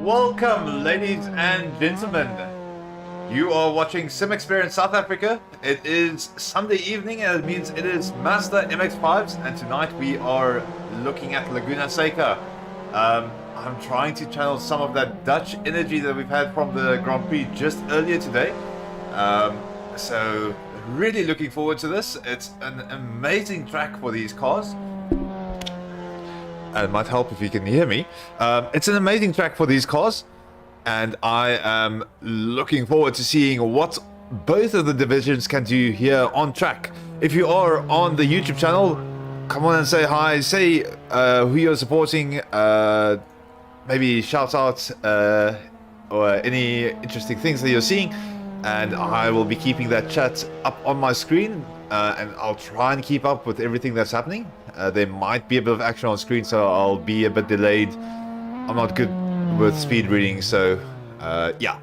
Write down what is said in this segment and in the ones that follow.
Welcome, ladies and gentlemen. You are watching Sim Experience South Africa. It is Sunday evening and it means it is Mazda MX5s, and tonight we are looking at Laguna Seca. I'm trying to channel some of that Dutch energy that we've had from the Grand Prix just earlier today. So really looking forward to this. It's an amazing track for these cars. It might help if you can hear me. It's an amazing track for these cars, and I am looking forward to seeing what both of the divisions can do here on track. If you are on the YouTube channel, come on and say hi, say who you're supporting, maybe shout out or any interesting things that you're seeing, and I will be keeping that chat up on my screen, and I'll try and keep up with everything that's happening. There might be a bit of action on screen, so I'll be a bit delayed. I'm not good with speed reading, so yeah.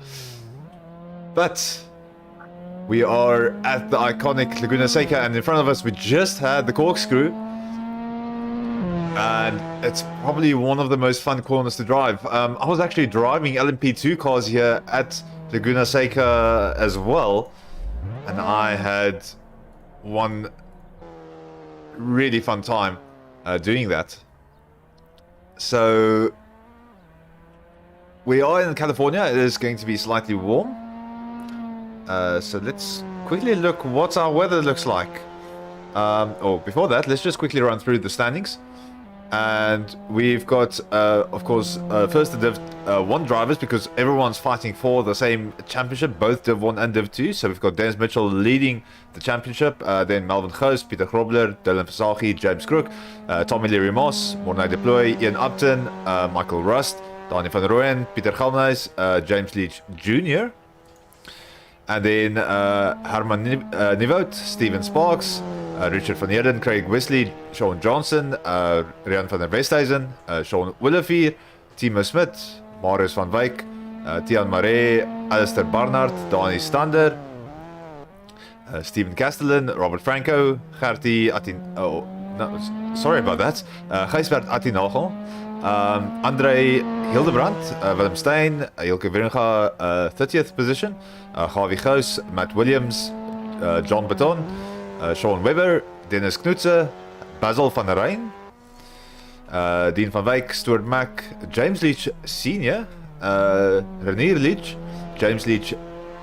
But we are at the iconic Laguna Seca, and in front of us we just had the corkscrew. And it's probably one of the most fun corners to drive. I was actually driving LMP2 cars here at Laguna Seca as well, and I had one really fun time doing that. So we are in California. It is going to be slightly warm, so let's quickly look what our weather looks like. Before that, let's just quickly run through the standings. And we've got, of course, first the Div 1 drivers, because everyone's fighting for the same championship, both Div 1 and Div 2. So we've got Dennis Mitchell leading the championship, then Melvin Goos, Pieter Grobler, Dylan Versaghi, James Crook, Tommy Leary Moss, Mornay Deploy, Ian Upton, Michael Rust, Danny van Rooyen, Pieter Galnhuys, James Leach Jr., and then Herman Nieuwoud, Steven Sparks, Richard van Heerden, Craig Wesley, Sean Johnson, Rian van der Westhuizen, Sean Willevier, Timo Smit, Marius van Wyk, Tian Marais, Alistair Barnard, Donny Stander, Steven Castellan, Robert Franco, Gertie Atin... Oh, no, sorry about that. Gijsbert Atinagel, André Hildebrand, Willem Stein, Ilke Wieringa, 30th position, Gavi Goos, Matt Williams, John Baton, Sean Webber, Dennis Knutse, Basil van der Rijn, Dean van Wyk, Stuart Mack, James Leach Senior, Renier Leach, James Leach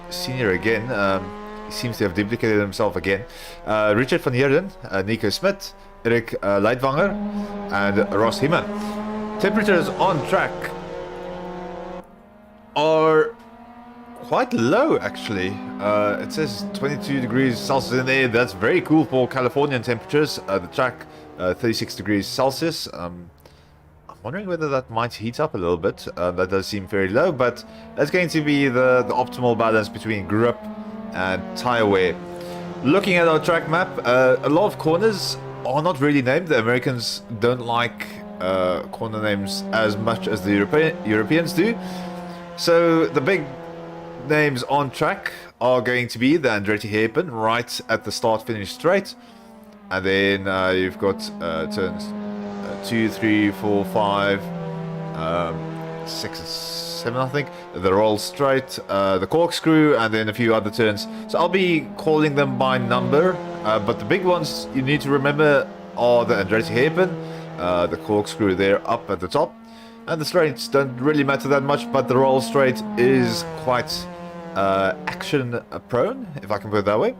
Senior again, he seems to have duplicated himself again, Richard van Heerden, Nico Smit, Erik Leidwanger, and Ross Hima. Temperatures on track are quite low actually. It says 22 degrees Celsius in there. That's very cool for Californian temperatures. The track 36 degrees Celsius. I'm wondering whether that might heat up a little bit. That does seem very low, but that's going to be the optimal balance between grip and tire wear. Looking at our track map, a lot of corners are not really named. The Americans don't like corner names as much as the Europeans do. So the big names on track are going to be the Andretti hairpin right at the start-finish straight, and then you've got turns 2, 3, 4, 5, 6, 7, I think. The roll straight, the corkscrew, and then a few other turns. So I'll be calling them by number, but the big ones you need to remember are the Andretti hairpin, the corkscrew there up at the top, and the straights don't really matter that much, but the roll straight is quite action prone, if I can put it that way.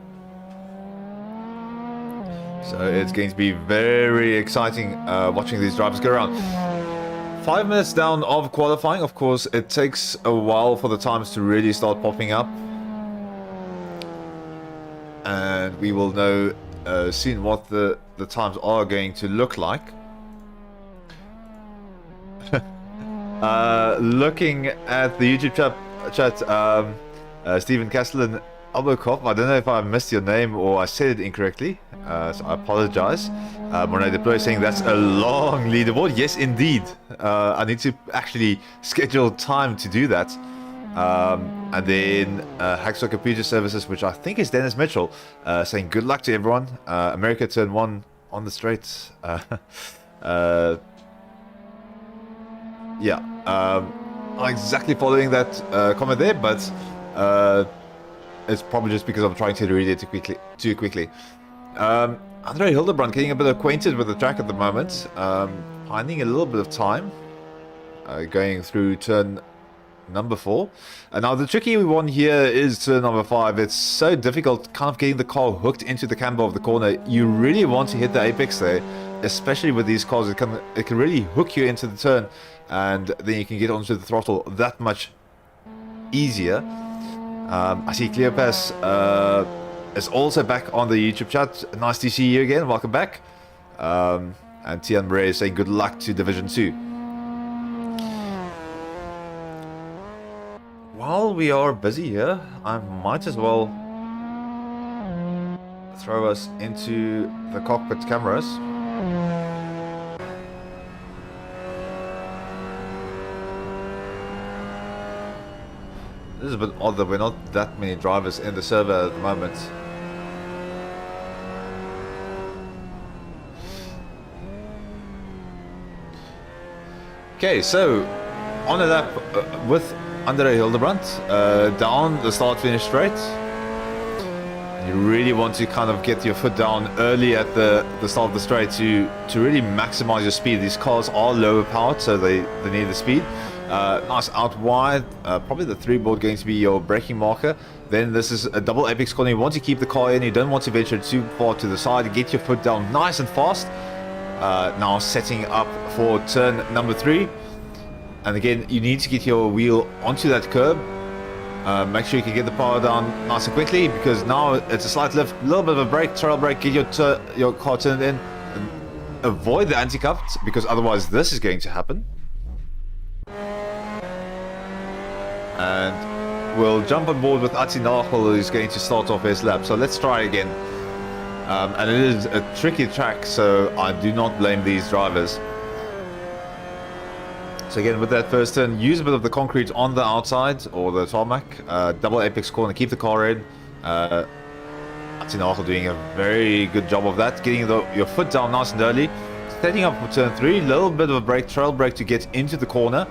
So it's going to be very exciting watching these drivers go around. 5 minutes down of qualifying. Of course, it takes a while for the times to really start popping up, and we will know soon what the times are going to look like. Looking at the YouTube chat, Steven Castellan, Albocop, I don't know if I missed your name or I said it incorrectly, so I apologize. Monet Deploy saying that's a long leaderboard. Yes, indeed. I need to actually schedule time to do that. And then Hacksaw Computer Services, which I think is Dennis Mitchell, saying good luck to everyone. America turn 1 on the straight. Yeah, not exactly following that comment there, but it's probably just because I'm trying to read it too quickly. Andre Hildebrand getting a bit acquainted with the track at the moment, finding a little bit of time, going through turn number 4. And now the tricky one here is turn number 5. It's so difficult kind of getting the car hooked into the camber of the corner. You really want to hit the apex there, especially with these cars. It can really hook you into the turn, and then you can get onto the throttle that much easier. I see Cleopas is also back on the YouTube chat. Nice to see you again. Welcome back. And Tian Marais is saying good luck to Division 2. While we are busy here, I might as well throw us into the cockpit cameras. This is a bit odd that we're not that many drivers in the server at the moment. Okay, so on a lap with Andre Hildebrand, down the start-finish straight. You really want to kind of get your foot down early at the start of the straight to really maximize your speed. These cars are lower powered, so they need the speed. Nice out wide, probably the 3 board going to be your braking marker. Then this is a double apex corner. You want to keep the car in, you don't want to venture too far to the side. Get your foot down nice and fast. Now setting up for turn number 3. And again, you need to get your wheel onto that curb. Make sure you can get the power down nice and quickly, because now it's a slight lift, a little bit of a brake, trail brake, get your car turned in. And avoid the anti-cuffs, because otherwise this is going to happen. And we'll jump on board with Atsi Nagel, who's going to start off his lap. So let's try again. And it is a tricky track, so I do not blame these drivers. So So again, with that first turn, use a bit of the concrete on the outside or the tarmac. Double apex corner, keep the car in. Atinaho doing a very good job of that, getting your foot down nice and early. Setting up for turn 3, little bit of a brake, trail brake to get into the corner.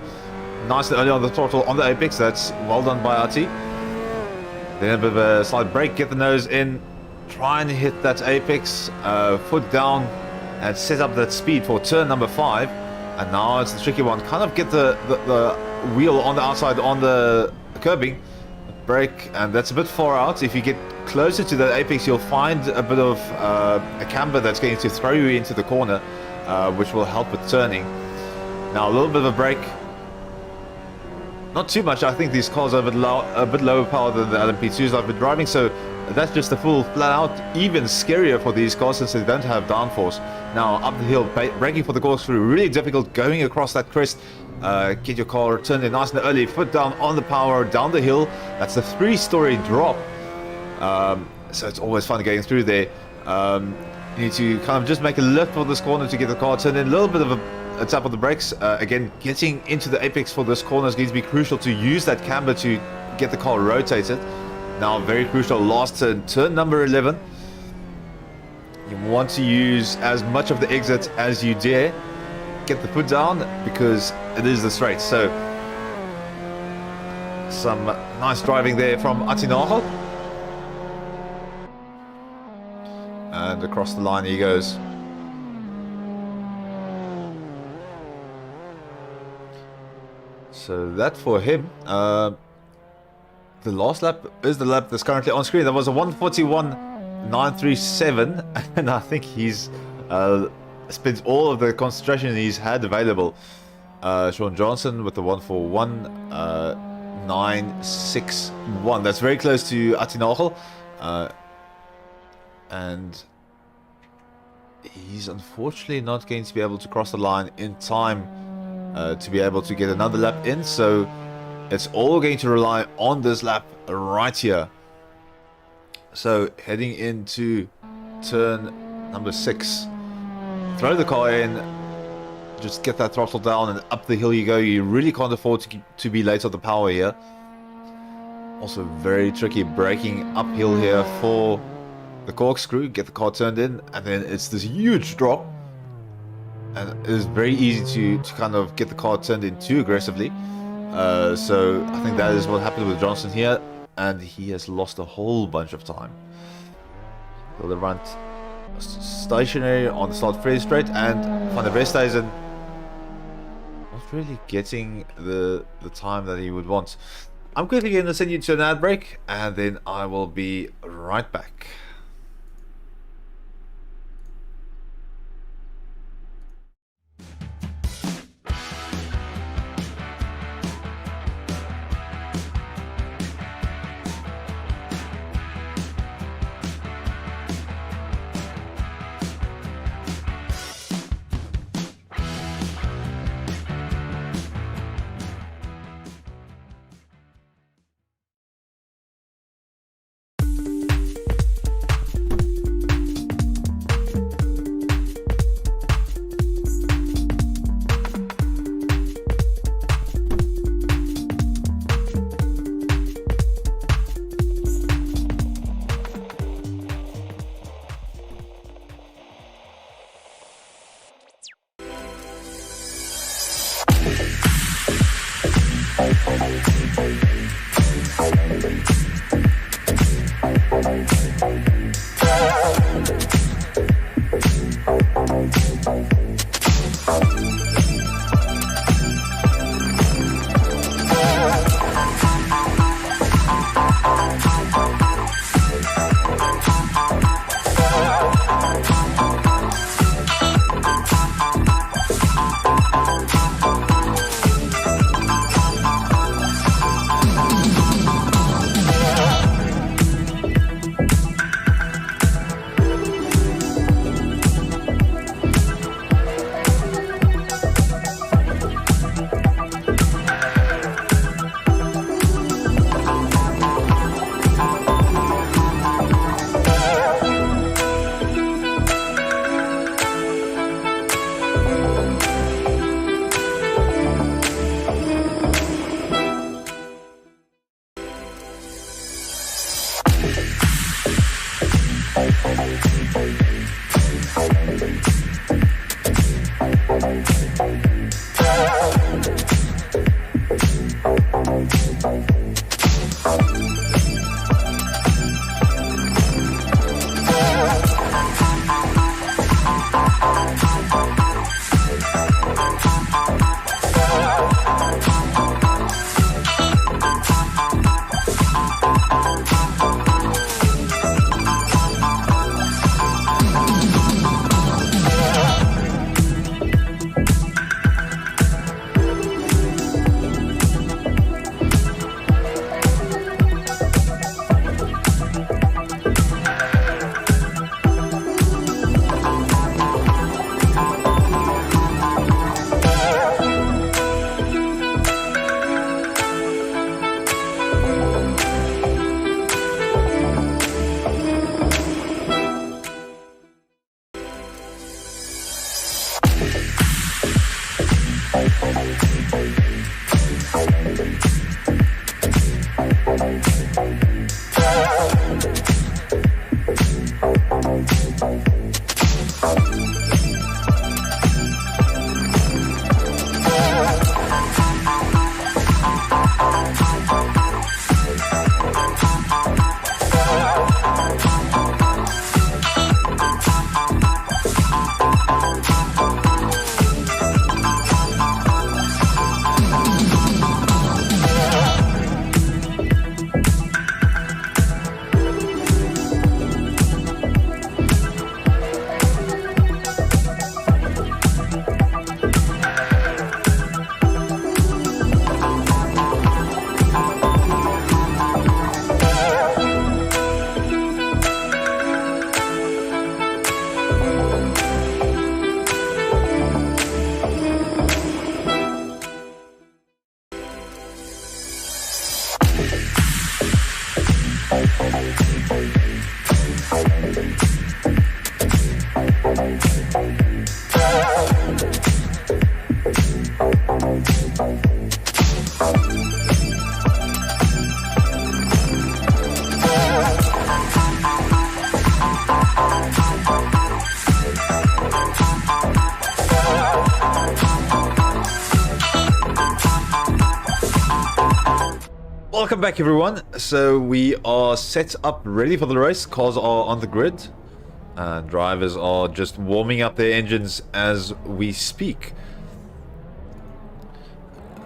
Nice and early on the throttle on the apex, that's well done by Ati. Then a bit of a slight brake, get the nose in, try and hit that apex, foot down, and set up that speed for turn number 5. And now it's the tricky one, kind of get the wheel on the outside on the curbing, brake, and that's a bit far out. If you get closer to the apex, you'll find a bit of a camber that's going to throw you into the corner, which will help with turning. Now a little bit of a brake, not too much. I think these cars are a bit lower power than the LMP2s I've been driving, so that's just a full flat out, even scarier for these cars since they don't have downforce. Now up the hill, braking for the corkscrew, really difficult going across that crest. Get your car turned in nice and early, foot down on the power, down the hill. That's a 3-story drop, so it's always fun getting through there. You need to kind of just make a lift for this corner to get the car turned in, a little bit of a tap on the brakes. Again, getting into the apex for this corner is going to be crucial to use that camber to get the car rotated. Now very crucial, last turn, turn number 11. You want to use as much of the exit as you dare. Get the foot down because it is the straight. So some nice driving there from Atinaho. And across the line he goes. So that for him. The last lap is the lap that's currently on screen. That was a 141.937, and I think he's spent all of the concentration he's had available. Sean Johnson with the 141.961. That's very close to Atinaho, and he's unfortunately not going to be able to cross the line in time to be able to get another lap in. So it's all going to rely on this lap right here. So heading into turn number 6, throw the car in, just get that throttle down and up the hill you go. You really can't afford to be late on the power here. Also very tricky braking uphill here for the corkscrew, get the car turned in, and then it's this huge drop, and it is very easy to kind of get the car turned in too aggressively. So I think that is what happened with Johnson here, and he has lost a whole bunch of time. So the front stationary on the start fairly straight, and Van der Westhuizen not really getting the time that he would want. I'm quickly going to send you to an ad break, and then I will be right back. Welcome back, everyone. So we are set up ready for the race. Cars are on the grid and drivers are just warming up their engines as we speak.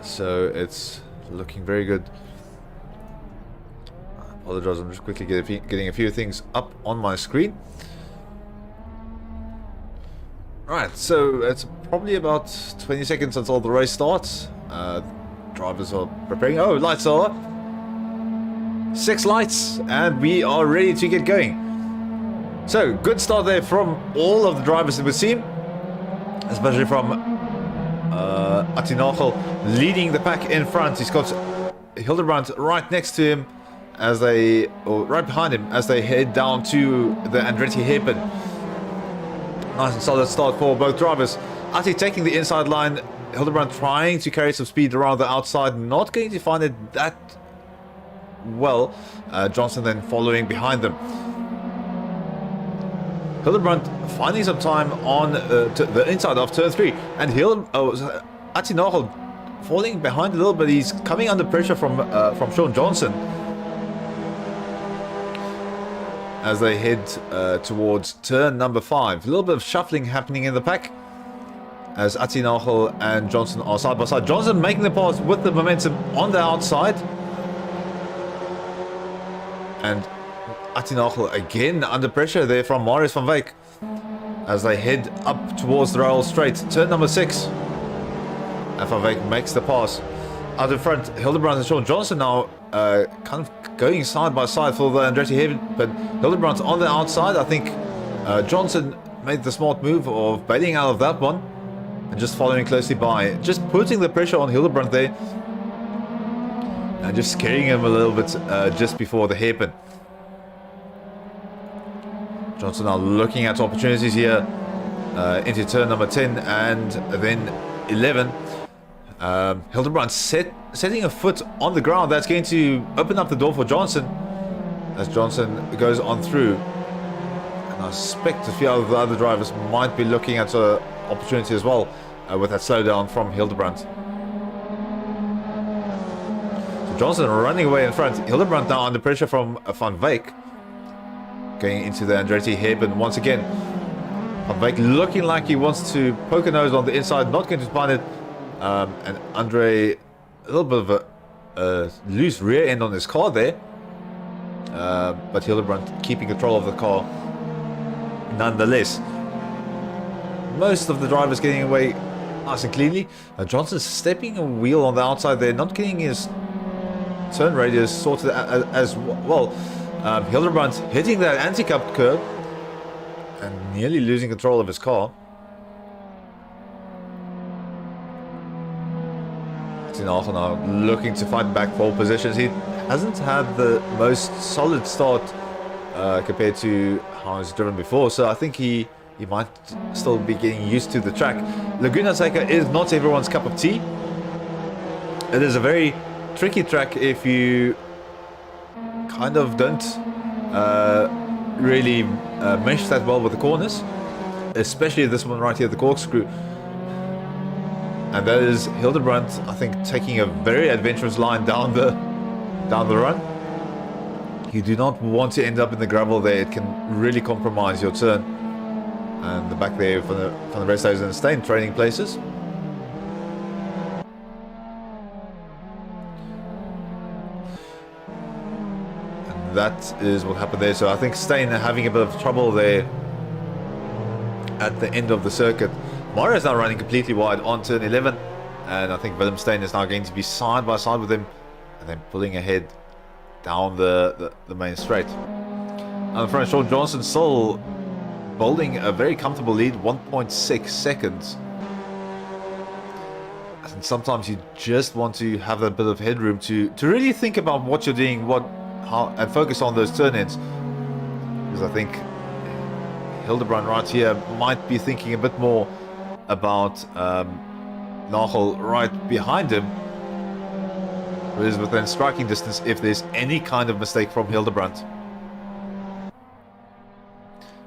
So it's looking very good. I apologize, I'm just quickly getting a few things up on my screen. Right, so it's probably about 20 seconds until the race starts. Drivers are preparing. Oh, lights are 6 lights, and we are ready to get going. So, good start there from all of the drivers that we've seen, especially from Attinachel leading the pack in front. He's got Hildebrand right next to him as they, or right behind him as they head down to the Andretti hairpin. Nice and solid start for both drivers. Atti taking the inside line, Hildebrand trying to carry some speed around the outside, not going to find it that well. Johnson then following behind them. Hildebrand finding some time on the inside of turn 3, and Attinachel falling behind a little bit. He's coming under pressure from Sean Johnson as they head towards turn number 5. A little bit of shuffling happening in the pack as Attinachel and Johnson are side by side. Johnson making the pass with the momentum on the outside. And Attinachel again under pressure there from Marius van Wyk as they head up towards the rail straight. Turn number 6. And van Wyk makes the pass. Out in front, Hildebrand and Sean Johnson now kind of going side by side for the Andretti hairpin. But Hildebrand's on the outside. I think Johnson made the smart move of bailing out of that one and just following closely by. Just putting the pressure on Hildebrand there. And just scaring him a little bit just before the hairpin. Johnson now looking at opportunities here into turn number 10 and then 11. Hildebrand setting a foot on the ground. That's going to open up the door for Johnson as Johnson goes on through. I suspect a few of the other drivers might be looking at an opportunity as well with that slowdown from Hildebrand. So Johnson running away in front. Hildebrand now under pressure from Van Wyk. Going into the Andretti hairpin once again. Van Wyk looking like he wants to poke a nose on the inside, not going to find it. And Andre, a little bit of a loose rear end on his car there. But Hildebrand keeping control of the car nonetheless. Most of the drivers getting away nice and cleanly. Johnson stepping a wheel on the outside there, not getting his turn radius sorted as well. Hildebrand hitting that anti-cup curb and nearly losing control of his car. Tinagel now looking to fight back pole positions. He hasn't had the most solid start compared to how he's driven before, so I think he might still be getting used to the track. Laguna Seca is not everyone's cup of tea. It is a very tricky track if you kind of don't really mesh that well with the corners, especially this one right here, the corkscrew. And that is Hildebrand, I think, taking a very adventurous line down the run. You do not want to end up in the gravel there. It can really compromise your turn. And the back there from the rest of and stay in training places. And that is what happened there. So I think Steyn having a bit of trouble there at the end of the circuit. Mario is now running completely wide on turn 11, and I think Willem Steyn is now going to be side by side with him and then pulling ahead down the main straight. On the front, Sean Johnson still holding a very comfortable lead, 1.6 seconds. And sometimes you just want to have that bit of headroom to really think about what you're doing, how, and focus on those turn-ins. Because I think Hildebrand right here might be thinking a bit more about Nagel right behind him, who is within striking distance if there's any kind of mistake from Hildebrand.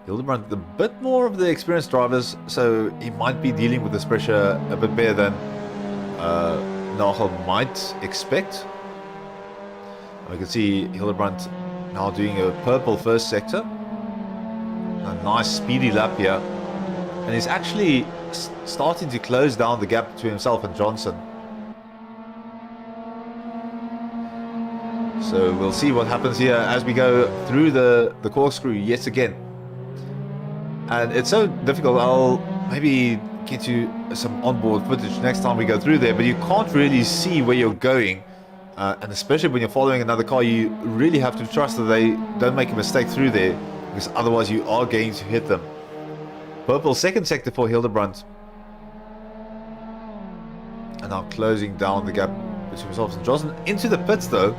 Hildebrand, a bit more of the experienced drivers, so he might be dealing with this pressure a bit better than Nagel might expect. We can see Hildebrand now doing a purple first sector. A nice speedy lap here. And he's actually starting to close down the gap between himself and Johnson. So we'll see what happens here as we go through the corkscrew yet again. And it's so difficult. I'll maybe get you some onboard footage next time we go through there, but you can't really see where you're going. And especially when you're following another car, you really have to trust that they don't make a mistake through there, because otherwise you are going to hit them. Purple second sector for Hildebrand. And now closing down the gap between himself and Johnson. Into the pits though.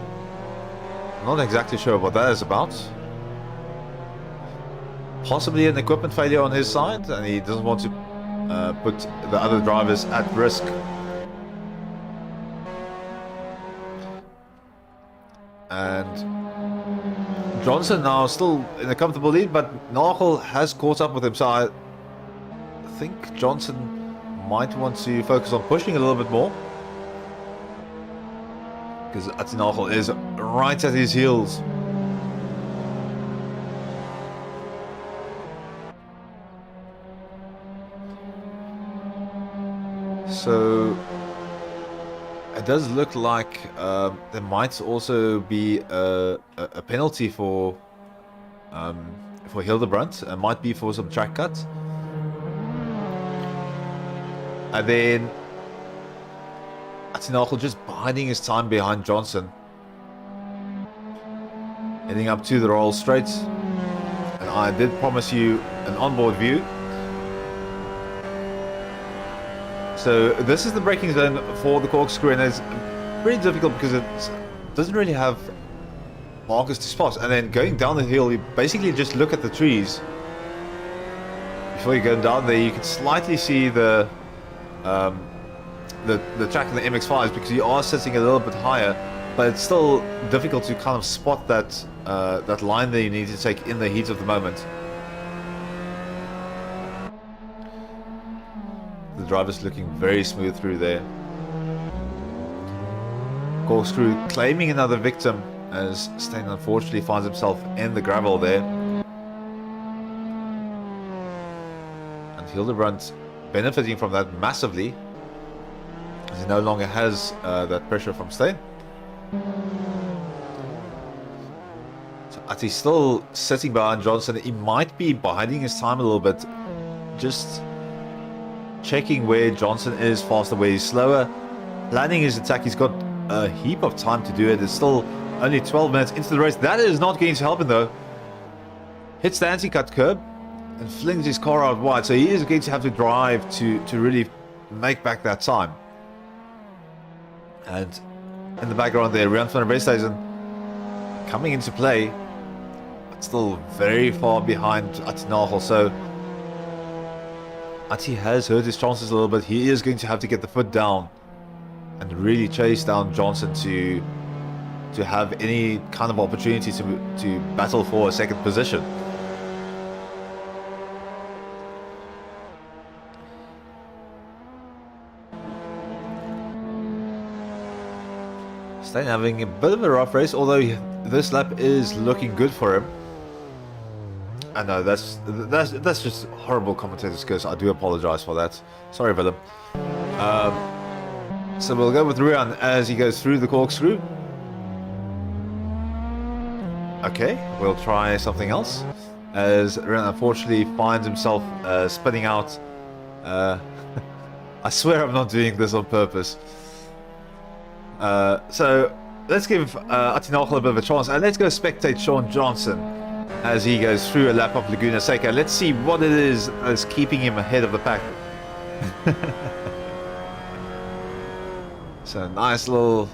Not exactly sure what that is about. Possibly an equipment failure on his side, and he doesn't want to put the other drivers at risk. And Johnson now still in a comfortable lead, but Nagel has caught up with him, so I think Johnson might want to focus on pushing a little bit more, because Nagel is right at his heels. So it does look like there might also be a penalty for Hildebrand. It might be for some track cuts. And then Nagel just biding his time behind Johnson. Heading up to the Royal Straight. And I did promise you an onboard view. So this is the braking zone for the corkscrew, and it's pretty difficult because it doesn't really have markers to spot. And then going down the hill, you basically just look at the trees. Before you go down there, you can slightly see the track in the MX5s, because you are sitting a little bit higher, but it's still difficult to kind of spot that that line that you need to take in the heat of the moment. The driver's looking very smooth through there. Corkscrew claiming another victim as Steyn unfortunately finds himself in the gravel there. And Hildebrand benefiting from that massively, as he no longer has that pressure from Steyn. So Atti's still sitting behind Johnson. He might be biding his time a little bit, just checking where Johnson is faster, where he's slower, planning his attack. He's got a heap of time to do it. It's still only 12 minutes into the race. That is not going to help him though. Hits the anti-cut curb and flings his car out wide, so he is going to have to drive to really make back that time. And in the background there, Rian van der Westhuizen coming into play, but still very far behind Atti Nagel. So Atti has hurt his chances a little bit. He is going to have to get the foot down and really chase down Johnson to have any kind of opportunity to battle for a second position. Steyn having a bit of a rough race, although this lap is looking good for him. I know that's just horrible commentator skills. I do apologize for that. Sorry, Willem. So we'll go with Rian as he goes through the corkscrew. Okay, we'll try something else, as Rian unfortunately finds himself spinning out. I swear I'm not doing this on purpose. So let's give Atti Nagel a bit of a chance, and let's go spectate Sean Johnson as he goes through a lap of Laguna Seca. Let's see what it is that's keeping him ahead of the pack. So nice little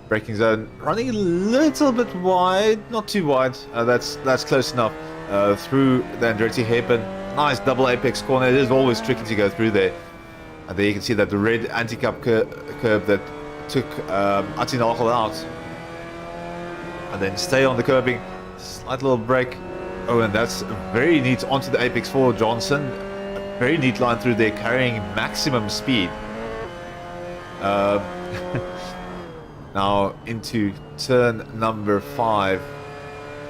braking zone, running a little bit wide, not too wide. That's close enough. Through the Andretti hairpin, nice double apex corner. It is always tricky to go through there, and there you can see that the red anti-cup curb that took Atti Nagel out, and then stay on the curbing. Slight little break. Oh, and that's very neat onto the apex for Johnson. A very neat line through there, carrying maximum speed. Now into turn number 5,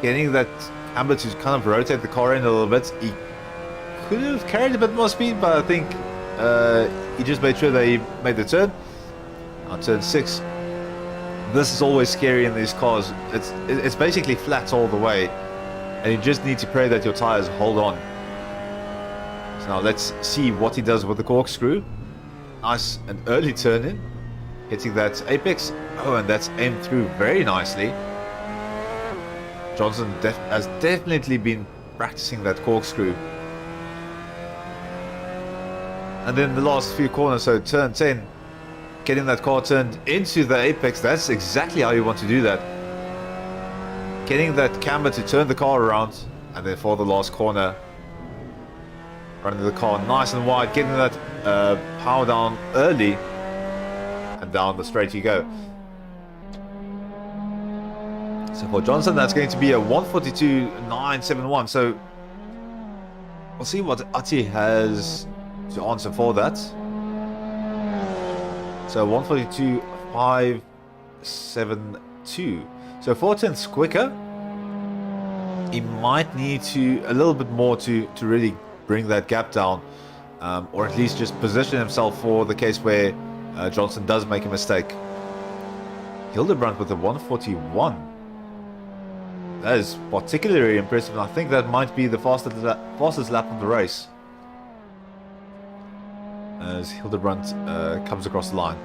getting that camber to kind of rotate the car in a little bit. He could have carried a bit more speed, but I think he just made sure that he made the turn. On turn 6, this is always scary in these cars. It's basically flat all the way, and you just need to pray that your tires hold on. So now let's see what he does with the corkscrew. Nice, an early turn in, hitting that apex. Oh, and that's aimed through very nicely. Johnson has definitely been practicing that corkscrew. And then the last few corners, so turn 10, getting that car turned into the apex. That's exactly how you want to do that. Getting that camber to turn the car around, and then for the last corner, running the car nice and wide, getting that power down early, and down the straight you go. So for Johnson, that's going to be a 142.971. So we'll see what Atti has to answer for that. So 142.572. So 4/10ths quicker. He might need to a little bit more to really bring that gap down, or at least just position himself for the case where Johnson does make a mistake. Hildebrand with a 141. That is particularly impressive, and I think that might be the fastest lap of the race, as Hildebrand comes across the line.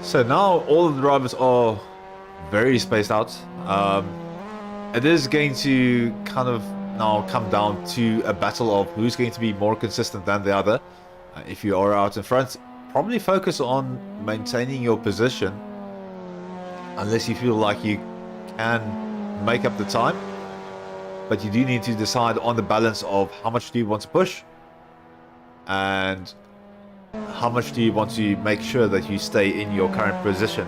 So now all of the drivers are very spaced out. It is going to kind of now come down to a battle of who's going to be more consistent than the other. If you are out in front, probably focus on maintaining your position, unless you feel like you can make up the time. But you do need to decide on the balance of how much do you want to push, and how much do you want to make sure that you stay in your current position.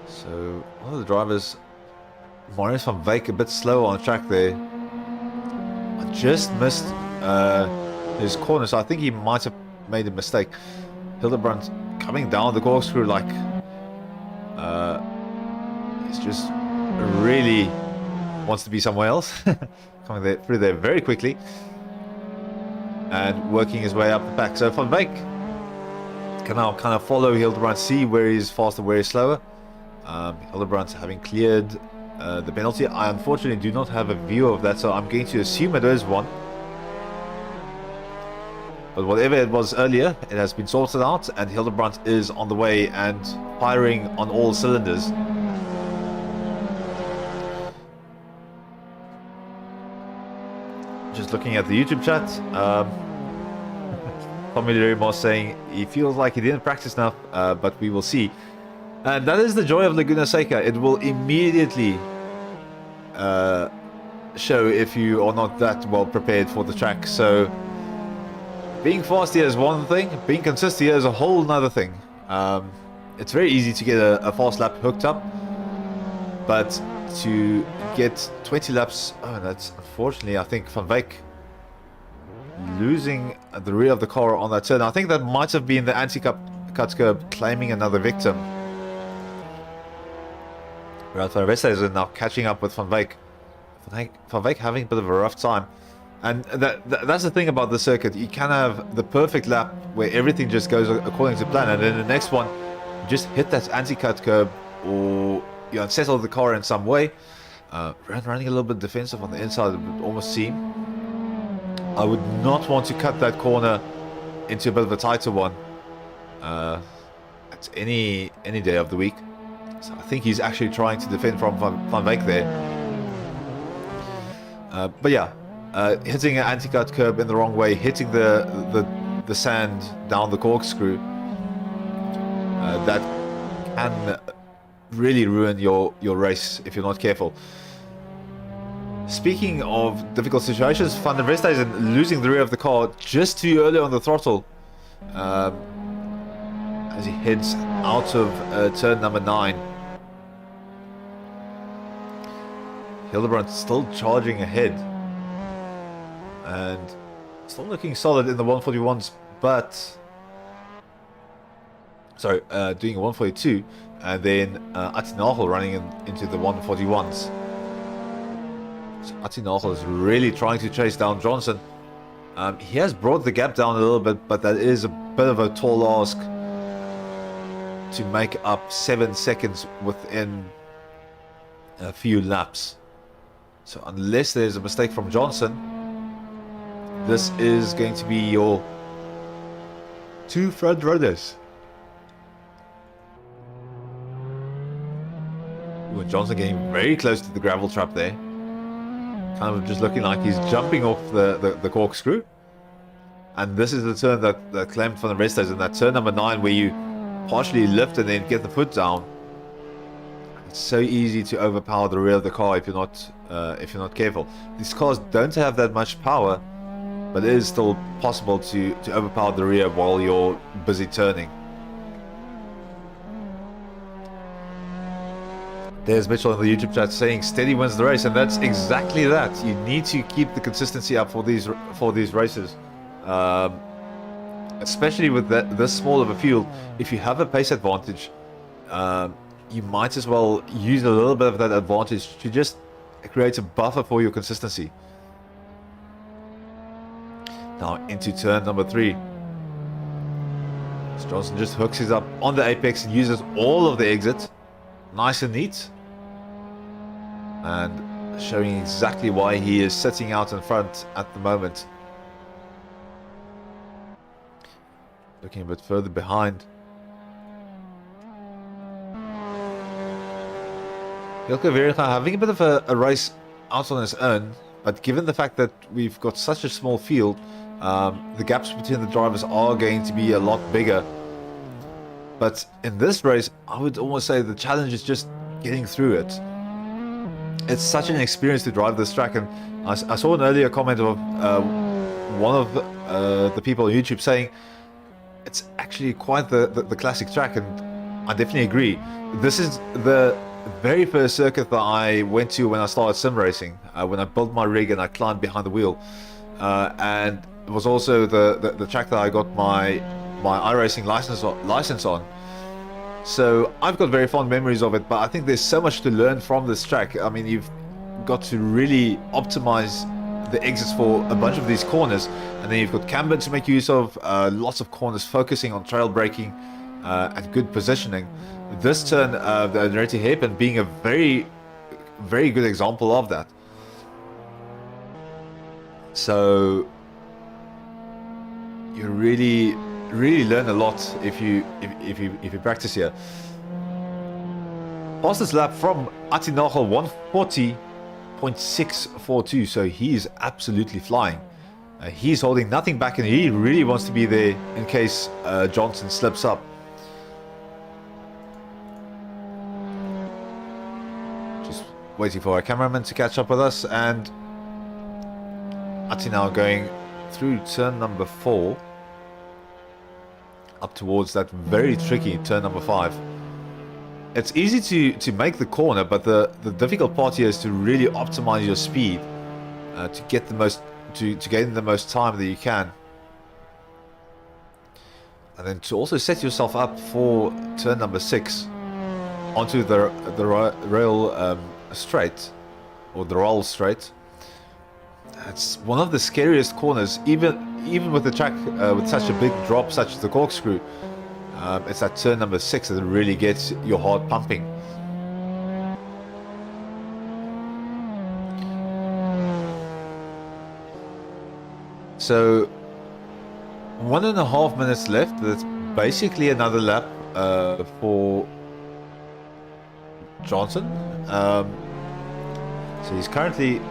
So one of the drivers Maurice van Wyk a bit slow on track there. I just missed his corner, so I think he might have made a mistake. Hildebrand coming down the corkscrew like he's just really wants to be somewhere else. Coming there, through there very quickly and working his way up the pack. So Van Wyk can now kind of follow Hildebrand, see where he's faster, where he's slower. Hildebrand having cleared the penalty. I unfortunately do not have a view of that, so I'm going to assume it is one. But whatever it was earlier, it has been sorted out, and Hildebrand is on the way and firing on all cylinders. Just looking at the YouTube chat, Tommy Lerimo saying he feels like he didn't practice enough, but we will see. And that is the joy of Laguna Seca. It will immediately show if you are not that well prepared for the track. So being fast here is one thing, being consistent here is a whole nother thing. It's very easy to get a fast lap hooked up, but to get 20 laps, oh, that's unfortunately, I think Van Wyk losing the rear of the car on that turn. I think that might have been the anti-cut curb claiming another victim. Whereas Van Resthuizen is now catching up with Van Wyk. Van Wyk having a bit of a rough time. And that's the thing about the circuit. You can have the perfect lap where everything just goes according to plan, and then the next one, you just hit that anti-cut curb or you unsettle the car in some way. Running a little bit defensive on the inside, it would almost seem. I would not want to cut that corner into a bit of a tighter one at any day of the week. So I think he's actually trying to defend from Van Wyk there. But yeah, hitting an anti-cut curb in the wrong way, hitting the sand down the corkscrew, that can really ruin your race if you're not careful. Speaking of difficult situations, Van der Westhuizen losing the rear of the car just too early on the throttle as he heads out of turn number 9. Hildebrand still charging ahead and still looking solid in the 141s, but sorry, doing a 142, and then Attinagel running into the 141s. So Attinagel is really trying to chase down Johnson. He has brought the gap down a little bit, but that is a bit of a tall ask to make up 7 seconds within a few laps. So unless there's a mistake from Johnson, this is going to be your 2 front runners. Ooh, Johnson getting very close to the gravel trap there. Kind of just looking like he's jumping off the corkscrew. And this is the turn that claimed from the rest is in that turn number 9 where you partially lift and then get the foot down. It's so easy to overpower the rear of the car if you're not careful. These cars don't have that much power, but it is still possible to overpower the rear while you're busy turning. There's Mitchell in the YouTube chat saying steady wins the race, and that's exactly that. You need to keep the consistency up for these races, especially with this small of a field. If you have a pace advantage, you might as well use a little bit of that advantage to just create a buffer for your consistency. Now into turn number 3. Johnson just hooks his up on the apex and uses all of the exit. Nice and neat. And showing exactly why he is sitting out in front at the moment. Looking a bit further behind. Jelko Verga having a bit of a race out on his own, but given the fact that we've got such a small field, the gaps between the drivers are going to be a lot bigger. But in this race, I would almost say the challenge is just getting through it. It's such an experience to drive this track, and I saw an earlier comment of one of the people on YouTube saying it's actually quite the classic track, and I definitely agree. This is the very first circuit that I went to when I started sim racing, when I built my rig and I climbed behind the wheel. And it was also the track that I got my iRacing license on. So I've got very fond memories of it, but I think there's so much to learn from this track. I mean, you've got to really optimize the exits for a bunch of these corners, and then you've got camber to make use of, lots of corners focusing on trail braking and good positioning. This turn, the Andretti hairpin being a very, very good example of that. So you really learn a lot if you practice here. Fastest lap from Attinagel, 140.642, so he is absolutely flying. He's holding nothing back, and he really wants to be there in case Johnson slips up. Just waiting for our cameraman to catch up with us, and Attinagel going through turn number 4 up towards that very tricky turn number 5. It's easy to make the corner, but the difficult part here is to really optimize your speed to get the most to gain the most time that you can, and then to also set yourself up for turn number 6 onto the rail straight, or the roll straight. It's one of the scariest corners, even with the track with such a big drop such as the corkscrew. It's that turn number 6 that really gets your heart pumping. So 1.5 minutes left. That's basically another lap for Johnson. So he's currently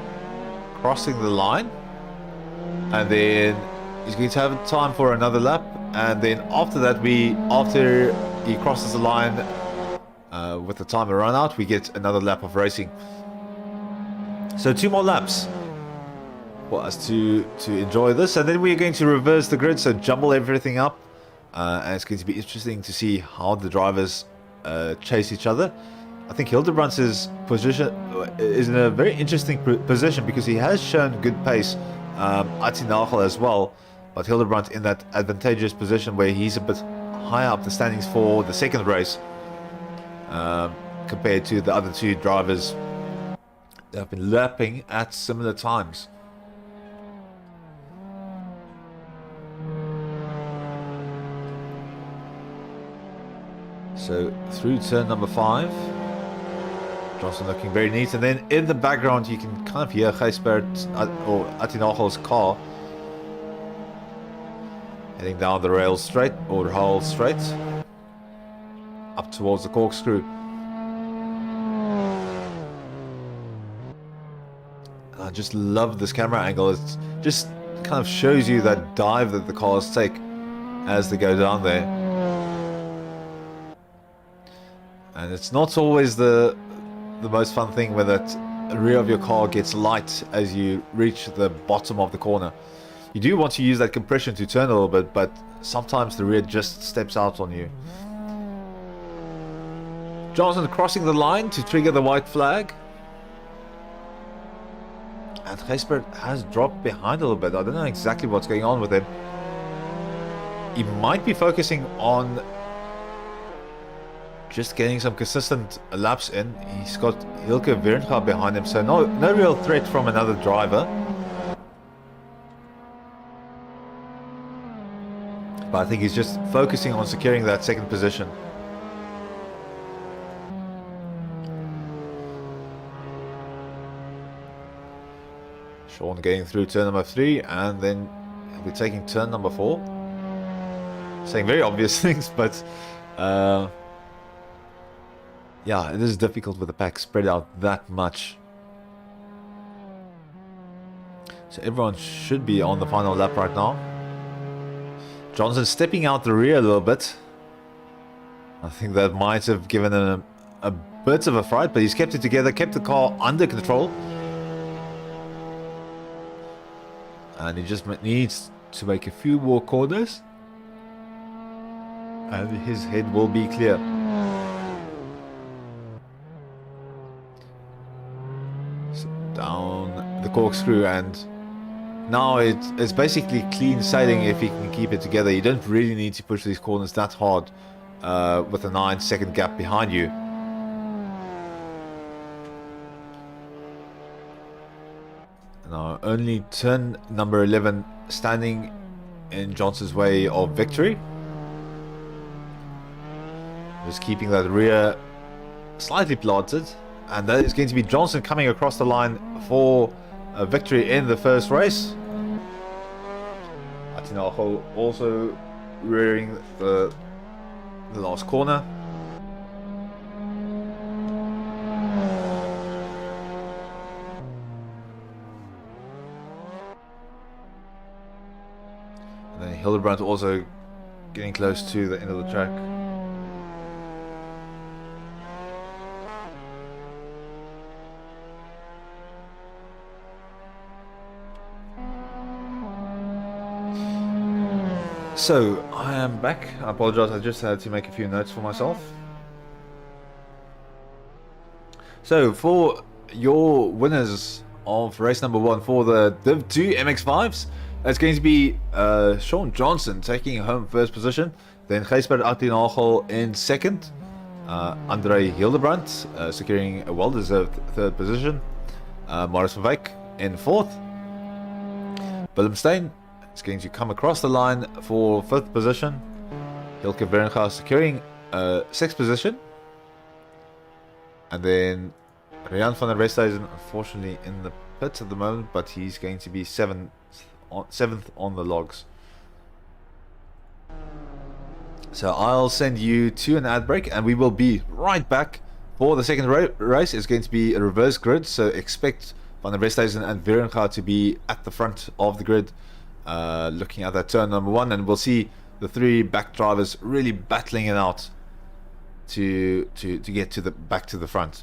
crossing the line, and then he's going to have time for another lap, and then after that, after he crosses the line with the timer run out, we get another lap of racing. So 2 more laps for us to enjoy this, and then we're going to reverse the grid, so jumble everything up, and it's going to be interesting to see how the drivers chase each other. I think Hildebrands's position is in a very interesting position because he has shown good pace, Attinagel as well, but Hildebrand in that advantageous position where he's a bit higher up the standings for the second race compared to the other 2 drivers that have been lapping at similar times. So through turn number 5, Johnson looking very neat, and then in the background you can kind of hear Gijsbert or Attinagel's car heading down the rail straight, or the hull straight, up towards the corkscrew. And I just love this camera angle. It just kind of shows you that dive that the cars take as they go down there. And it's not always the most fun thing when that rear of your car gets light as you reach the bottom of the corner. You do want to use that compression to turn a little bit, but sometimes the rear just steps out on you. Johnson crossing the line to trigger the white flag. And Gijsbert has dropped behind a little bit. I don't know exactly what's going on with him. He might be focusing on just getting some consistent laps in. He's got Hilke Wernga behind him, so no real threat from another driver. But I think he's just focusing on securing that second position. Sean getting through turn number 3, and then he'll be taking turn number 4. Saying very obvious things, but yeah, it is difficult with the pack spread out that much. So everyone should be on the final lap right now. Johnson stepping out the rear a little bit. I think that might have given him a bit of a fright, but he's kept it together, kept the car under control. And he just needs to make a few more corners, and his head will be clear. down the corkscrew, and now it's basically clean sailing if you can keep it together. You don't really need to push these corners that hard with a 9-second gap behind you. Now only turn number 11 standing in Johnson's way of victory. Just keeping that rear slightly planted, and that is going to be Johnson coming across the line for a victory in the first race. Atinaho also rearing the last corner. And then Hildebrand also getting close to the end of the track. So, I am back. I apologize, I just had to make a few notes for myself. So, for your winners of race number 1 for the Div 2 MX5s, it's going to be Sean Johnson taking home first position, then Gijsbert Atinaho in second, Andre Hildebrand securing a well-deserved third position, Maurice van Wyk in fourth, Willem Steyn is going to come across the line for 5th position. Hilke Berenga securing 6th position. And then Rian van der Westhuizen, unfortunately in the pits at the moment, but he's going to be 7th on the logs. So I'll send you to an ad break, and we will be right back for the second race. It's going to be a reverse grid, so expect Van der Westhuizen and Berenga to be at the front of the grid. Looking at that turn number 1, and we'll see the 3 back drivers really battling it out to get to the back to the front.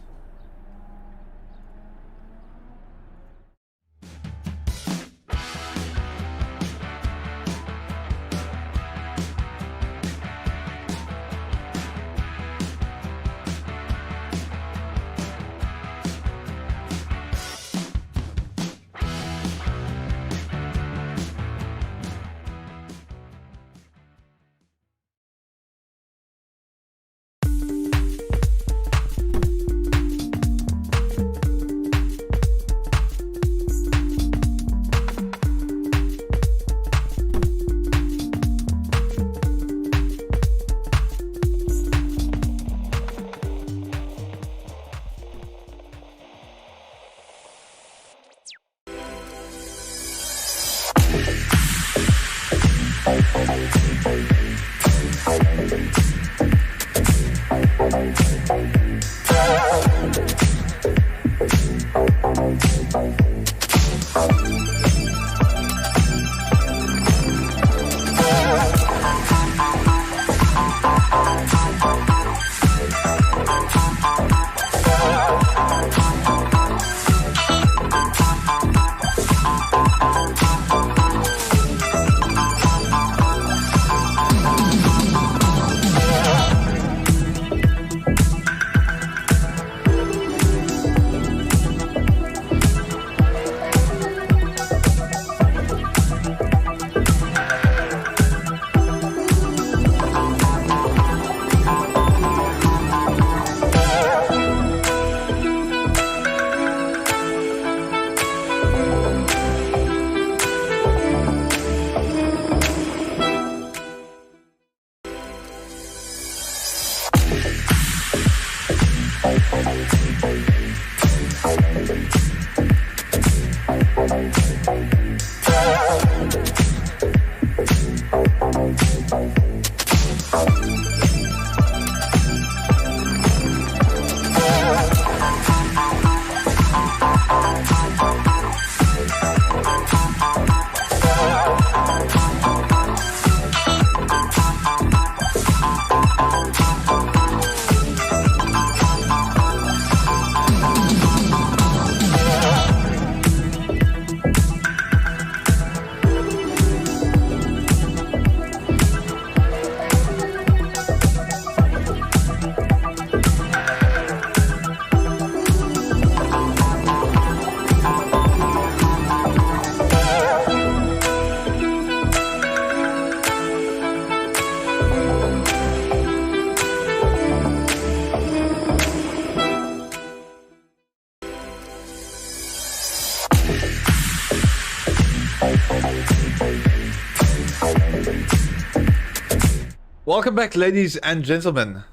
Welcome back, ladies and gentlemen.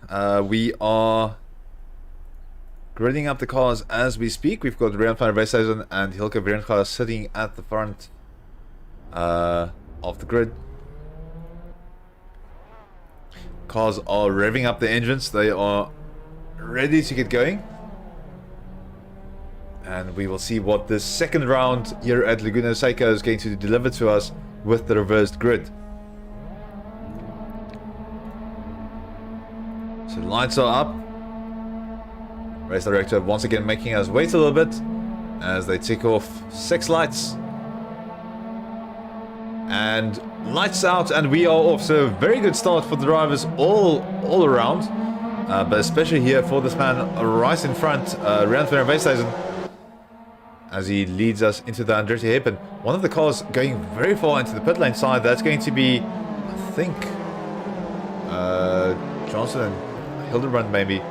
We are gridding up the cars as we speak. We've got Rian van der Westhuizen and Hilke Wierenga sitting at the front of the grid. Cars are revving up the engines. They are ready to get going. And we will see what this second round here at Laguna Seca is going to deliver to us with the reversed grid. So lights are up. Race director once again making us wait a little bit as they tick off 6 lights. And lights out and we are off. So very good start for the drivers all around. But especially here for this man right in front, Rian van der Westhuizen, as he leads us into the Andretti hairpin. One of the cars going very far into the pit lane side. That's going to be, I think, Johnson and Hildebrand maybe.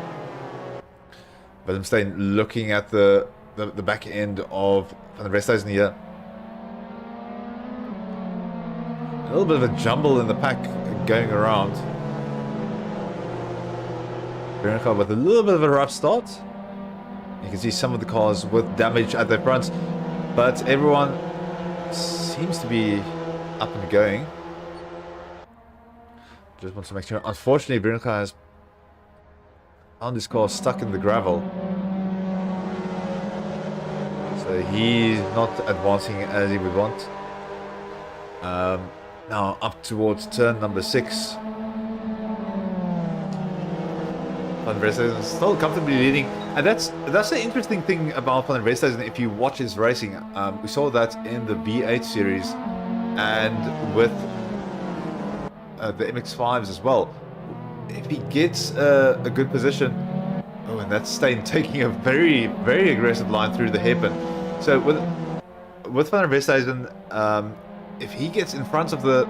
But I'm staying looking at the back end of Van der Westhuizen here. A little bit of a jumble in the pack going around. Wierenga with a little bit of a rough start. You can see some of the cars with damage at their fronts, but everyone seems to be up and going. Just want to make sure. Unfortunately, Wierenga has found his car stuck in the gravel, so he's not advancing as he would want. Now up towards turn number 6. Van der Westhuizen is still comfortably leading, and that's the interesting thing about Van der Westhuizen. If you watch his racing, we saw that in the V8 series and with the MX5s as well. If he gets a good position, oh, and that's Steyn taking a very aggressive line through the hairpin. So with Van der Westhuizen, if he gets in front of the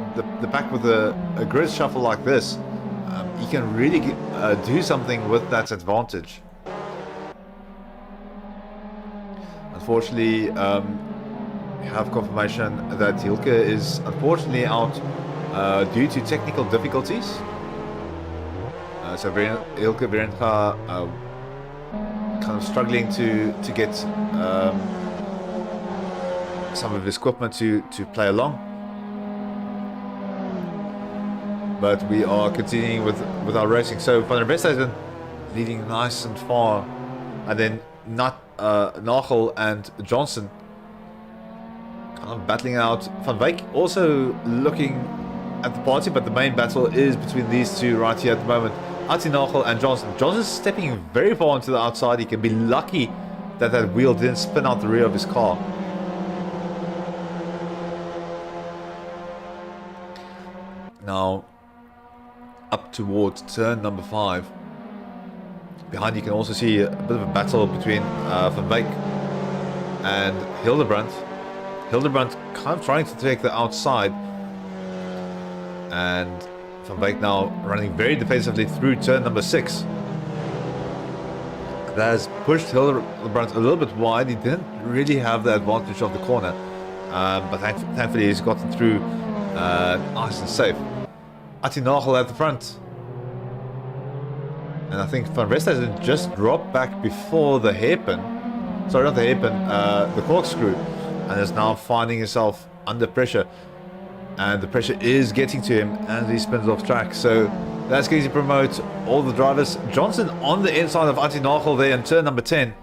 pack with a grid shuffle like this, he can really do something with that advantage. Unfortunately, we have confirmation that Hilke is unfortunately out due to technical difficulties. So Hilke Wierenga kind of struggling to get some of his equipment to play along. But we are continuing with our racing. So Van der Westhuizen leading nice and far, and then Nagel and Johnson kind of battling out. Van Wyk also looking at the party, but the main battle is between these two right here at the moment. Nagel and Johnson. Johnson's stepping very far onto the outside. He can be lucky that that wheel didn't spin out the rear of his car. Now up towards turn number 5. Behind you can also see a bit of a battle between Van Wyk and Hildebrand. Hildebrand kind of trying to take the outside, and Van Wyk now running very defensively through turn number 6. That has pushed Hildebrand a little bit wide. He didn't really have the advantage of the corner, but thankfully he's gotten through nice and safe. Nagel at the front. And I think Van der Westhuizen just dropped back before the hairpin. Sorry, not the hairpin, the corkscrew. And is now finding himself under pressure. And the pressure is getting to him as he spins off track. So that's going to promote all the drivers. Johnson on the inside of Nagel there in turn number 10.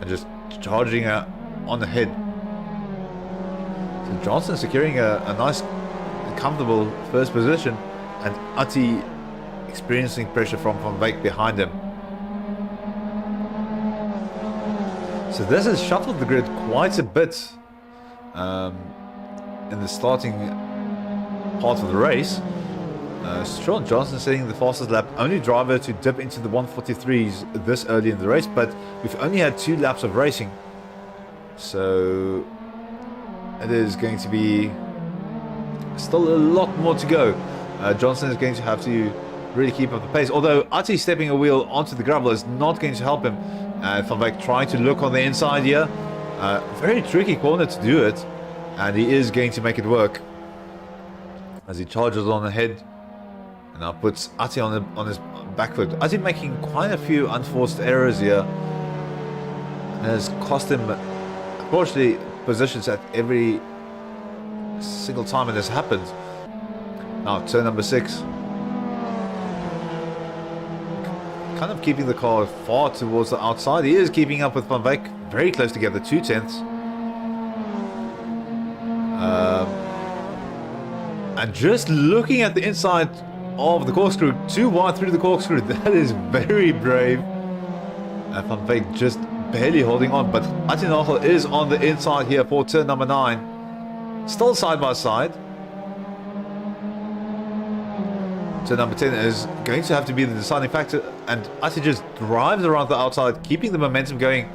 And just charging on the head. So Johnson securing a nice comfortable first position, and Atti experiencing pressure from Van Wyk behind him. So this has shuffled the grid quite a bit in the starting part of the race. Sean Johnson setting the fastest lap, only driver to dip into the 143s this early in the race, but we've only had 2 laps of racing, so it is going to be still a lot more to go. Johnson is going to have to really keep up the pace, although Atti stepping a wheel onto the gravel is not going to help him. Van Wyk trying to look on the inside here. Very tricky corner to do it, and he is going to make it work as he charges on ahead And now puts Ati on his back foot. Ati making quite a few unforced errors here. And has cost him, unfortunately, positions at every single time it has happened. Now, turn number 6. Kind of keeping the car far towards the outside. He is keeping up with Van Wyk very close together, 2/10. And just looking at the inside of the corkscrew, too wide through the corkscrew. That is very brave. And Van Wyk just barely holding on. But Atinagel is on the inside here for turn number 9. Still side by side. Turn number 10 is going to have to be the deciding factor. And Ati just drives around the outside, keeping the momentum going.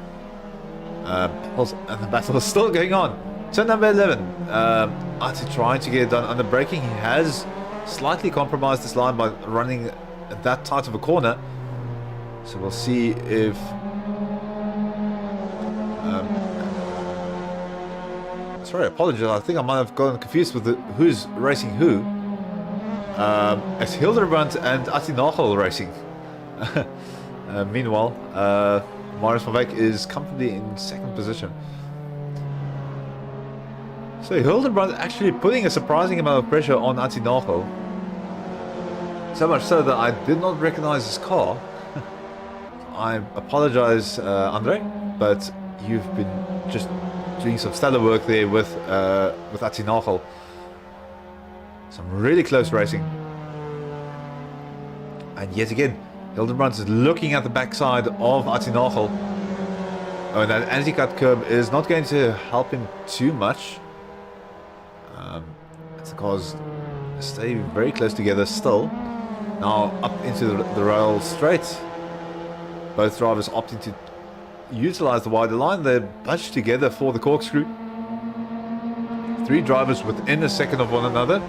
And the battle is still going on. Turn number 11. Ati trying to get it done under braking. He has slightly compromised this line by running that tight of a corner. So we'll see if sorry, I apologize. I think I might have gotten confused with who's racing who. It's Hildebrand and Atinagel racing. Meanwhile, Marius van Wyk is comfortably in second position. So Hildebrand actually putting a surprising amount of pressure on Atinagel. So much so that I did not recognize his car. I apologize, Andre, but you've been just doing some stellar work there with Atinagel. Some really close racing. And yet again, Hildebrand is looking at the backside of Atinagel. Oh, and that anti-cut curb is not going to help him too much. The cars stay very close together still. Now up into the rail straight. Both drivers opting to utilize the wider line. They're bunched together for the corkscrew. 3 drivers within a second of one another.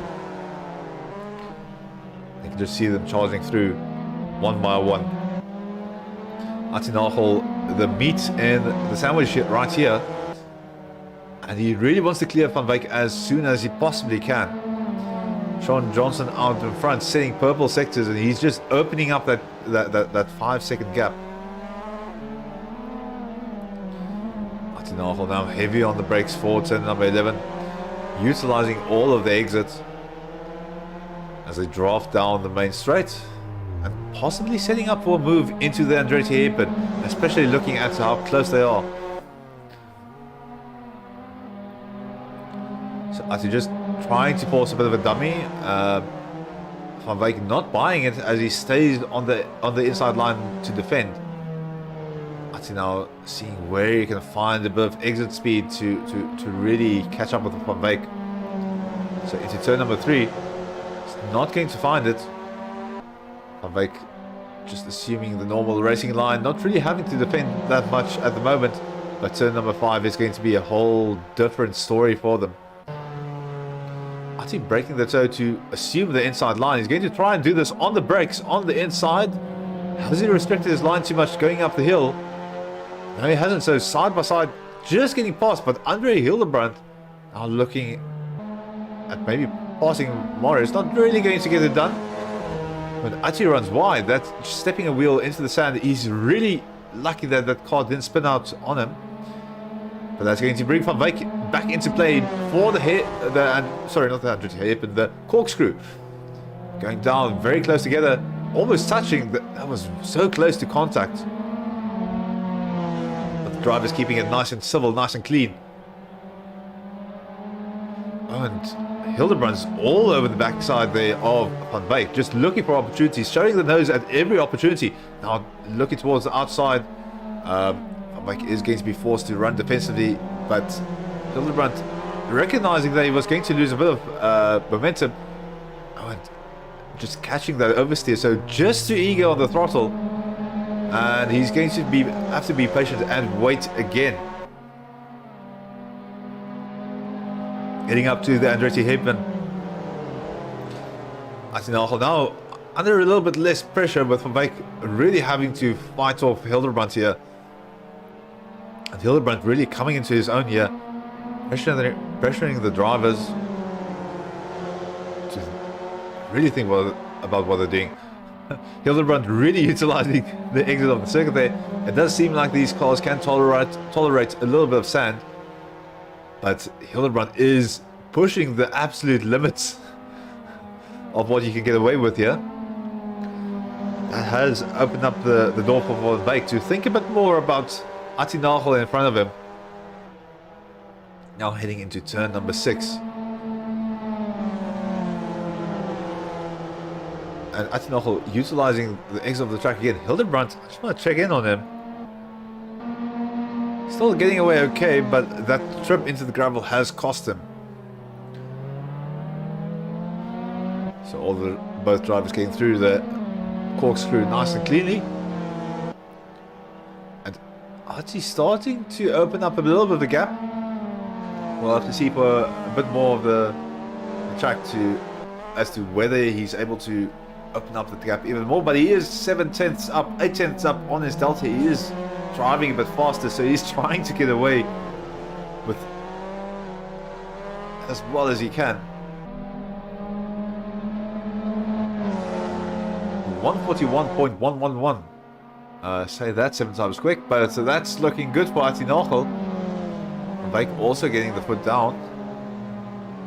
You can just see them charging through one by one. Atinagel, the meat in the sandwich right here. And he really wants to clear Van Wyk as soon as he possibly can. Sean Johnson out in front, setting purple sectors, and he's just opening up that 5-second gap. Atinagel now heavy on the brakes for turn number 11, utilizing all of the exits as they draft down the main straight and possibly setting up for a move into the Andretti hairpin, especially looking at how close they are. So Ati just trying to force a bit of a dummy. Van Wyk not buying it as he stays on the inside line to defend. Ati now seeing where he can find a bit of exit speed to really catch up with Van Wyk. So into turn number 3, he's not going to find it. Van Wyk just assuming the normal racing line, not really having to defend that much at the moment. But turn number 5 is going to be a whole different story for them. Ati breaking the toe to assume the inside line. He's going to try and do this on the brakes, on the inside. Has he restricted his line too much going up the hill? No, he hasn't. So side by side, just getting past. But Andre Hildebrand now looking at maybe passing Morris. Not really going to get it done. When Ati runs wide, that's stepping a wheel into the sand. He's really lucky that that car didn't spin out on him. But that's going to bring Van Wyk back into play for the the corkscrew. Going down very close together, almost touching. That was so close to contact. But the driver's keeping it nice and civil, nice and clean. And Hildebrand's all over the backside there of Van Wyk, just looking for opportunities, showing the nose at every opportunity. Now looking towards the outside. Van Wyk is going to be forced to run defensively, but Hildebrand recognizing that he was going to lose a bit of momentum, and just catching that oversteer. So just too eager on the throttle, and he's going to have to be patient and wait again. Getting up to the Andretti hairpin. Atinagel now under a little bit less pressure, with Van Wyk really having to fight off Hildebrand here. And Hildebrand really coming into his own here, pressuring the drivers to really think, well, about what they're doing. Hildebrand really utilizing the exit of the circuit there. It does seem like these cars can tolerate a little bit of sand, but Hildebrand is pushing the absolute limits of what you can get away with here. That has opened up the door for Van Beek to think a bit more about Nagel in front of him. Now heading into turn number 6. And Nagel utilizing the exit of the track again. Hildebrand, I just want to check in on him. Still getting away okay, but that trip into the gravel has cost him. So both drivers getting through the corkscrew nice and cleanly. And Artie starting to open up a little bit of the gap. We'll have to see for a bit more of the track as to whether he's able to open up the gap even more. But he is 7 tenths up, 8 tenths up on his delta. He is driving a bit faster, so he's trying to get away with as well as he can. 141.111. Say that 7 times quick, but so that's looking good for Nagel. Beek also getting the foot down.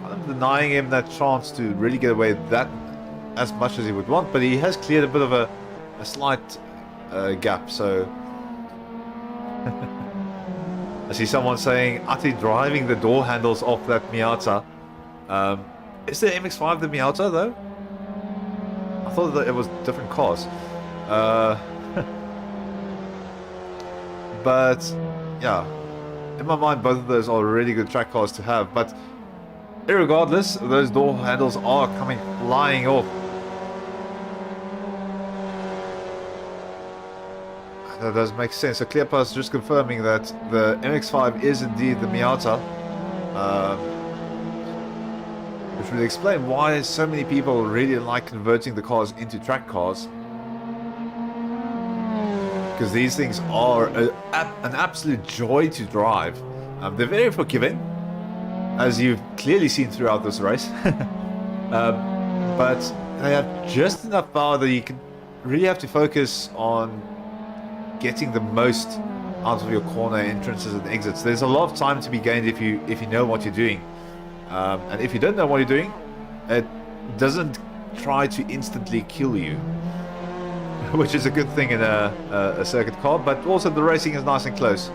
I'm denying him that chance to really get away that as much as he would want, but he has cleared a bit of a slight gap. So I see someone saying Ati driving the door handles off that Miata. Is the MX5 the Miata though? I thought that it was different cars. But yeah, in my mind both of those are really good track cars to have, but irregardless, those door handles are coming flying off. That does make sense. So ClearPass just confirming that the MX5 is indeed the Miata, which would explain why so many people really like converting the cars into track cars, because these things are an absolute joy to drive. They're very forgiving, as you've clearly seen throughout this race, but they have just enough power that you can really have to focus on getting the most out of your corner entrances and exits. There's a lot of time to be gained if you know what you're doing, and if you don't know what you're doing, it doesn't try to instantly kill you, which is a good thing in a circuit car. But also the racing is nice and close.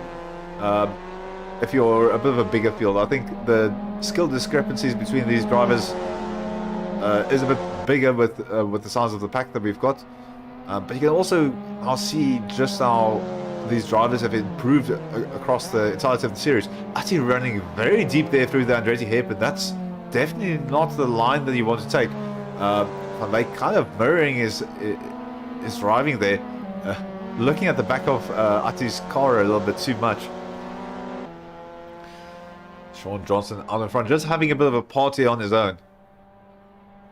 If you're a bit of a bigger field, I think the skill discrepancies between these drivers is a bit bigger with the size of the pack that we've got. But you can also now see just how these drivers have improved across the entirety of the series. Actually running very deep there through the Andretti hairpin. That's definitely not the line that you want to take. Van Beek kind of mirroring his driving there, looking at the back of Ati's car a little bit too much. Sean Johnson out in front, just having a bit of a party on his own.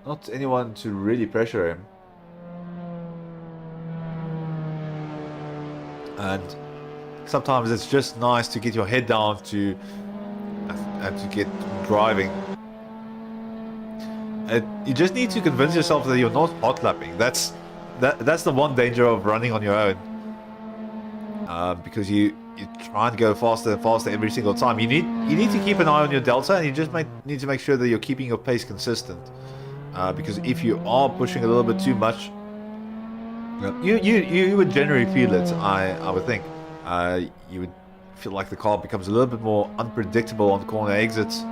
Not anyone to really pressure him. And sometimes it's just nice to get your head down and to get driving. You just need to convince yourself that you're not hot lapping. That's the one danger of running on your own, because you try and go faster and faster every single time. You need to keep an eye on your delta, and you just need to make sure that you're keeping your pace consistent. Because if you are pushing a little bit too much, you would generally feel it. I would think you would feel like the car becomes a little bit more unpredictable on corner exits.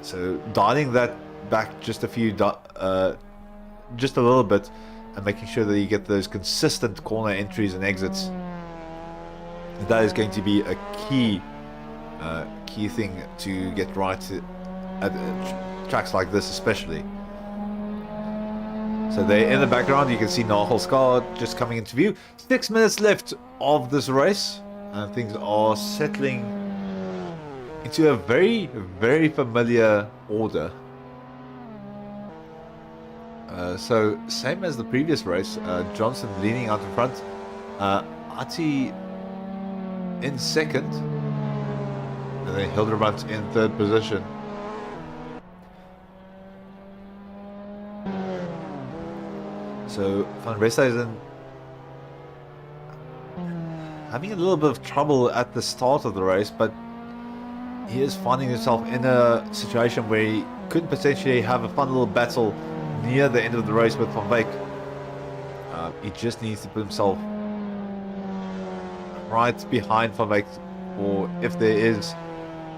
So dialing that back just a little bit, and making sure that you get those consistent corner entries and exits. That is going to be a key thing to get right at tracks like this, especially. So there in the background, you can see Nagel's car just coming into view. 6 minutes left of this race, and things are settling into a very, very familiar order. So same as the previous race, Johnson leaning out in front, Ati in second, and then Hildebrand in third position. So Van Resthuizen having a little bit of trouble at the start of the race, but he is finding himself in a situation where he could potentially have a fun little battle near the end of the race with Van Beek. He just needs to put himself right behind Van Beek, or if there is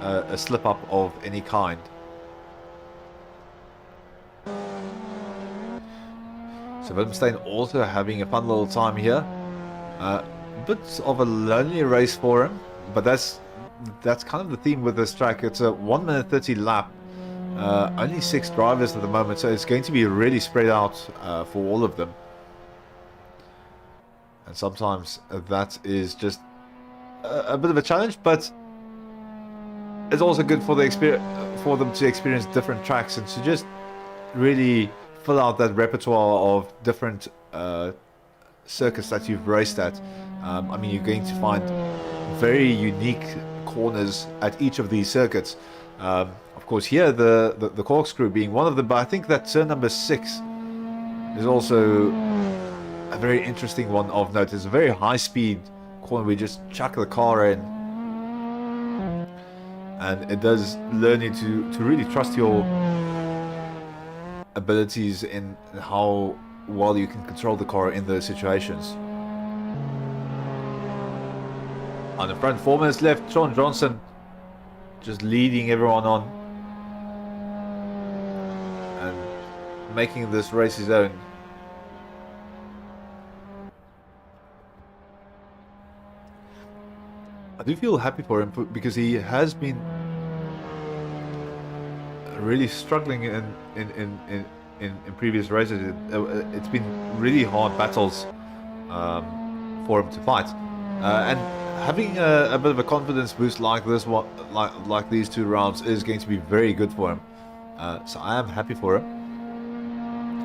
a slip up of any kind. So Wittenstein also having a fun little time here. Bit of a lonely race for him, but that's kind of the theme with this track. It's a 1 minute 30 lap. Only 6 drivers at the moment, so it's going to be really spread out for all of them. And sometimes that is just a bit of a challenge, but it's also good for the for them to experience different tracks and to just really fill out that repertoire of different circuits that you've raced at. I mean, you're going to find very unique corners at each of these circuits. Of course, here the corkscrew being one of them, but I think that turn number 6 is also a very interesting one of note. It's a very high-speed corner where you just chuck the car in, and it does learn you to really trust your abilities in how well you can control the car in those situations. On the front, 4 minutes left. Sean Johnson just leading everyone on and making this race his own. I do feel happy for him because he has been really struggling in previous races. It's been really hard battles for him to fight, and having a bit of a confidence boost like this one, like these 2 rounds, is going to be very good for him. So I am happy for him,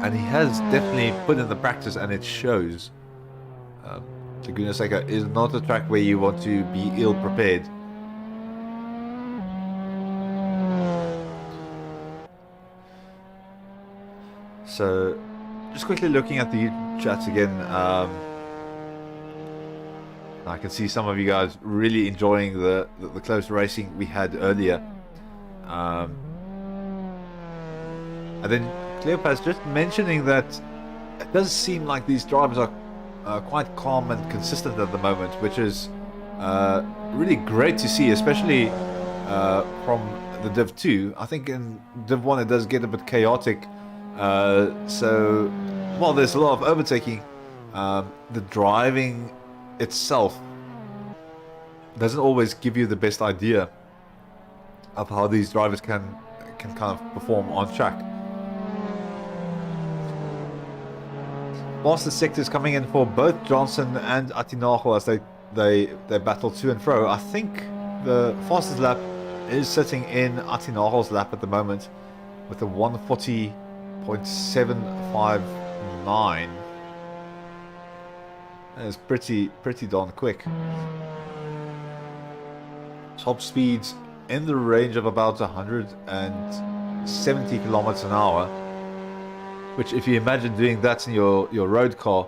and he has definitely put in the practice, and it shows. Laguna Seca is not a track where you want to be ill prepared. So, just quickly looking at the YouTube chats again, I can see some of you guys really enjoying the close racing we had earlier. And then Cleopas just mentioning that it does seem like these drivers are quite calm and consistent at the moment, which is really great to see, especially from the Div 2. I think in Div 1 it does get a bit chaotic. So while there's a lot of overtaking, the driving itself doesn't always give you the best idea of how these drivers can kind of perform on track. Fastest sectors coming in for both Johnson and Atinago as they battle to and fro. I think the fastest lap is sitting in Atinago's lap at the moment with a 140.759. That is pretty darn quick. Top speeds in the range of about 170 kilometers an hour. Which, if you imagine doing that in your road car,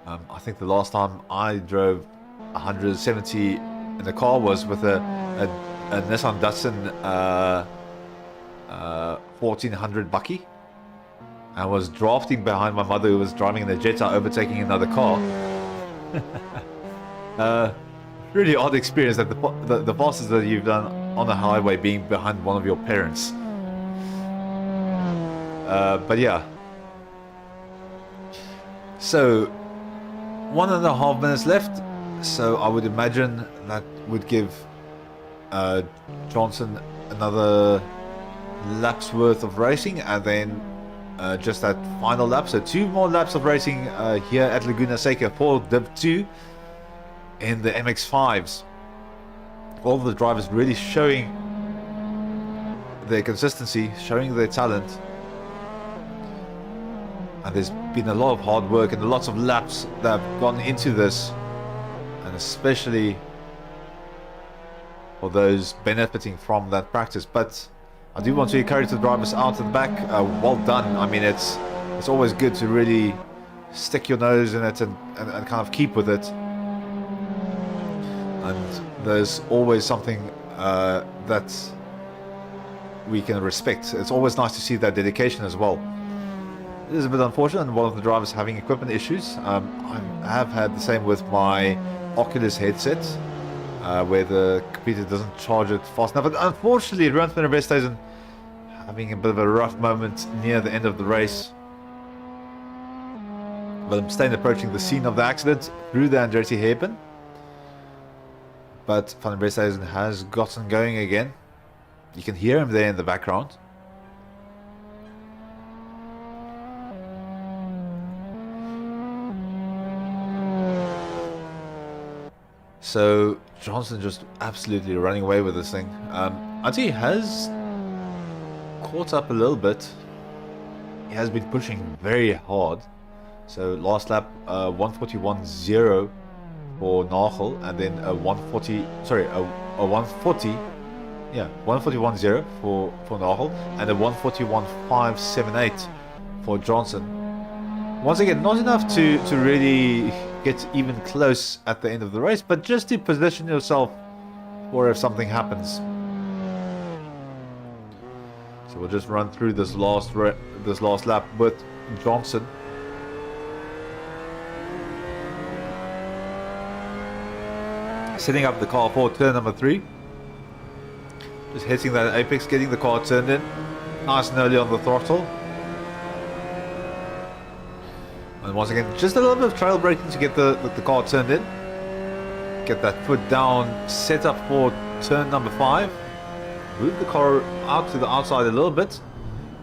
I think the last time I drove 170 in the car was with a Nissan Datsun 1400 Bucky. I was drafting behind my mother, who was driving in a Jetta, overtaking another car. Really odd experience that the fastest that you've done on the highway being behind one of your parents. But yeah. So 1.5 minutes left, so I would imagine that would give Johnson another lap's worth of racing, and then just that final lap, so 2 more laps of racing here at Laguna Seca for Div 2 in the MX5s. All the drivers really showing their consistency, showing their talent. And there's been a lot of hard work and lots of laps that have gone into this, and especially for those benefiting from that practice. But I do want to encourage the drivers out at the back. Well done. I mean, it's always good to really stick your nose in it and kind of keep with it. And there's always something that we can respect. It's always nice to see that dedication as well. It is a bit unfortunate, and one of the drivers having equipment issues. I have had the same with my Oculus headset, where the computer doesn't charge it fast enough. But unfortunately, Ruan van der Westhuizen having a bit of a rough moment near the end of the race. But I'm staying approaching the scene of the accident through the Andretti hairpin. But Van der Westhuizen has gotten going again. You can hear him there in the background. So Johnson just absolutely running away with this thing. Ati has caught up a little bit. He has been pushing very hard. So last lap 141.0 for Nagel, and then a 140, sorry, a 140, yeah, 141.0 for Nagel, and a 141.578 for Johnson. Once again, not enough to really get even close at the end of the race, but just to position yourself for if something happens. So we'll just run through this last lap with Johnson. Setting up the car for turn number 3. Just hitting that apex, getting the car turned in. Nice and early on the throttle. And once again, just a little bit of trail braking to get the car turned in. Get that foot down, set up for turn number 5. Move the car out to the outside a little bit.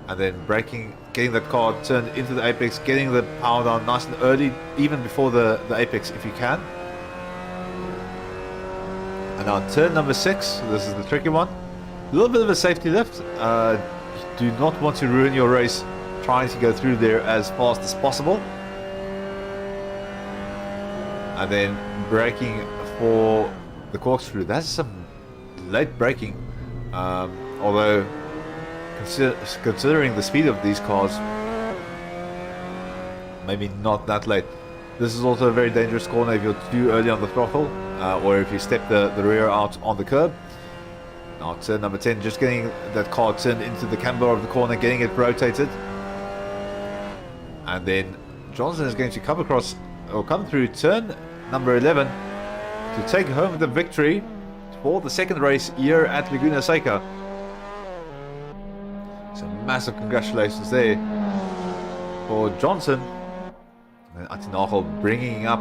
And then braking, getting that car turned into the apex, getting the power down nice and early, even before the apex if you can. And now turn number 6, this is the tricky one. A little bit of a safety lift. You do not want to ruin your race trying to go through there as fast as possible. And then braking for the corkscrew. That's some late braking. Although, considering the speed of these cars, maybe not that late. This is also a very dangerous corner if you're too early on the throttle, or if you step the rear out on the curb. Now turn number 10, just getting that car turned into the camber of the corner, getting it rotated. And then Johnson is going to come across, or come through turn number 11 to take home the victory for the second race here at Laguna Seca. So massive congratulations there for Johnson. And Ati Nagel bringing up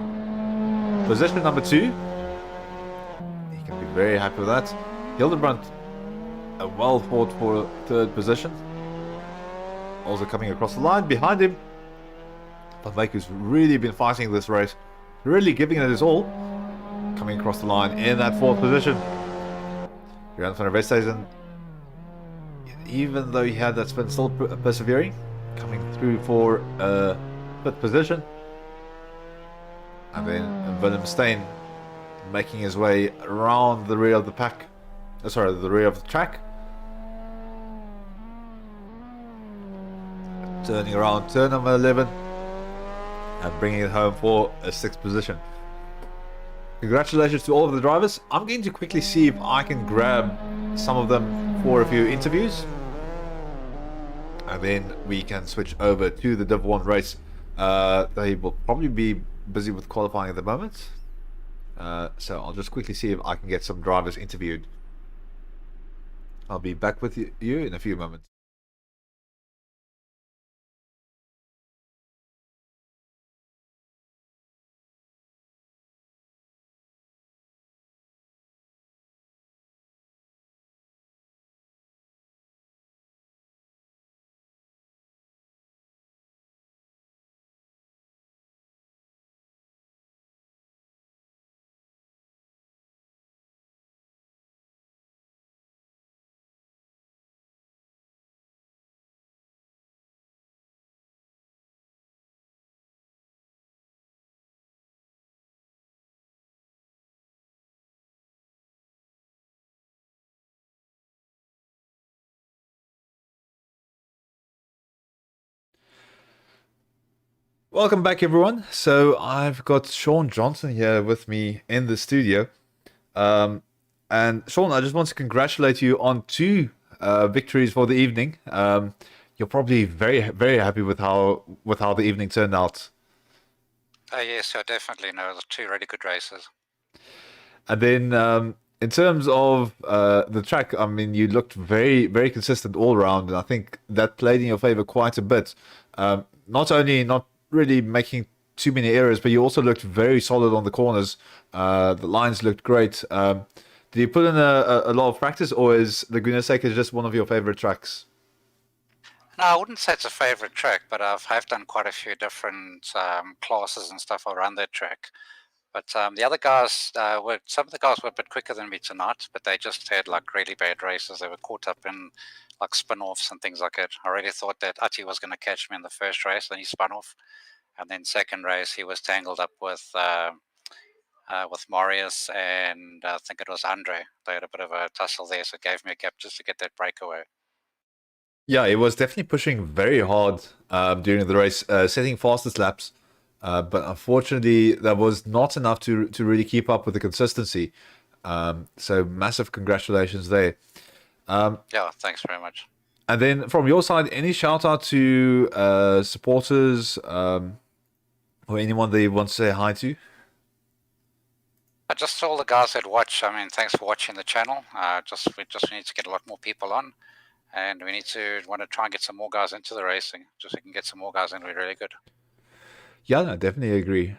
position number 2. He can be very happy with that. Hildebrand, a well fought for third position. Also coming across the line behind him. Van Wyk, who's really been fighting this race, really giving it his all. Coming across the line in that 4th position. Ruan van der Westhuizen, even though he had that spin, still persevering. Coming through for 5th position. And then Willem Steyn making his way around the rear of the pack. Sorry, the rear of the track. Turning around turn number 11 and bringing it home for a 6th position. Congratulations to all of the drivers. I'm going to quickly see if I can grab some of them for a few interviews. And then we can switch over to the Div 1 race. They will probably be busy with qualifying at the moment. So I'll just quickly see if I can get some drivers interviewed. I'll be back with you in a few moments. Welcome back, everyone. So I've got Sean Johnson here with me in the studio. And Sean, I just want to congratulate you on two victories for the evening. You're probably very, very happy with how the evening turned out. Yes, I definitely know. There's two really good races. And then in terms of the track, I mean, you looked very, very consistent all around, and I think that played in your favor quite a bit. Not only not really making too many errors, but you also looked very solid on the corners. The lines looked great. Did you put in a lot of practice, or is Laguna Seca just one of your favorite tracks? No, I wouldn't say it's a favorite track, but I've done quite a few different classes and stuff around that track. But the other guys some of the guys were a bit quicker than me tonight, but they just had like really bad races. They were caught up in like spin-offs and things like that. I really thought that Ati was going to catch me in the first race, and he spun off. And then second race, he was tangled up with Marius and I think it was Andre. They had a bit of a tussle there, so it gave me a gap just to get that breakaway. Yeah, it was definitely pushing very hard during the race, setting fastest laps. But unfortunately, that was not enough to really keep up with the consistency. So massive congratulations there. Yeah, thanks very much. And then from your side, any shout out to supporters or anyone that you want to say hi to? Just all the guys that watch. I mean, thanks for watching the channel. We need to get a lot more people on, and we want to try and get some more guys into the racing. Just so we can get some more guys in, we're really good. Yeah, no, definitely agree.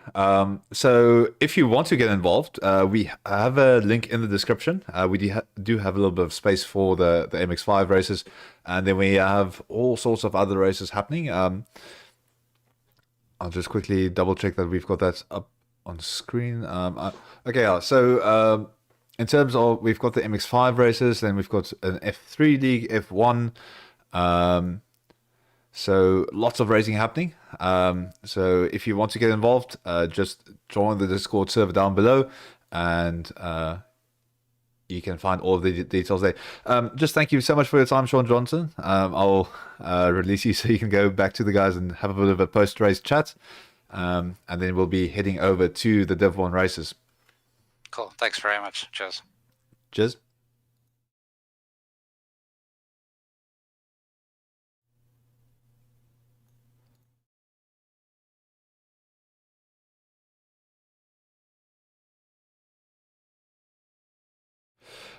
So if you want to get involved, we have a link in the description. We do have a little bit of space for the MX5 races, and then we have all sorts of other races happening. I'll just quickly double check that we've got that up on screen. Okay, so in terms of, we've got the MX5 races, then we've got an F3 league, F1. So lots of racing happening. So if you want to get involved, just join the Discord server down below, and you can find all of the details there. Just thank you so much for your time, Sean Johnson. I'll release you so you can go back to the guys and have a bit of a post-race chat. And then we'll be heading over to the Div 1 races. Cool. Thanks very much. Cheers. Cheers.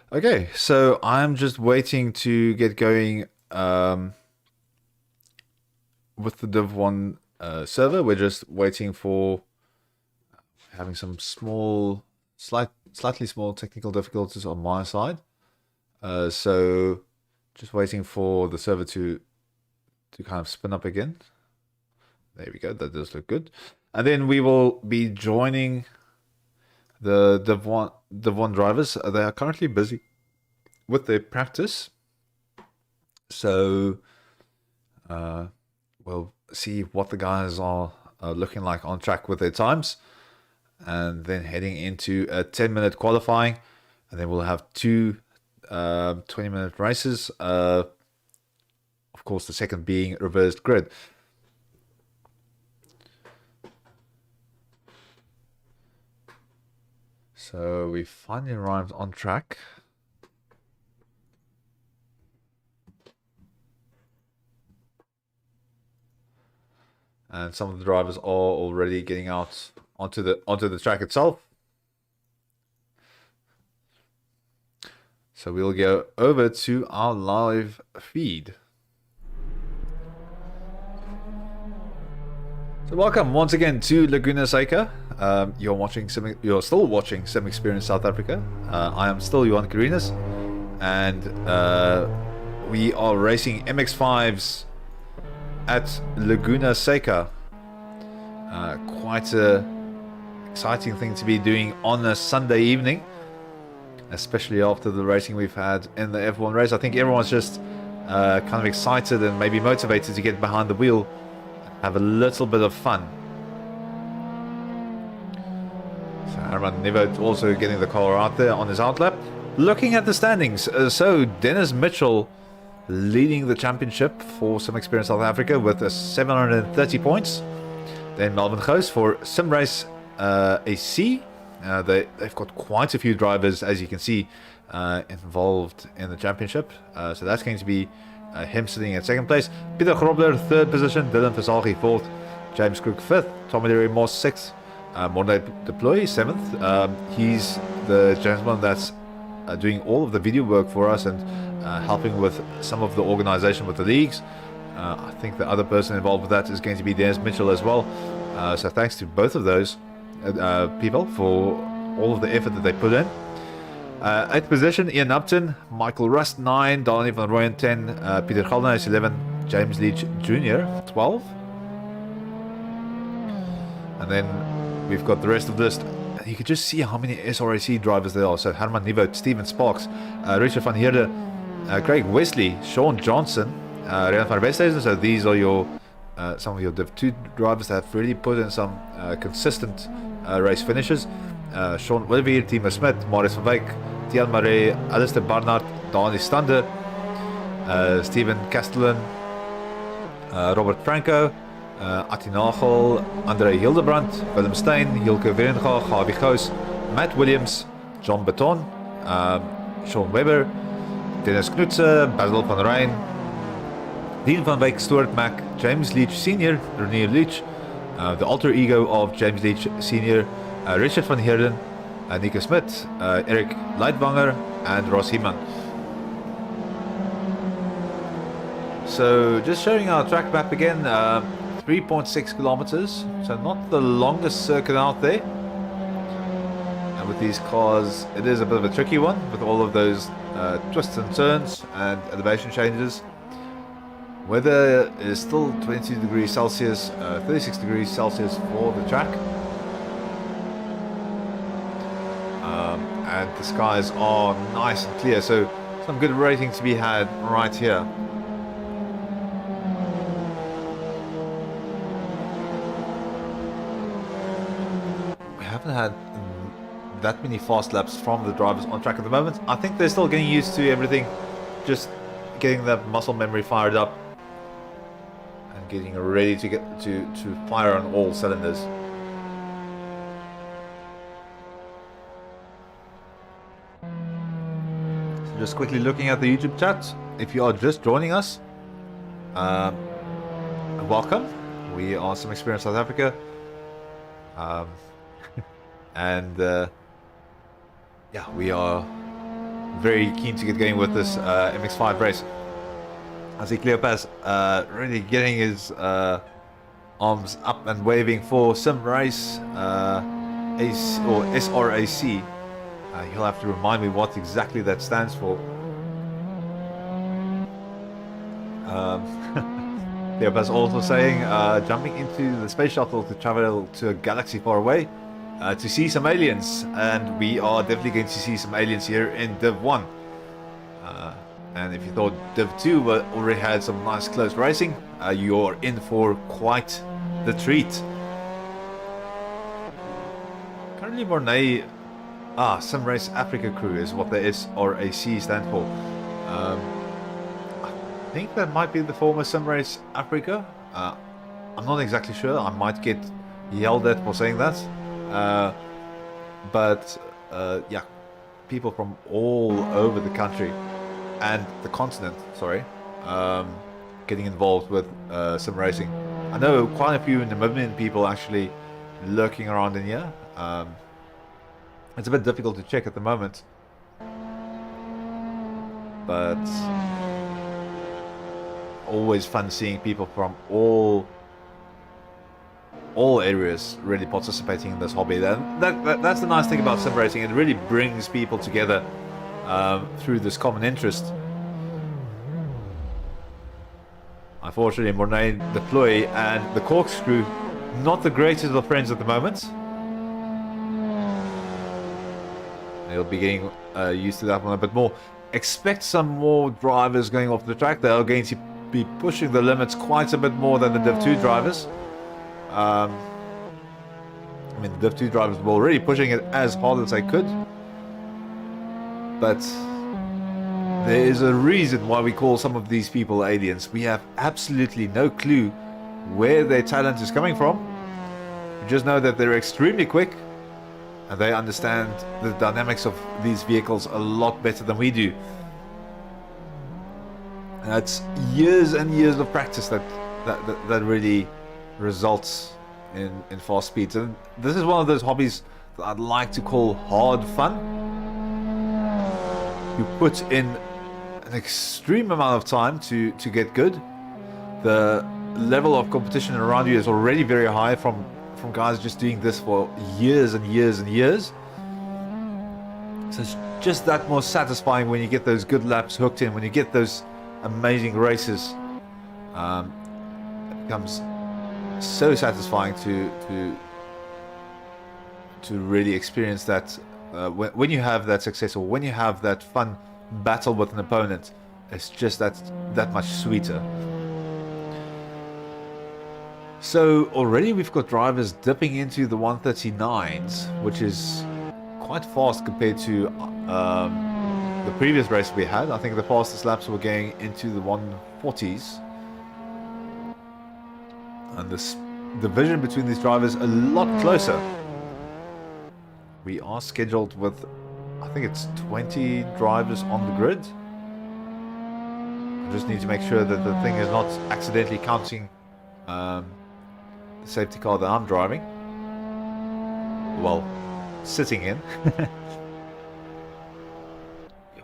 Okay, so I'm just waiting to get going with the Div 1 server. We're just waiting for having some slightly small technical difficulties on my side. So just waiting for the server to kind of spin up again. There we go. That does look good. And then we will be joining the Div 1 drivers. They are currently busy with their practice. So we'll see what the guys are looking like on track with their times, and then heading into a 10-minute qualifying, and then we'll have two 20-minute races. Of course, the second being reversed grid. So we finally arrived on track. And some of the drivers are already getting out onto the track itself. So we'll go over to our live feed. So welcome once again to Laguna Seca. You're still watching Sim Experience South Africa. I am still Johan Carinas, and we are racing MX5s at Laguna Seca. Quite a exciting thing to be doing on a Sunday evening, especially after the racing we've had in the F1 race. I think everyone's just kind of excited and maybe motivated to get behind the wheel and have a little bit of fun. So Herman Nevo also getting the car out there on his outlap. Looking at the standings, so Dennis Mitchell leading the championship for Sim Experience South Africa with 730 points. Then Melvin Goos for SimRace AC. They've got quite a few drivers, as you can see, involved in the championship. So that's going to be him sitting at second place. Peter Grobler, third position. Dylan Versailles, fourth. James Crook, fifth. Tommy Leary Moss, sixth. Monday Deploy, seventh. He's the gentleman that's doing all of the video work for us and helping with some of the organization with the leagues. I think the other person involved with that is going to be Dennis Mitchell as well. So thanks to both of those people for all of the effort that they put in. 8th position, Ian Upton, Michael Rust, 9, Donnie van Rooyen, 10, Peter Galdenhuis, 11, James Leach Jr., 12. And then we've got the rest of the list. You can just see how many SRAC drivers there are. So Herman Nieuwoud, Steven Sparks, Richard van Heerde, Craig Wesley, Sean Johnson, Rian van Westhuizen. So these are your some of your Div 2 drivers that have really put in some consistent race finishes. Sean Olivier, Timo Smit, Maurice van Wyk, Tian Marais, Alistair Barnard, Dani Stander, Steven Castellan, Robert Franco, Atti Nagel, André Hildebrandt, Willem Stein, Hilke Verenga, Gavi Goos, Matt Williams, John Baton, Sean Webber, Dennis Knutse, Basil van Rijn, Dean van Wyk, Stuart Mack, James Leach Sr., Renier Leach, the alter ego of James Leach Sr., Richard van Heerden, Nico Smit, Eric Leitwanger, and Ross Heeman. So just showing our track map again, 3.6 kilometers, so not the longest circuit out there. And with these cars, it is a bit of a tricky one with all of those twists and turns and elevation changes. Weather is still 22 degrees Celsius, 36 degrees Celsius for the track. And the skies are nice and clear, so some good rating to be had right here. We haven't had that many fast laps from the drivers on track at the moment. I think they're still getting used to everything, just getting that muscle memory fired up and getting ready to get to fire on all cylinders. Just quickly looking at the YouTube chat, if you are just joining us, welcome. We are Some Experience South Africa, and yeah, we are very keen to get going with this MX5 race. I see Cleopas really getting his arms up and waving for some race or SRAC. You'll have to remind me what exactly that stands for. Cleopas also saying, jumping into the space shuttle to travel to a galaxy far away to see some aliens, and we are definitely going to see some aliens here in Div 1. And if you thought Div 2 already had some nice close racing, you're in for quite the treat. Currently Mornay, Some Race Africa Crew is what the SRAC stand for. I think that might be the former Some Race Africa. I'm not exactly sure. I might get yelled at for saying that. But yeah, people from all over the country and the continent, sorry, getting involved with sim racing. I know quite a few Namibian people actually lurking around in here. It's a bit difficult to check at the moment, but always fun seeing people from all areas really participating in this hobby. That's the nice thing about sim racing. It really brings people together through this common interest. Unfortunately, Mornay, Deploy, and the Corkscrew, not the greatest of friends at the moment. They'll be getting used to that one a bit more. Expect some more drivers going off the track. They are going to be pushing the limits quite a bit more than the Div 2 drivers. I mean, the Div 2 drivers were already pushing it as hard as they could. But there is a reason why we call some of these people aliens. We have absolutely no clue where their talent is coming from. Just know that they're extremely quick, and they understand the dynamics of these vehicles a lot better than we do. And that's years and years of practice that really results in fast speeds. And this is one of those hobbies that I'd like to call hard fun. You put in an extreme amount of time to get good. The level of competition around you is already very high from guys just doing this for years and years and years. So it's just that more satisfying when you get those good laps hooked in, when you get those amazing races. It becomes so satisfying to really experience that when you have that success, or when you have that fun battle with an opponent. It's just that much sweeter. So already we've got drivers dipping into the 139s, which is quite fast compared to the previous race we had. I think the fastest laps were going into the 140s. And the division between these drivers a lot closer. We are scheduled with, I think it's 20 drivers on the grid. I just need to make sure that the thing is not accidentally counting the safety car that I'm driving. Well, sitting in.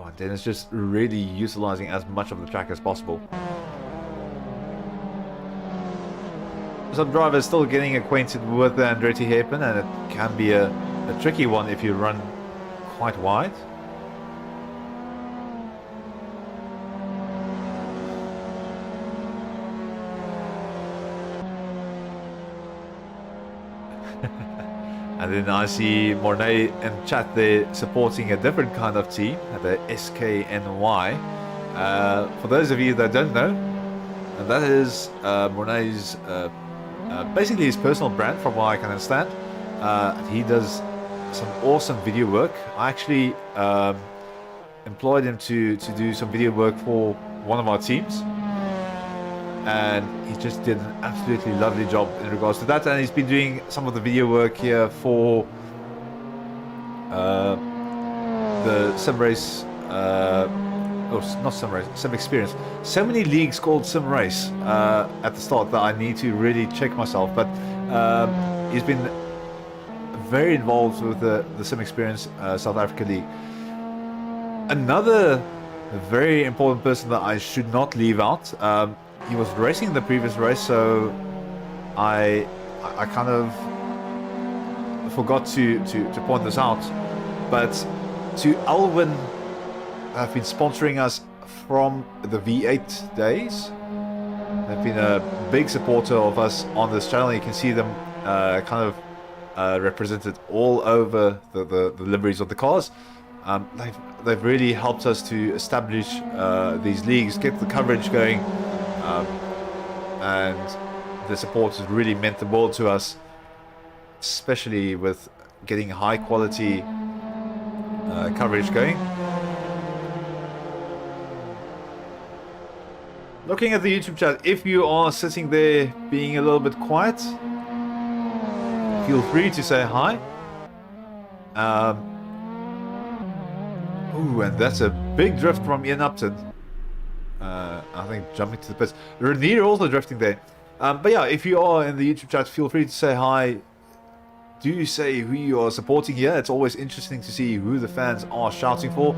And then it's just really utilizing as much of the track as possible. Some drivers still getting acquainted with the Andretti hairpin, and it can be a tricky one if you run quite wide. And then I see Mornay in chat there supporting a different kind of team, the SKNY. For those of you that don't know, and that is Mornay's basically his personal brand, from what I can understand. He does some awesome video work. I actually employed him to do some video work for one of our teams, and he just did an absolutely lovely job in regards to that. And he's been doing some of the video work here for the sim race, not sim race, sim experience. So many leagues called sim race at the start that I need to really check myself. But he's been very involved with the sim experience South Africa League. Another very important person that I should not leave out. He was racing the previous race, so I kind of forgot to point this out. But to Alwyn, have been sponsoring us from the V8 days. They've been a big supporter of us on this channel. You can see them kind of represented all over the liveries of the cars. They've really helped us to establish these leagues, get the coverage going, and the support has really meant the world to us, especially with getting high quality coverage going. Looking at the YouTube chat, if you are sitting there being a little bit quiet, feel free to say hi. Ooh, and that's a big drift from Ian Upton. I think jumping to the pits. Renier also drifting there. But yeah, if you are in the YouTube chat, feel free to say hi. Do say who you are supporting here. It's always interesting to see who the fans are shouting for.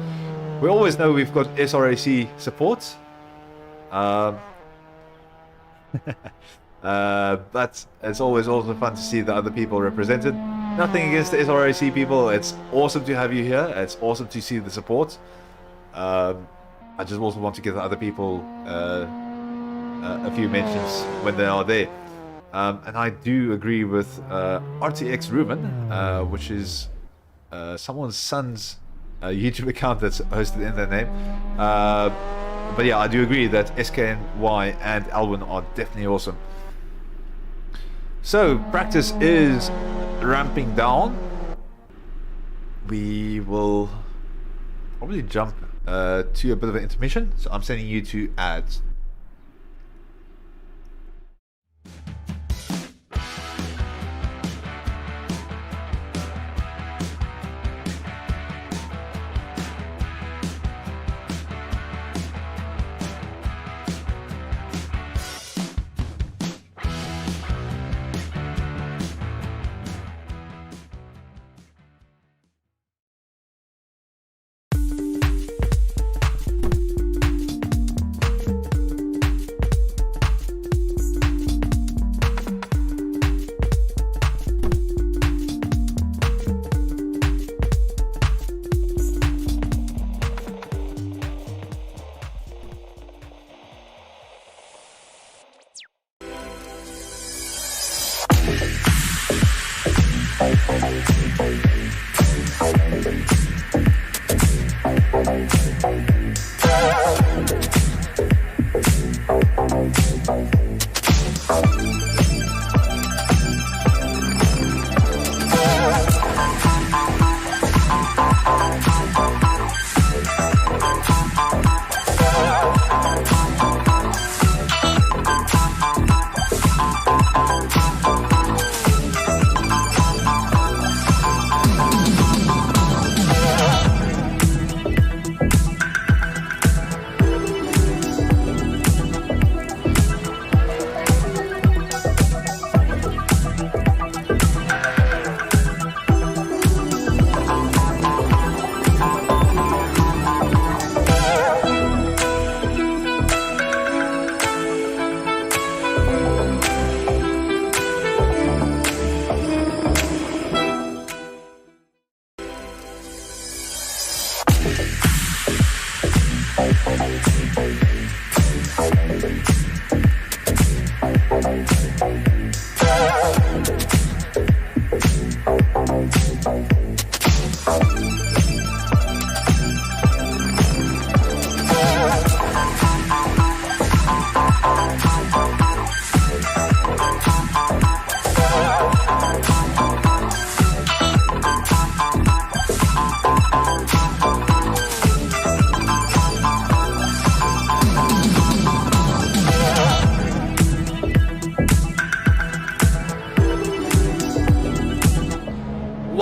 We always know we've got SRAC support. But it's always also fun to see the other people represented. Nothing against the SRAC people. It's awesome to have you here. It's awesome to see the support. I just also want to give the other people a few mentions when they are there. And I do agree with RTX Ruben, which is someone's son's YouTube account that's hosted in their name. But yeah, I do agree that SKNY and Alwyn are definitely awesome. So, practice is ramping down. We will probably jump to a bit of an intermission. So I'm sending you to ads.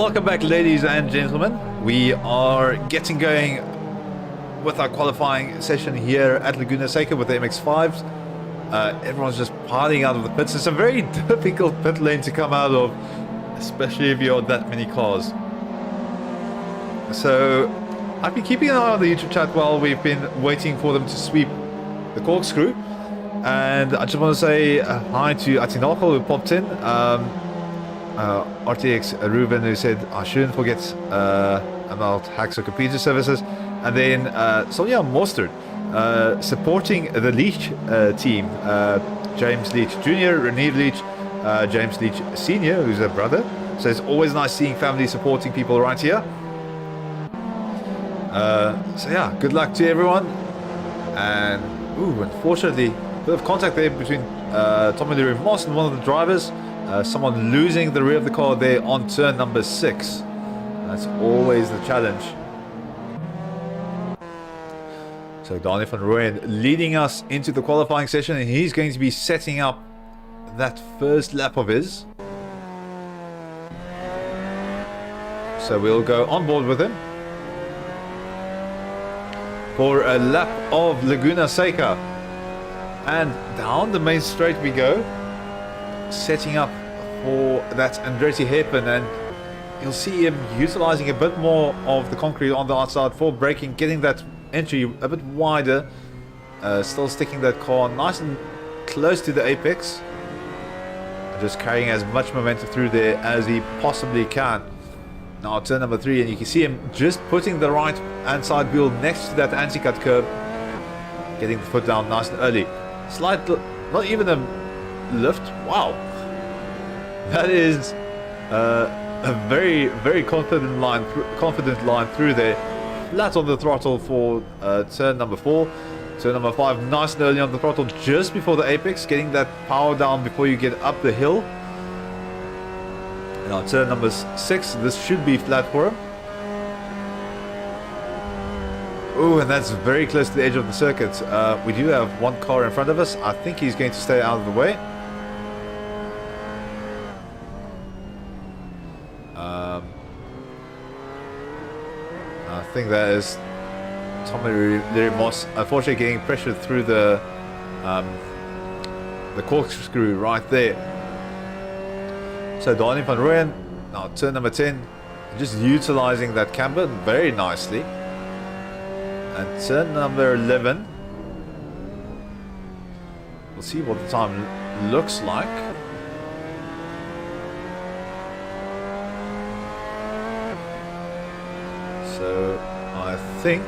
Welcome back, ladies and gentlemen. We are getting going with our qualifying session here at Laguna Seca with the MX5s. Everyone's just piling out of the pits. It's a very difficult pit lane to come out of, especially if you're that many cars. So I've been keeping an eye on the YouTube chat while we've been waiting for them to sweep the corkscrew. And I just want to say hi to Atinoko who popped in. RTX Ruben who said I shouldn't forget about Hacksaw Computer Services, and then Sonia Mostert supporting the Leach team, James Leach Jr., Reneve Leach, James Leach Sr., who's a brother. So it's always nice seeing family supporting people right here. So yeah, good luck to everyone. And unfortunately, a bit of contact there between Tommy Leary Moss and one of the drivers. Someone losing the rear of the car there on turn number 6. That's always the challenge. So Daniel van Rooyen leading us into the qualifying session, and he's going to be setting up that first lap of his. So we'll go on board with him for a lap of Laguna Seca. And down the main straight we go, setting up for that Andretti hairpin, and you'll see him utilizing a bit more of the concrete on the outside for braking, getting that entry a bit wider, still sticking that car nice and close to the apex, just carrying as much momentum through there as he possibly can. Now turn number 3, and you can see him just putting the right hand side wheel next to that anti-cut curb, getting the foot down nice and early. Slight, not even a lift. Wow, that is a very, very confident line through there. Flat on the throttle for turn number 4. Turn number 5, nice and early on the throttle just before the apex, getting that power down before you get up the hill. Now turn number 6, this should be flat for him. Oh, and that's very close to the edge of the circuit. We do have one car in front of us. I think he's going to stay out of the way. I think that is Tommy Leary Moss, unfortunately getting pressured through the corkscrew right there. So Daniel van Rooyen, now turn number 10, just utilizing that camber very nicely. And turn number 11, we'll see what the time looks like. So I think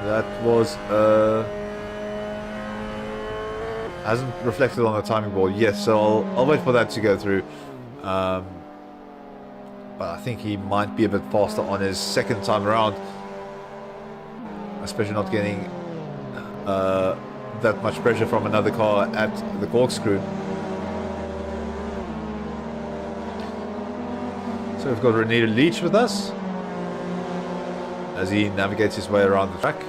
that was hasn't reflected on the timing board yet, so I'll wait for that to go through. but I think he might be a bit faster on his second time around, especially not getting that much pressure from another car at the corkscrew. So we've got René Leach with us as he navigates his way around the track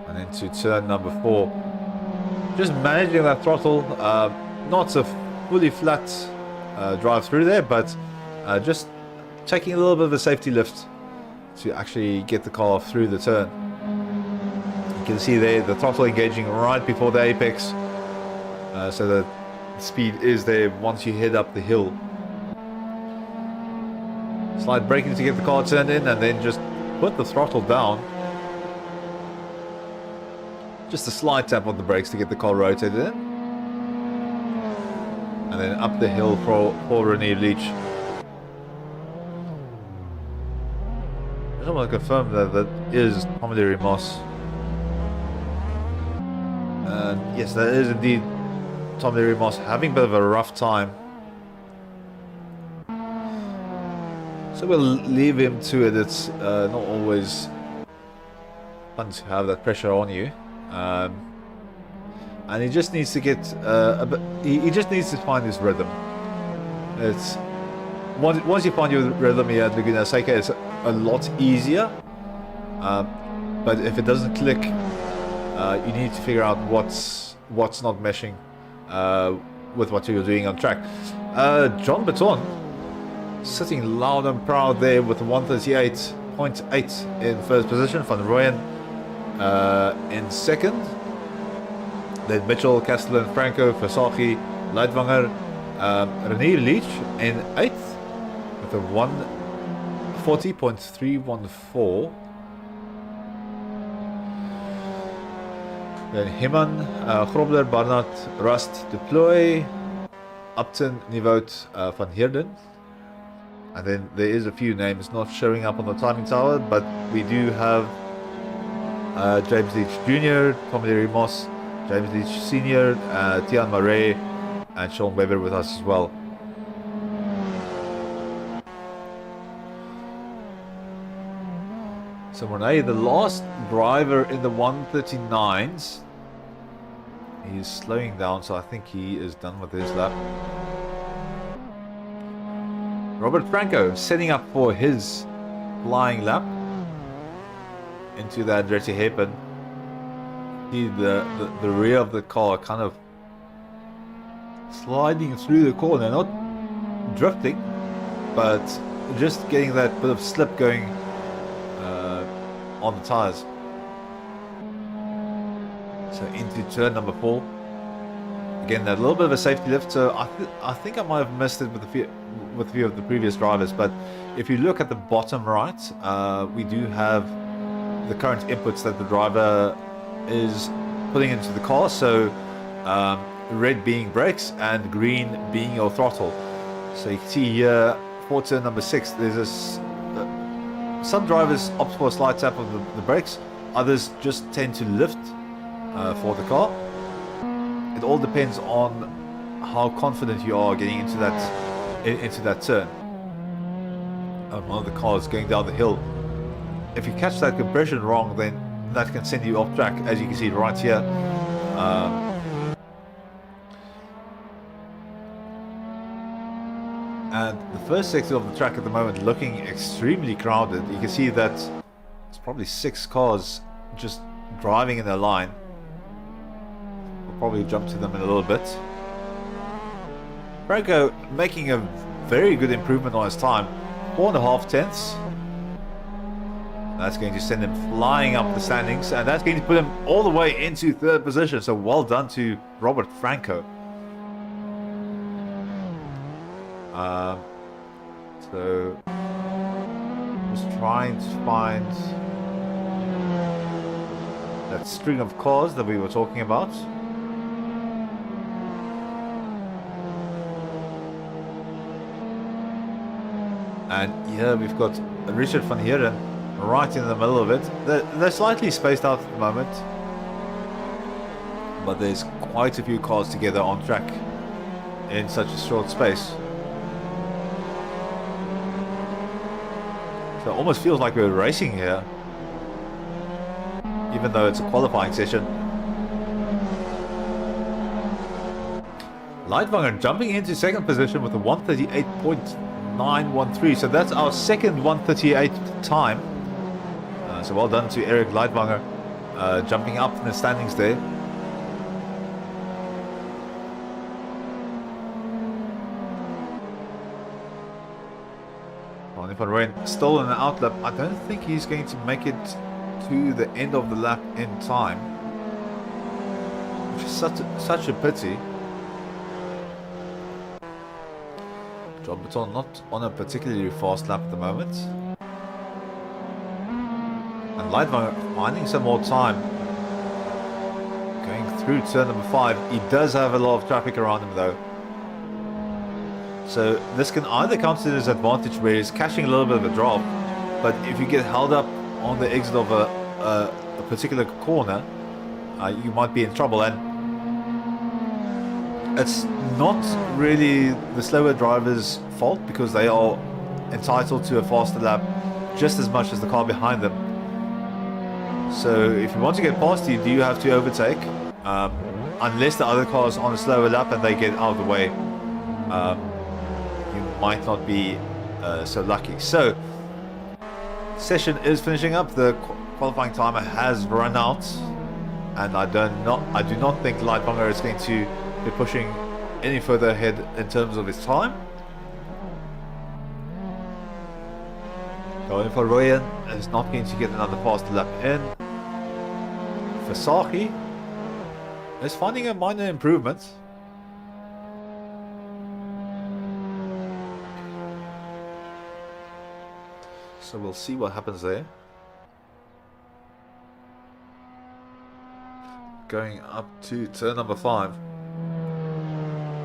and into turn number 4. Just managing that throttle, not a fully flat drive through there, but just taking a little bit of a safety lift to actually get the car through the turn. You can see there the throttle engaging right before the apex, so that speed is there once you head up the hill. Slight braking to get the car turned in, and then just put the throttle down. Just a slight tap on the brakes to get the car rotated in. And then up the hill for René Leach. I just want to confirm that that is Tommy Moss. And yes, that is indeed Tommy Moss having a bit of a rough time. So we'll leave him to it. It's not always fun to have that pressure on you. And he just needs to get a bit, he just needs to find his rhythm. It's once you find your rhythm here at Laguna Seca, it's a lot easier. But if it doesn't click, you need to figure out what's not meshing with what you're doing on track. John Baton sitting loud and proud there with 138.8 in first position. Van Rooyen in second. Then Mitchell, Castellan, Franco, Versaghi, Leitwanger, René Leach in 8th with a 140.314. Then Heman, Grobler, Barnard, Rust, Deploy, Upton, Nieuwoud, Van Heerden. And then there is a few names not showing up on the timing tower, but we do have James Leach Jr., Tommy Moss, James Leach Sr., Tian Marais, and Sean Weber with us as well. So René, the last driver in the 139s, he's slowing down, so I think he is done with his lap. Robert Franco setting up for his flying lap into the Andretti hairpin. See the rear of the car kind of sliding through the corner, not drifting, but just getting that bit of slip going on the tires. So into turn number 4. Again, that little bit of a safety lift. So I think I might have missed it with a few of the previous drivers, but if you look at the bottom right, we do have the current inputs that the driver is putting into the car. So red being brakes and green being your throttle. So you can see here for turn number 6, there's some drivers opt for a slight tap of the brakes, others just tend to lift for the car. It all depends on how confident you are getting into that turn. One of the cars going down the hill, if you catch that compression wrong, then that can send you off track, as you can see right here. And the first sector of the track at the moment looking extremely crowded. You can see that it's probably 6 cars just driving in a line. We'll probably jump to them in a little bit. Franco making a very good improvement on his time, 4.5 tenths. That's going to send him flying up the standings, and that's going to put him all the way into 3rd position. So well done to Robert Franco. So just trying to find that string of cars that we were talking about. And here we've got Richard van Heerden right in the middle of it. They're slightly spaced out at the moment, but there's quite a few cars together on track in such a short space. So it almost feels like we're racing here, even though it's a qualifying session. Leitwanger jumping into second position with a 138.913. So that's our second 138 time. So well done to Eric Leitwanger, jumping up in the standings there. Ronnie van Rooyen still in the outlap. I don't think he's going to make it to the end of the lap in time, which is such a pity. John Baton not on a particularly fast lap at the moment. And Leitwanger finding some more time. Going through turn number 5. He does have a lot of traffic around him though. So this can either come to his advantage where he's catching a little bit of a drop. But if you get held up on the exit of a particular corner, you might be in trouble. And it's not really the slower driver's fault, because they are entitled to a faster lap just as much as the car behind them. So if you want to get past you, do you have to overtake? Unless the other car is on a slower lap and they get out of the way, you might not be so lucky. So session is finishing up. The qualifying timer has run out, and I do not think Leitwanger is going to be pushing any further ahead in terms of his time. Going for Rooyen is not going to get another faster lap in. Versace is finding a minor improvement. So we'll see what happens there. Going up to turn number 5.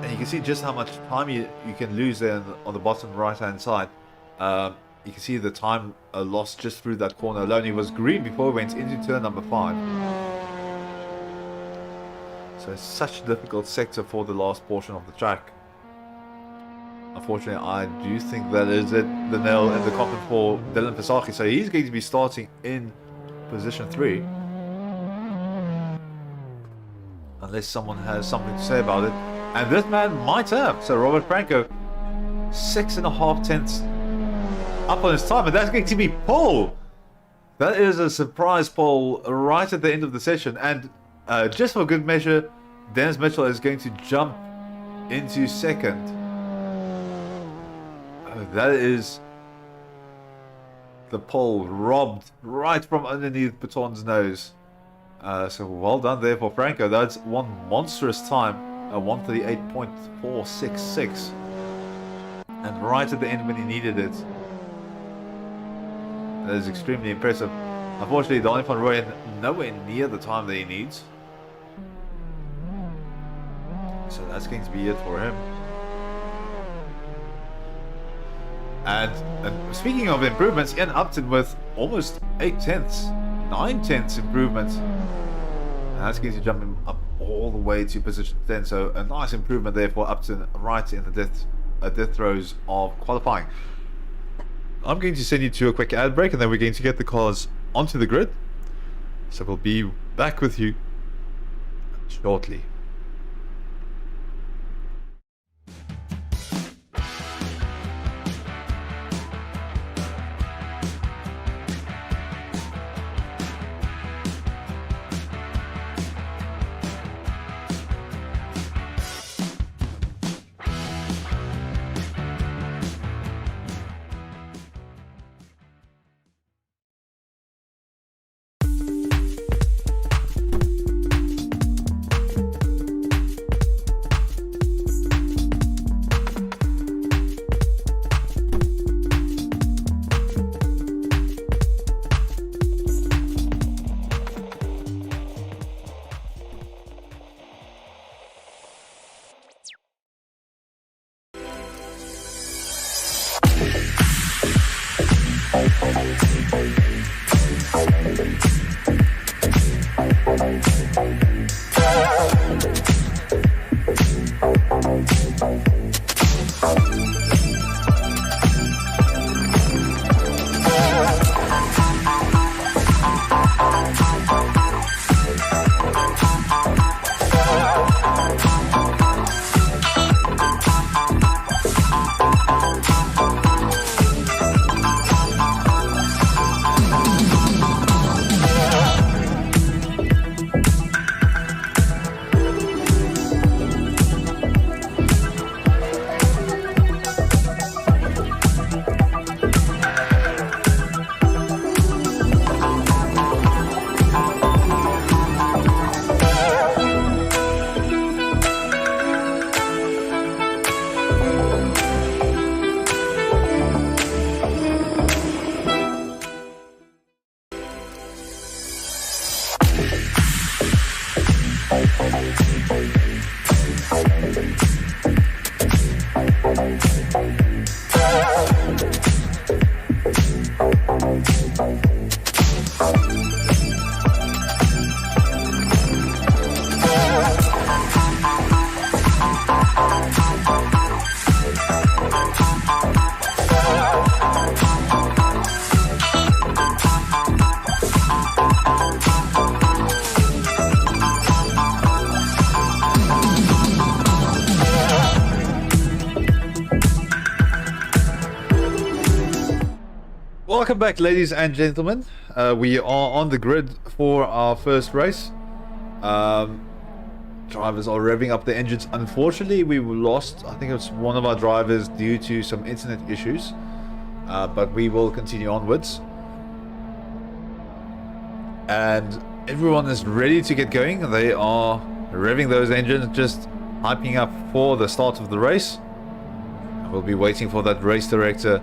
And you can see just how much time you can lose there on the bottom right hand side. You can see the time lost just through that corner alone. He was green before he went into turn number 5. So it's such a difficult sector for the last portion of the track. Unfortunately, I do think that is it, the nail in the coffin for Dylan Versace. So he's going to be starting in position 3. Unless someone has something to say about it. And this man might have. So Robert Franco, 6.5 tenths up on his time, and that's going to be pole. That is a surprise pole right at the end of the session. And just for good measure, Dennis Mitchell is going to jump into second. That is the pole robbed right from underneath Baton's nose. So well done there for Franco. That's one monstrous time, 138.466, and right at the end when he needed it. That is extremely impressive. Unfortunately, Donnie van Rooyen nowhere near the time that he needs. So that's going to be it for him. And speaking of improvements, Ian Upton with almost 8 tenths, 9 tenths improvement. And that's going to jump him up all the way to position 10. So a nice improvement there for Upton right in the death throes of qualifying. I'm going to send you to a quick ad break, and then we're going to get the cars onto the grid. So we'll be back with you shortly. Welcome back, ladies and gentlemen. We are on the grid for our first race. Drivers are revving up the engines. Unfortunately, we lost, I think it was one of our drivers due to some internet issues. But we will continue onwards. And everyone is ready to get going. They are revving those engines, just hyping up for the start of the race. We'll be waiting for that race director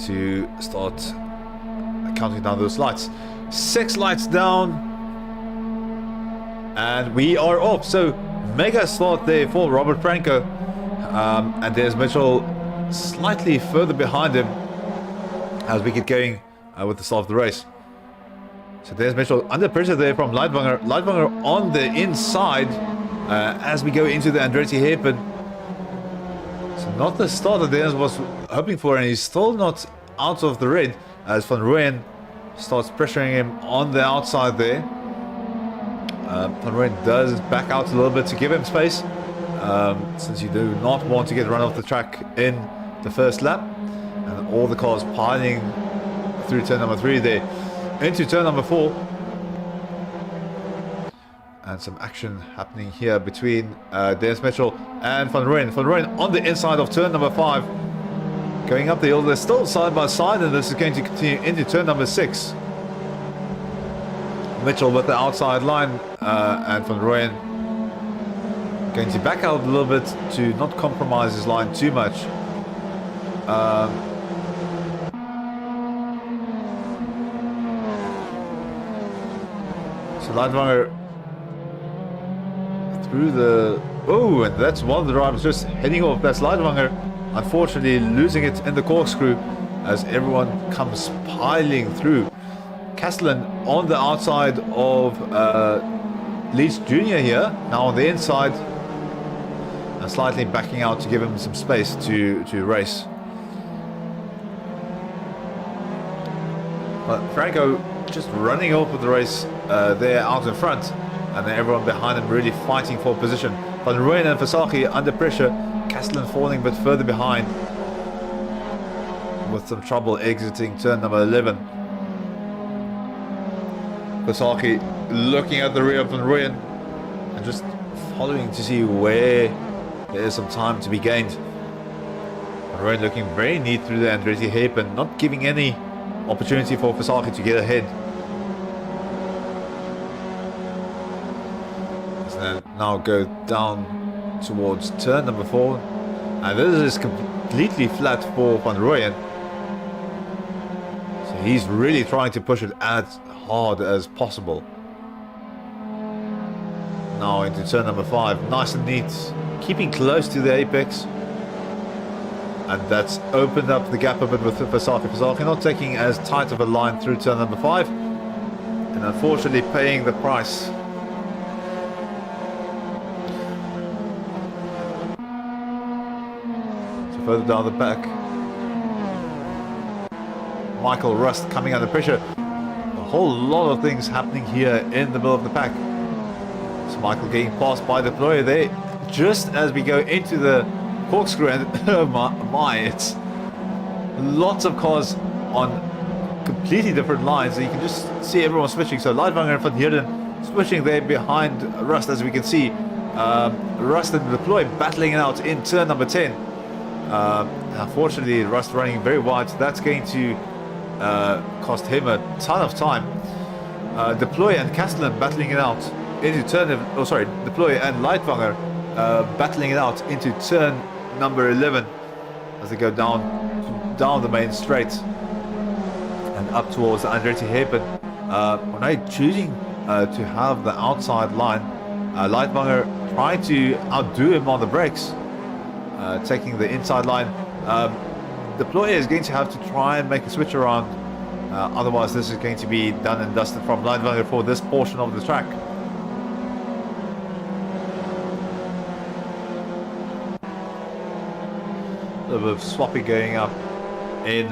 to start counting down those lights. 6 lights down, and we are off. So mega start there for Robert Franco, and there's Mitchell slightly further behind him as we get going with the start of the race. So there's Mitchell under pressure there from Leitwanger. Leitwanger on the inside as we go into the Andretti hairpin. So not the start that Dennis was hoping for, and he's still not out of the red as Van Rooyen starts pressuring him on the outside there. Van Rooyen does back out a little bit to give him space, since you do not want to get run off the track in the first lap. And all the cars piling through turn number 3 there into turn number 4. And some action happening here between Dennis Mitchell and Van Rooyen. Van Rooyen on the inside of turn number 5. Going up the hill, they're still side by side, and this is going to continue into turn number 6. Mitchell with the outside line, and Van Rooyen going to back out a little bit to not compromise his line too much. So Leitwanger through the... Oh, and that's one of the drivers just heading off. That's Leitwanger, unfortunately losing it in the corkscrew as everyone comes piling through. Castellan on the outside of Leach Jr. here, now on the inside, and slightly backing out to give him some space to race. But Franco just running off with the race there out in front, and then everyone behind him really fighting for position. Van Rooyen and Versaki under pressure. Castellan falling a bit further behind with some trouble exiting turn number 11. Versaki looking at the rear of Van Rooyen and just following to see where there is some time to be gained. Van Rooyen looking very neat through the Andretti hairpin, not giving any opportunity for Versaki to get ahead. And now go down towards turn number 4, and this is completely flat for Van Rooyen. So he's really trying to push it as hard as possible. Now into turn number 5, nice and neat, keeping close to the apex, and that's opened up the gap a bit with Versaki. Versaki not taking as tight of a line through turn number 5, and unfortunately paying the price. Further down the back, Michael Rust coming under pressure. A whole lot of things happening here in the middle of the pack. So Michael getting passed by the deployer there just as we go into the corkscrew, and oh my, it's lots of cars on completely different lines. You can just see everyone switching. So Leitwanger and Van Heerden switching there behind Rust, as we can see. Rust and the deploy battling it out in turn number 10. Unfortunately, Rust running very wide, so that's going to cost him a ton of time. Deploy and Castellan battling it out into turn... Oh, sorry, Deploy and Leitwanger battling it out into turn number 11 as they go down the main straight and up towards the Andretti hairpin. When I choosing to have the outside line, Leitwanger trying to outdo him on the brakes. Taking the inside line. Deployer is going to have to try and make a switch around, otherwise this is going to be done and dusted from Leitwanger for this portion of the track. A little bit of swapping going up in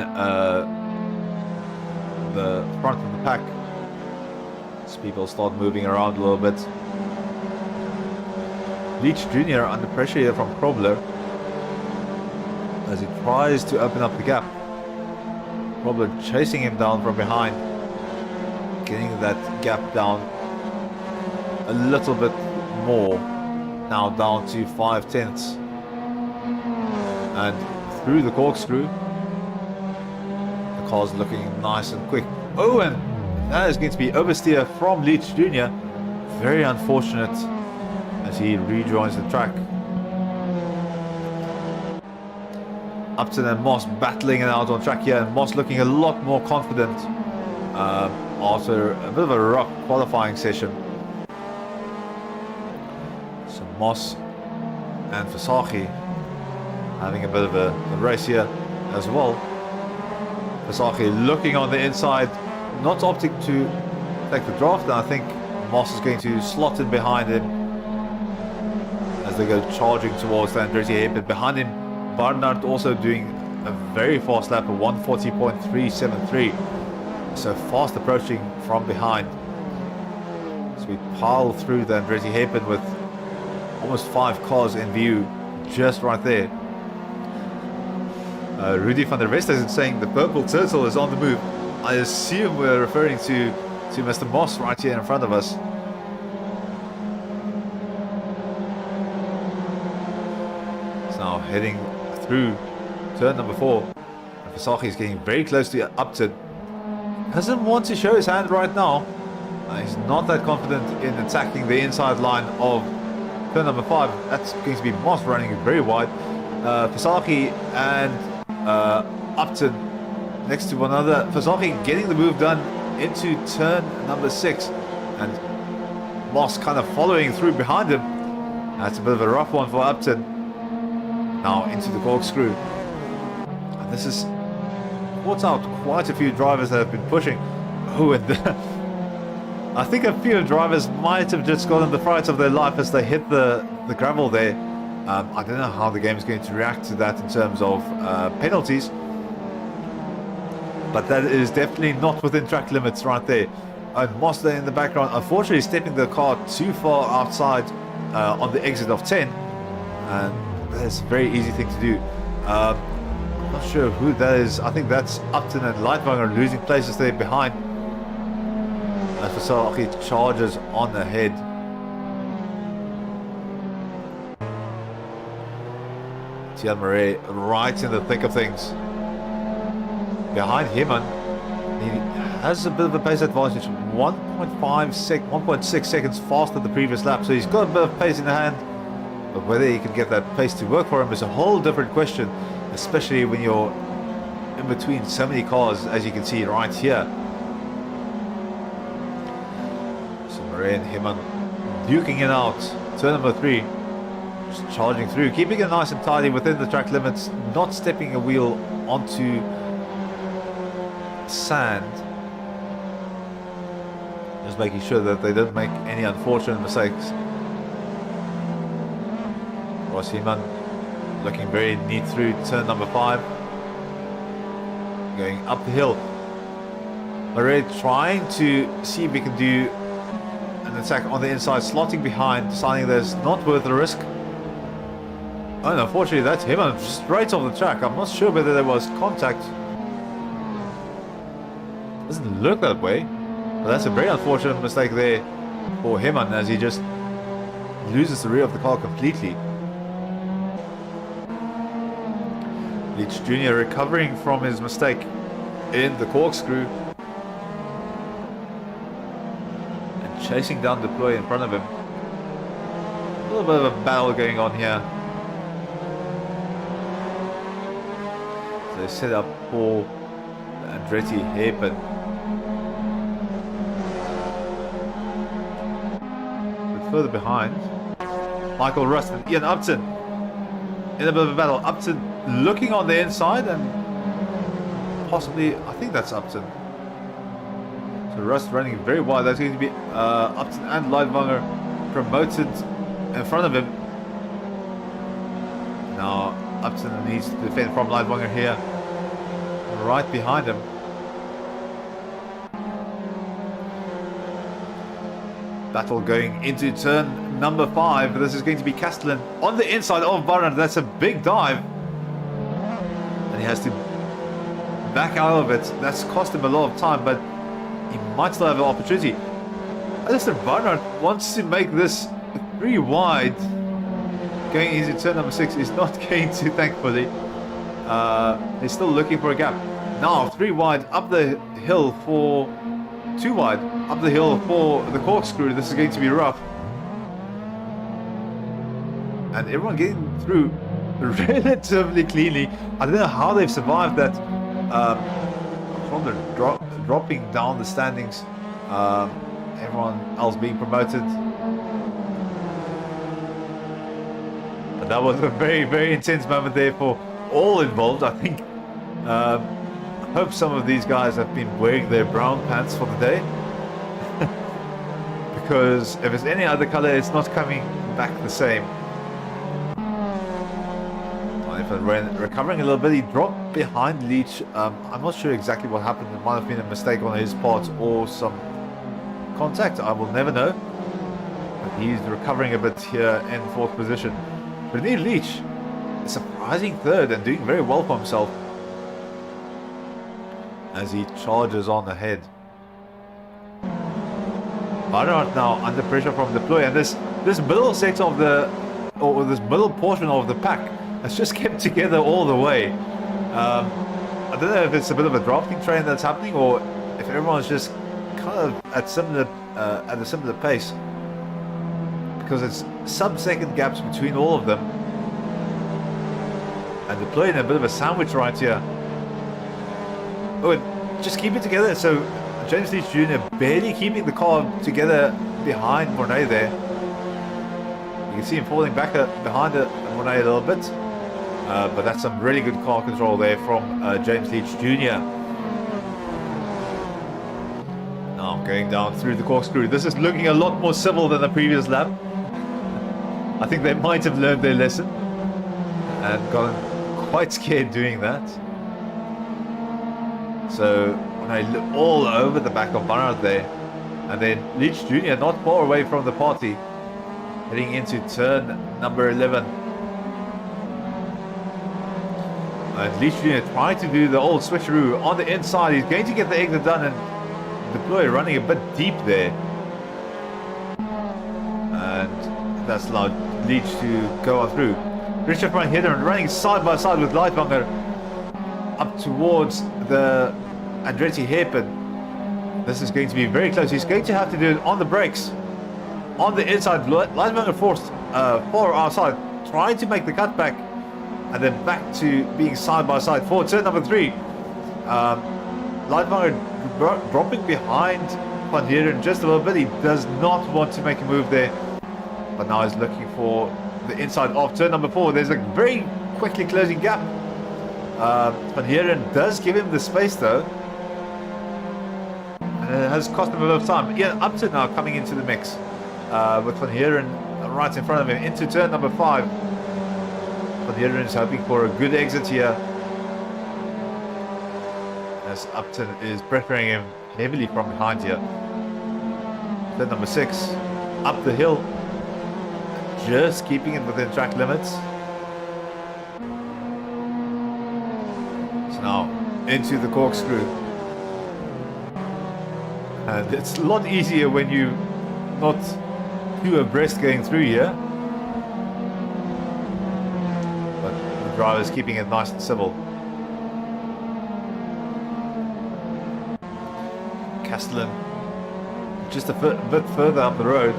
the front of the pack as people start moving around a little bit. Leach Jr. under pressure here from Krobler as he tries to open up the gap. Robert chasing him down from behind, getting that gap down a little bit more, now down to 5/10, and through the corkscrew. The car's looking nice and quick. Oh, and that is going to be oversteer from Leach Jr. Very unfortunate as he rejoins the track. Upton and Moss battling it out on track here, and Moss looking a lot more confident after a bit of a rough qualifying session. So Moss and Versace having a bit of a race here as well. Versace looking on the inside, not opting to take the draft, and I think Moss is going to slot in behind him as they go charging towards the Andretti hairpin. Behind him, Barnard also doing a very fast lap of 140.373, so fast approaching from behind. So we pile through the Andretti hairpin with almost 5 cars in view just right there. Rudy van der Westhuizen is saying the purple turtle is on the move. I assume we're referring to Mr. Moss right here in front of us. It's now heading through turn number 4. Versace is getting very close to Upton. Doesn't want to show his hand right now. He's not that confident in attacking the inside line of turn number 5. That's going to be Moss running very wide. Versace and Upton next to one another. Versace getting the move done into turn number 6, and Moss kind of following through behind him. That's a bit of a rough one for Upton. Now into the corkscrew, and this is brought out quite a few drivers that have been pushing. Oh, and I think a few drivers might have just gotten the fright of their life as they hit the gravel there. I don't know how the game is going to react to that in terms of penalties, but that is definitely not within track limits right there. And Moss there in the background, unfortunately stepping the car too far outside on the exit of 10, and that's a very easy thing to do. I'm not sure who that is. I think that's Upton and Leitwanger losing places there behind. As Versace charges on ahead. Thierry Murray right in the thick of things. Behind him, and he has a bit of a pace advantage, 1.6 seconds faster than the previous lap, so he's got a bit of pace in the hand, but whether he can get that pace to work for him is a whole different question, especially when you're in between so many cars, as you can see right here. So Murray and Himman duking it out. Turn number 3, just charging through, keeping it nice and tidy within the track limits, not stepping a wheel onto sand, just making sure that they don't make any unfortunate mistakes. Ross Heeman looking very neat through turn number 5, going up the hill. Murray trying to see if we can do an attack on the inside, slotting behind, deciding that it's not worth the risk. And unfortunately that's Heeman straight off the track. I'm not sure whether there was contact. Doesn't look that way, but that's a very unfortunate mistake there for Heeman as he just loses the rear of the car completely. Leach Jr. recovering from his mistake in the corkscrew and chasing down Deploy in front of him. A little bit of a battle going on here. They set up for the Andretti hairpin. Further behind, Michael Rust and Ian Upton in a bit of a battle. Upton looking on the inside and possibly, I think that's Upton. So Rust running very wide. That's going to be Upton and Leitwanger promoted in front of him. Now Upton needs to defend from Leitwanger here, right behind him. Battle going into turn number 5. This is going to be Castellan on the inside of Barnard. That's a big dive, and he has to back out of it. That's cost him a lot of time, but he might still have an opportunity. Alistair Barnard wants to make this 3 wide going into turn number 6. He's not going to, thankfully. He's still looking for a gap. Now 3 wide up the hill for 2 wide up the hill for the corkscrew. This is going to be rough, and everyone getting through relatively cleanly. I don't know how they've survived that from the dropping down the standings. Everyone else being promoted, but that was a very, very intense moment there for all involved. I think I hope some of these guys have been wearing their brown pants for the day, because if it's any other color, it's not coming back the same. Recovering a little bit, he dropped behind Leach. I'm not sure exactly what happened. It might have been a mistake on his part or some contact. I will never know. But he's recovering a bit here in 4th position. René Leach, a surprising 3rd and doing very well for himself as he charges on ahead. Barnard now under pressure from Deploy, and this middle section of this middle portion of the pack has just kept together all the way. I don't know if it's a bit of a drafting train that's happening, or if everyone's just kind of at a similar pace, because it's sub-second gaps between all of them, and they're playing a bit of a sandwich right here. Oh, and just keep it together. So James Leach Jr. barely keeping the car together behind Mornay there. You can see him falling back behind Mornay a little bit. But that's some really good car control there from James Leach Jr. Now going down through the corkscrew. This is looking a lot more civil than the previous lap. I think they might have learned their lesson and gotten quite scared doing that. So when I look all over the back of Barnard there, and then Leach Jr. not far away from the party, heading into turn number 11. And Leach Jr. trying to do the old switcheroo on the inside. He's going to get the exit done, and Deploy running a bit deep there. And that's allowed Leach to go on through. Richard Van Hidderen running side by side with Leitwanger up towards the Andretti hairpin. This is going to be very close. He's going to have to do it on the brakes. On the inside, Leitwanger forced far outside, trying to make the cutback, and then back to being side by side for turn number 3. Leitwanger dropping behind Van Hidderen just a little bit. He does not want to make a move there, but now he's looking for the inside of turn number 4. There's a very quickly closing gap. Van Hidderen does give him the space though, and it has cost him a lot of time. Yeah, Upton now coming into the mix with Van Hidderen right in front of him into turn number 5. Van Hidderen is hoping for a good exit here, as Upton is pressuring him heavily from behind here. Turn number 6 up the hill, just keeping it within track limits. So now into the corkscrew, and it's a lot easier when you not two abreast going through here, but the driver's keeping it nice and civil. Castellan just a bit further up the road,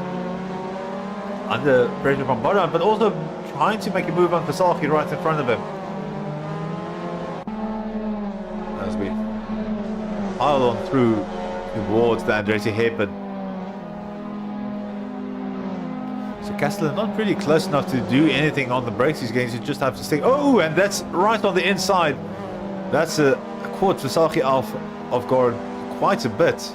under pressure from Bodan, but also trying to make a move on Fasaki right in front of him. As we pile on through towards the Andretti hairpin. So Castellan not really close enough to do anything on the brakes. He's going to just have to stay. Oh, and that's right on the inside. That's caught Fasaki off guard quite a bit,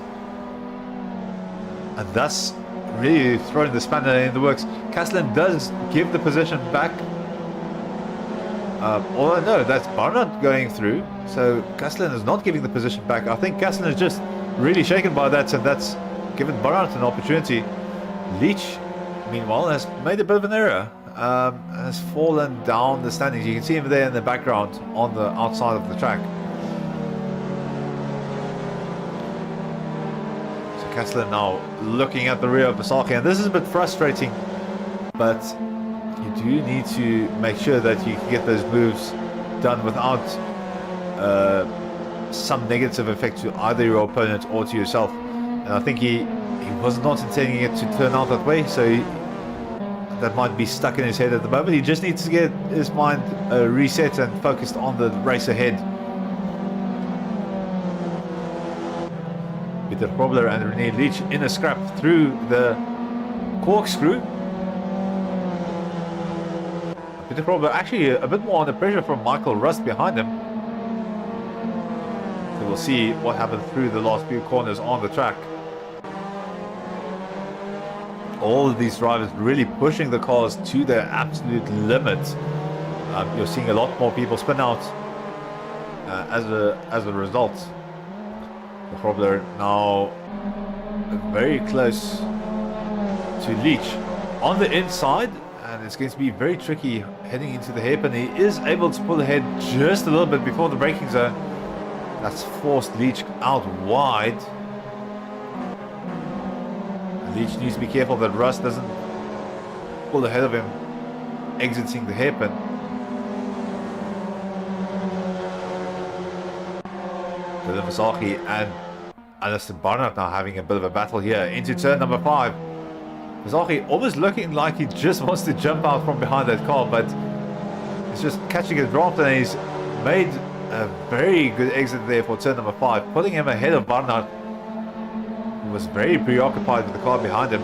and that's really throwing the spanner in the works. Castellan does give the position back. Although no, that's Barnard going through, so Castellan is not giving the position back. I think Castellan is just really shaken by that, and that's given Barnard an opportunity. Leach, meanwhile, has made a bit of an error, has fallen down the standings. You can see him there in the background on the outside of the track. Kessler now looking at the rear of Vasaki, and this is a bit frustrating, but you do need to make sure that you can get those moves done without some negative effect to either your opponent or to yourself. And I think he was not intending it to turn out that way, so that might be stuck in his head at the moment. He just needs to get his mind reset and focused on the race ahead. Peter Grobler and René Leach in a scrap through the corkscrew. Peter Grobler actually a bit more under pressure from Michael Rust behind him. So we'll see what happens through the last few corners on the track. All of these drivers really pushing the cars to their absolute limit. You're seeing a lot more people spin out as a result. The Grobler now very close to Leach on the inside, and it's going to be very tricky heading into the hairpin. He is able to pull ahead just a little bit before the braking zone. That's forced Leach out wide. Leach needs to be careful that Russ doesn't pull ahead of him exiting the hairpin. Dylan Vasaki and Alistair Barnard now having a bit of a battle here into turn number 5. Vasaki almost looking like he just wants to jump out from behind that car, but he's just catching a draft, and he's made a very good exit there for turn number 5, putting him ahead of Barnard, who was very preoccupied with the car behind him.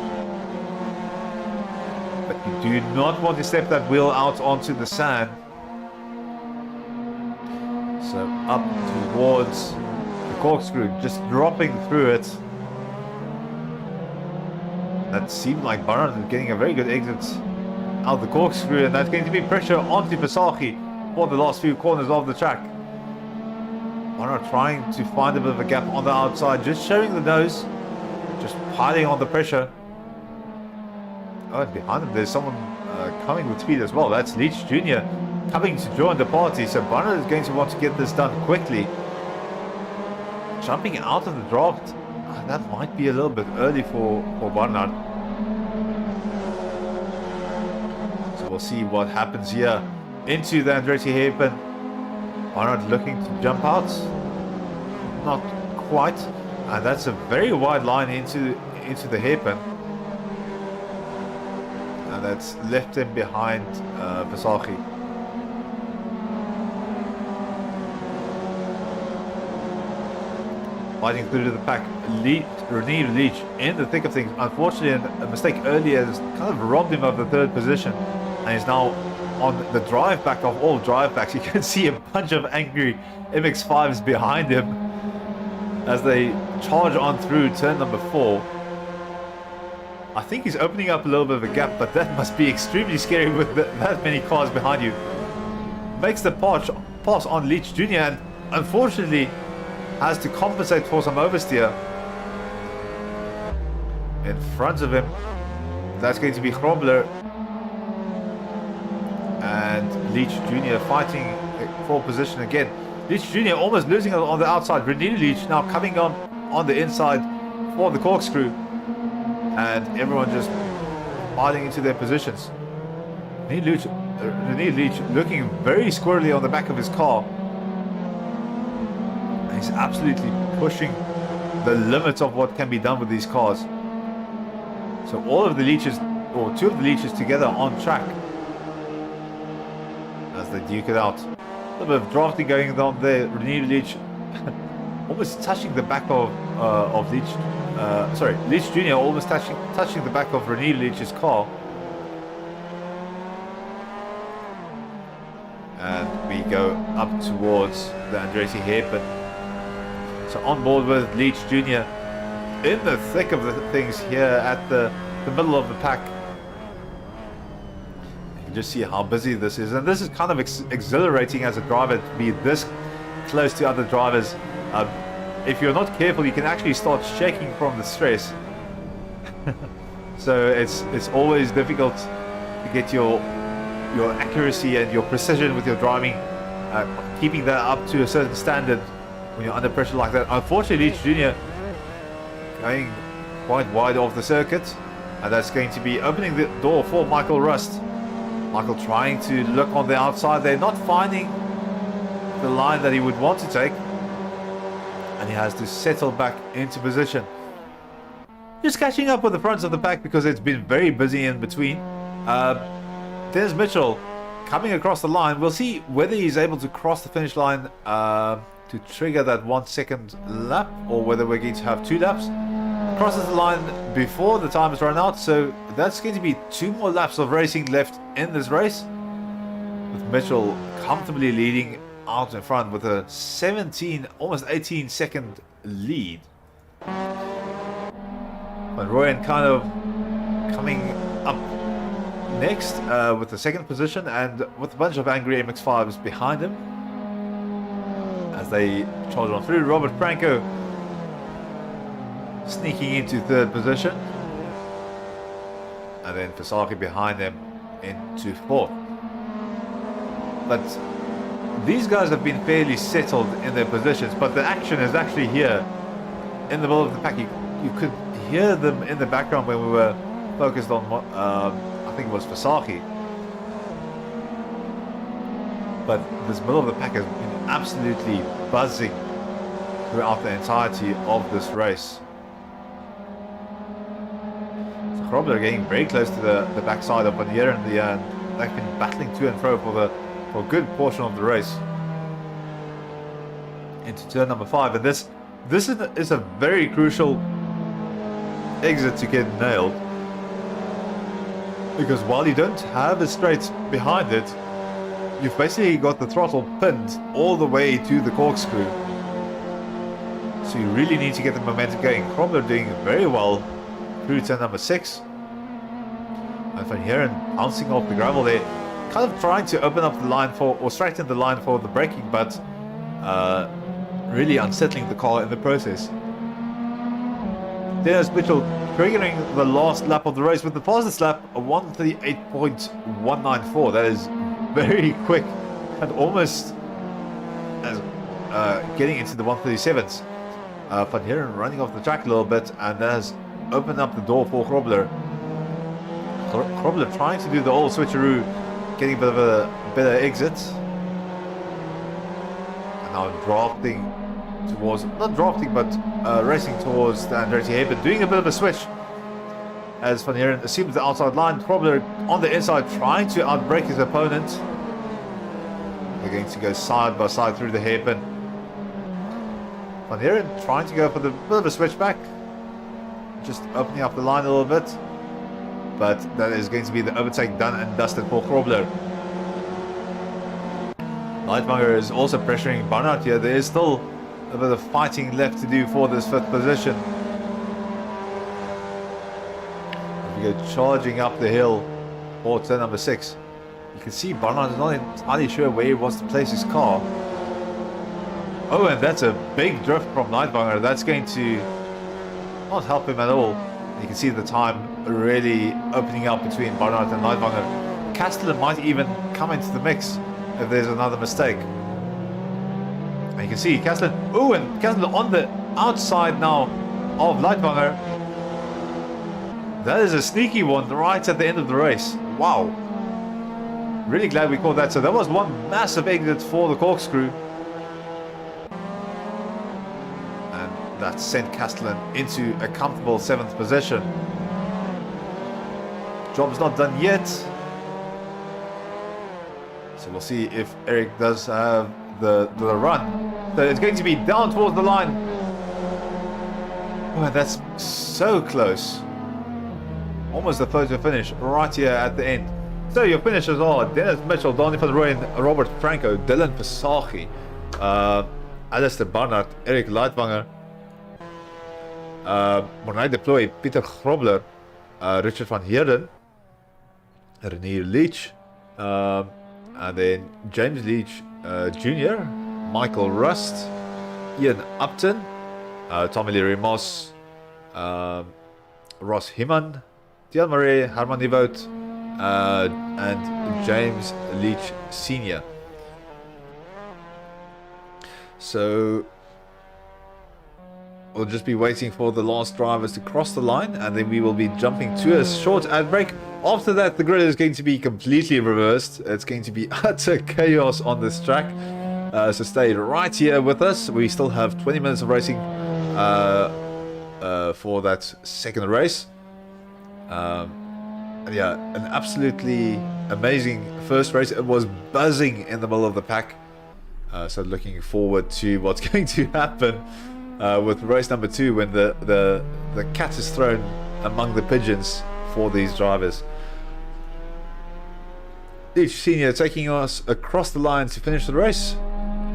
But you do not want to step that wheel out onto the sand. So up towards the corkscrew, just dropping through it. That seemed like Barnard getting a very good exit out of the corkscrew, and that's going to be pressure onto Vasaki for the last few corners of the track. Barnard trying to find a bit of a gap on the outside, just showing the nose, just piling on the pressure. Oh, and behind him there's someone coming with speed as well. That's Leach Jr. coming to join the party, so Barnard is going to want to get this done quickly. Jumping out of the draft, that might be a little bit early for Barnard. So we'll see what happens here into the Andretti hairpin. Barnard looking to jump out, not quite, and that's a very wide line into the hairpin, and that's left him behind Vasaki. Fighting through to the pack, René Leach in the thick of things. Unfortunately, a mistake earlier has kind of robbed him of the third position, and he's now on the drive back of all drive backs. You can see a bunch of angry MX5s behind him as they charge on through turn number 4. I think he's opening up a little bit of a gap, but that must be extremely scary with that many cars behind you. Makes the pass on Leach Jr. and unfortunately has to compensate for some oversteer. In front of him, that's going to be Grobler and Leach Jr. fighting for position again. Leach Jr. almost losing on the outside. René Leach now coming on the inside for the corkscrew, and everyone just piling into their positions. René Leach looking very squirrely on the back of his car. He's absolutely pushing the limits of what can be done with these cars. So all of the Leaches, or two of the Leaches together on track as they duke it out. A little bit of drafting going on there. René Leach almost touching the back of Leach. Leach Jr. almost touching the back of René Leach's car. And we go up towards the Andretti hairpin. So on board with Leach Jr. in the thick of the things here at the middle of the pack. You can just see how busy this is, and this is kind of exhilarating as a driver to be this close to other drivers. If you're not careful, you can actually start shaking from the stress. So it's always difficult to get your accuracy and your precision with your driving, keeping that up to a certain standard when you're under pressure like that. Unfortunately, Leach Jr. going quite wide off the circuit, and that's going to be opening the door for Michael Rust. Michael trying to look on the outside. They're not finding the line that he would want to take, and he has to settle back into position. Just catching up with the front of the pack because it's been very busy in between. There's Mitchell coming across the line. We'll see whether he's able to cross the finish line to trigger that 1 second lap, or whether we're going to have 2 laps. Crosses the line before the time is run out, so that's going to be 2 more laps of racing left in this race, with Mitchell comfortably leading out in front with a 17, almost 18 second lead. But Royan kind of coming up next with the 2nd position, and with a bunch of angry MX5s behind him as they charge on through. Robert Franco sneaking into 3rd position, and then Fasaki behind them into 4th. But these guys have been fairly settled in their positions, but the action is actually here in the middle of the pack. You could hear them in the background when we were focused on I think it was Fasaki. But this middle of the pack has been absolutely buzzing throughout the entirety of this race. So Krobler getting very close to the backside of Bonnier, and they've been battling to and fro for a good portion of the race into turn number 5. And this is a very crucial exit to get nailed, because while you don't have a straight behind it, you've basically got the throttle pinned all the way to the corkscrew, so you really need to get the momentum going. Krobler doing very well through turn number 6, and Van Heeren bouncing off the gravel there, kind of trying to open up the line for, or straighten the line for the braking, but really unsettling the car in the process. There's Mitchell triggering the last lap of the race with the fastest lap, a 1:38.194. That is very quick, and almost as getting into the 1:37s. Van Heeren running off the track a little bit, and that has opened up the door for Krobler. Krobler trying to do the old switcheroo, getting a bit of a better exit, and now drafting towards, not drafting, but racing towards the Andretti hairpin, doing a bit of a switch as Van Heeren assumes the outside line. Krobler on the inside trying to outbrake his opponent. They're going to go side by side through the hairpin. Van Heeren trying to go for the bit of a switchback, just opening up the line a little bit, but that is going to be the overtake done and dusted for Krobler. Leitwanger is also pressuring Barnard here. There is still a bit of fighting left to do for this 5th position. We go charging up the hill for turn number 6. You can see Barnard is not entirely sure where he wants to place his car. Oh, and that's a big drift from Leitwanger. That's going to not help him at all. You can see the time really opening up between Barnard and Leitwanger. Castellan might even come into the mix if there's another mistake. And you can see Castellan, oh, and Castellan on the outside now of Leitwanger. That is a sneaky one right at the end of the race. Wow. Really glad we caught that. So that was one massive exit for the corkscrew. And that sent Castellan into a comfortable 7th position. Job's not done yet. So we'll see if Eric does have the run. So it's going to be down towards the line. Oh, that's so close. Almost a photo finish right here at the end. So your finishers are Dennis Mitchell, Donny van Rooyen, Robert Franco, Dylan Fasaki, Alistair Barnard, Eric Leitwanger, Mornay Deploy, Peter Krobler, Richard van Heerden, Renier Leach, and then James Leach Jr., Michael Rust, Ian Upton, Tommy Lee Moss, Ross Himan, Dion Murray, Herman Devote, and James Leach Sr. So we'll just be waiting for the last drivers to cross the line, and then we will be jumping to a short ad break. After that, the grid is going to be completely reversed. It's going to be utter chaos on this track. So stay right here with us. We still have 20 minutes of racing for that second race. Yeah, an absolutely amazing first race. It was buzzing in the middle of the pack. So looking forward to what's going to happen with race number 2 when the cat is thrown among the pigeons for these drivers. Leach Senior taking us across the line to finish the race,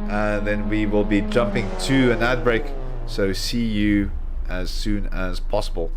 and then we will be jumping to an ad break, so see you as soon as possible.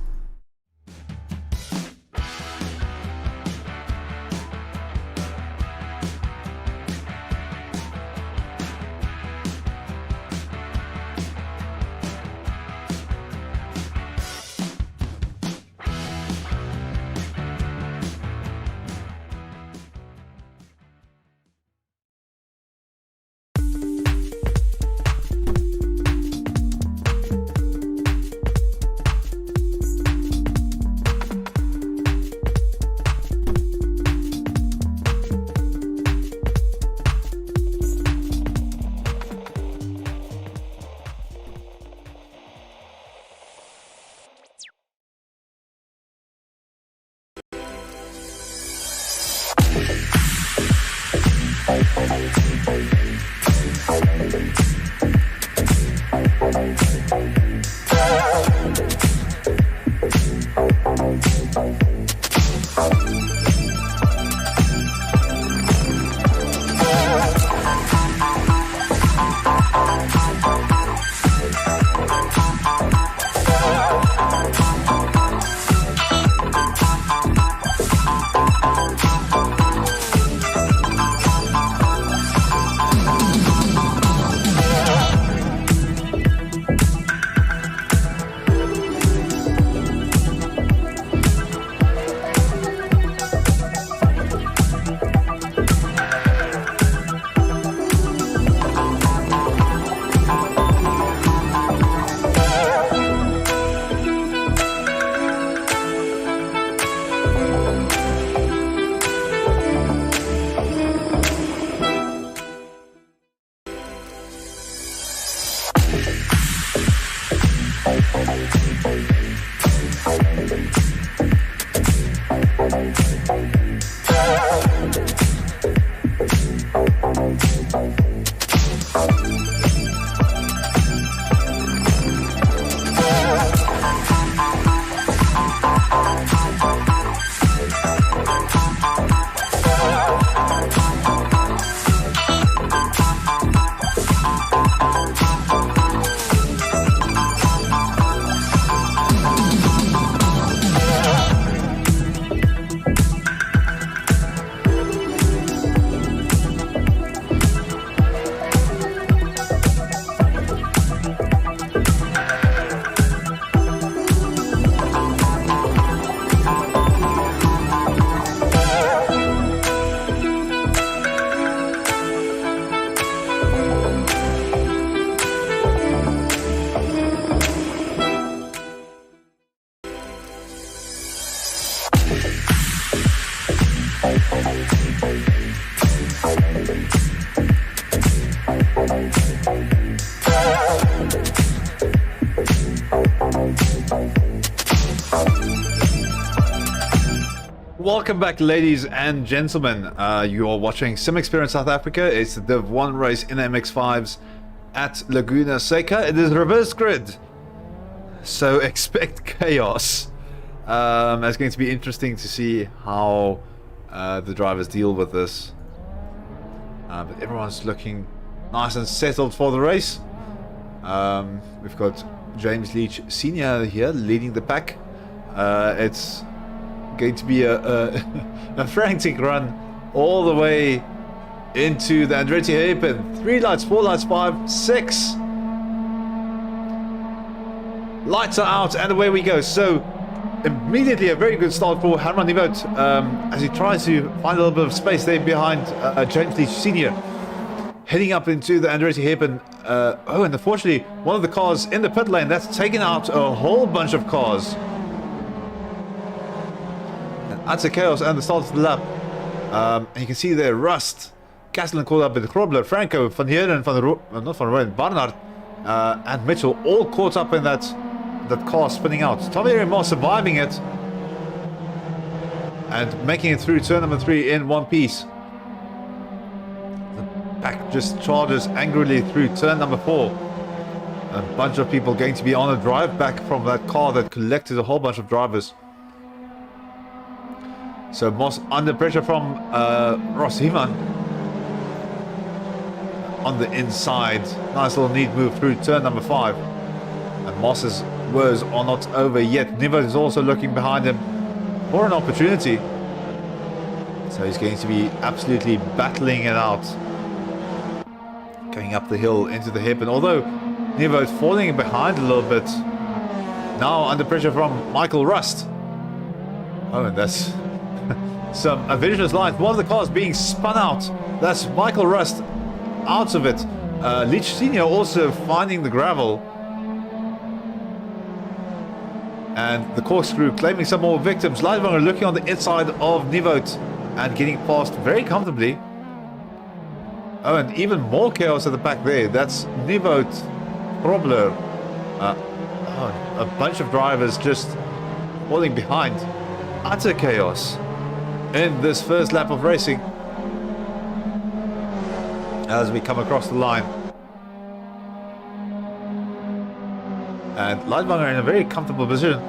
Welcome back, ladies and gentlemen. You are watching Sim Experience South Africa. It's the Div 1 race in MX5s at Laguna, Seca. It is reverse grid, so expect chaos. It's going to be interesting to see how the drivers deal with this. But everyone's looking nice and settled for the race. We've got James Leach Senior here leading the pack. It's going to be a frantic run all the way into the Andretti hairpin. 3 lights, 4 lights, 5, 6. Lights are out and away we go. So immediately a very good start for Herman Nivot as he tries to find a little bit of space there behind James Leach Senior. heading up into the Andretti hairpin. Oh, and unfortunately, one of the cars in the pit lane, that's taken out a whole bunch of cars. And utter chaos at the start of the lap. And you can see there, Rust, Castellan caught up with Krobler, Franco, Van Heerden, not Van Rooyen, Barnard, and Mitchell, all caught up in that car spinning out. Tommy Moss surviving it and making it through turn number 3 in one piece. The pack just charges angrily through turn number 4. A bunch of people going to be on a drive back from that car that collected a whole bunch of drivers. So Moss under pressure from Ross Heeman on the inside. Nice little neat move through turn number 5. And Moss's words are not over yet. Nivo is also looking behind him for an opportunity. So he's going to be absolutely battling it out. Going up the hill into the hairpin. Although Nivo is falling behind a little bit. Now under pressure from Michael Rust. Oh, and that's a vicious line. One of the cars being spun out. That's Michael Rust out of it. Leach Senior also finding the gravel. And the corkscrew claiming some more victims. Leitwanger looking on the inside of Nivout and getting past very comfortably. Oh, and even more chaos at the back there. That's Nivout, Krobler. A bunch of drivers just falling behind. Utter chaos in this first lap of racing as we come across the line. And Leitwanger in a very comfortable position.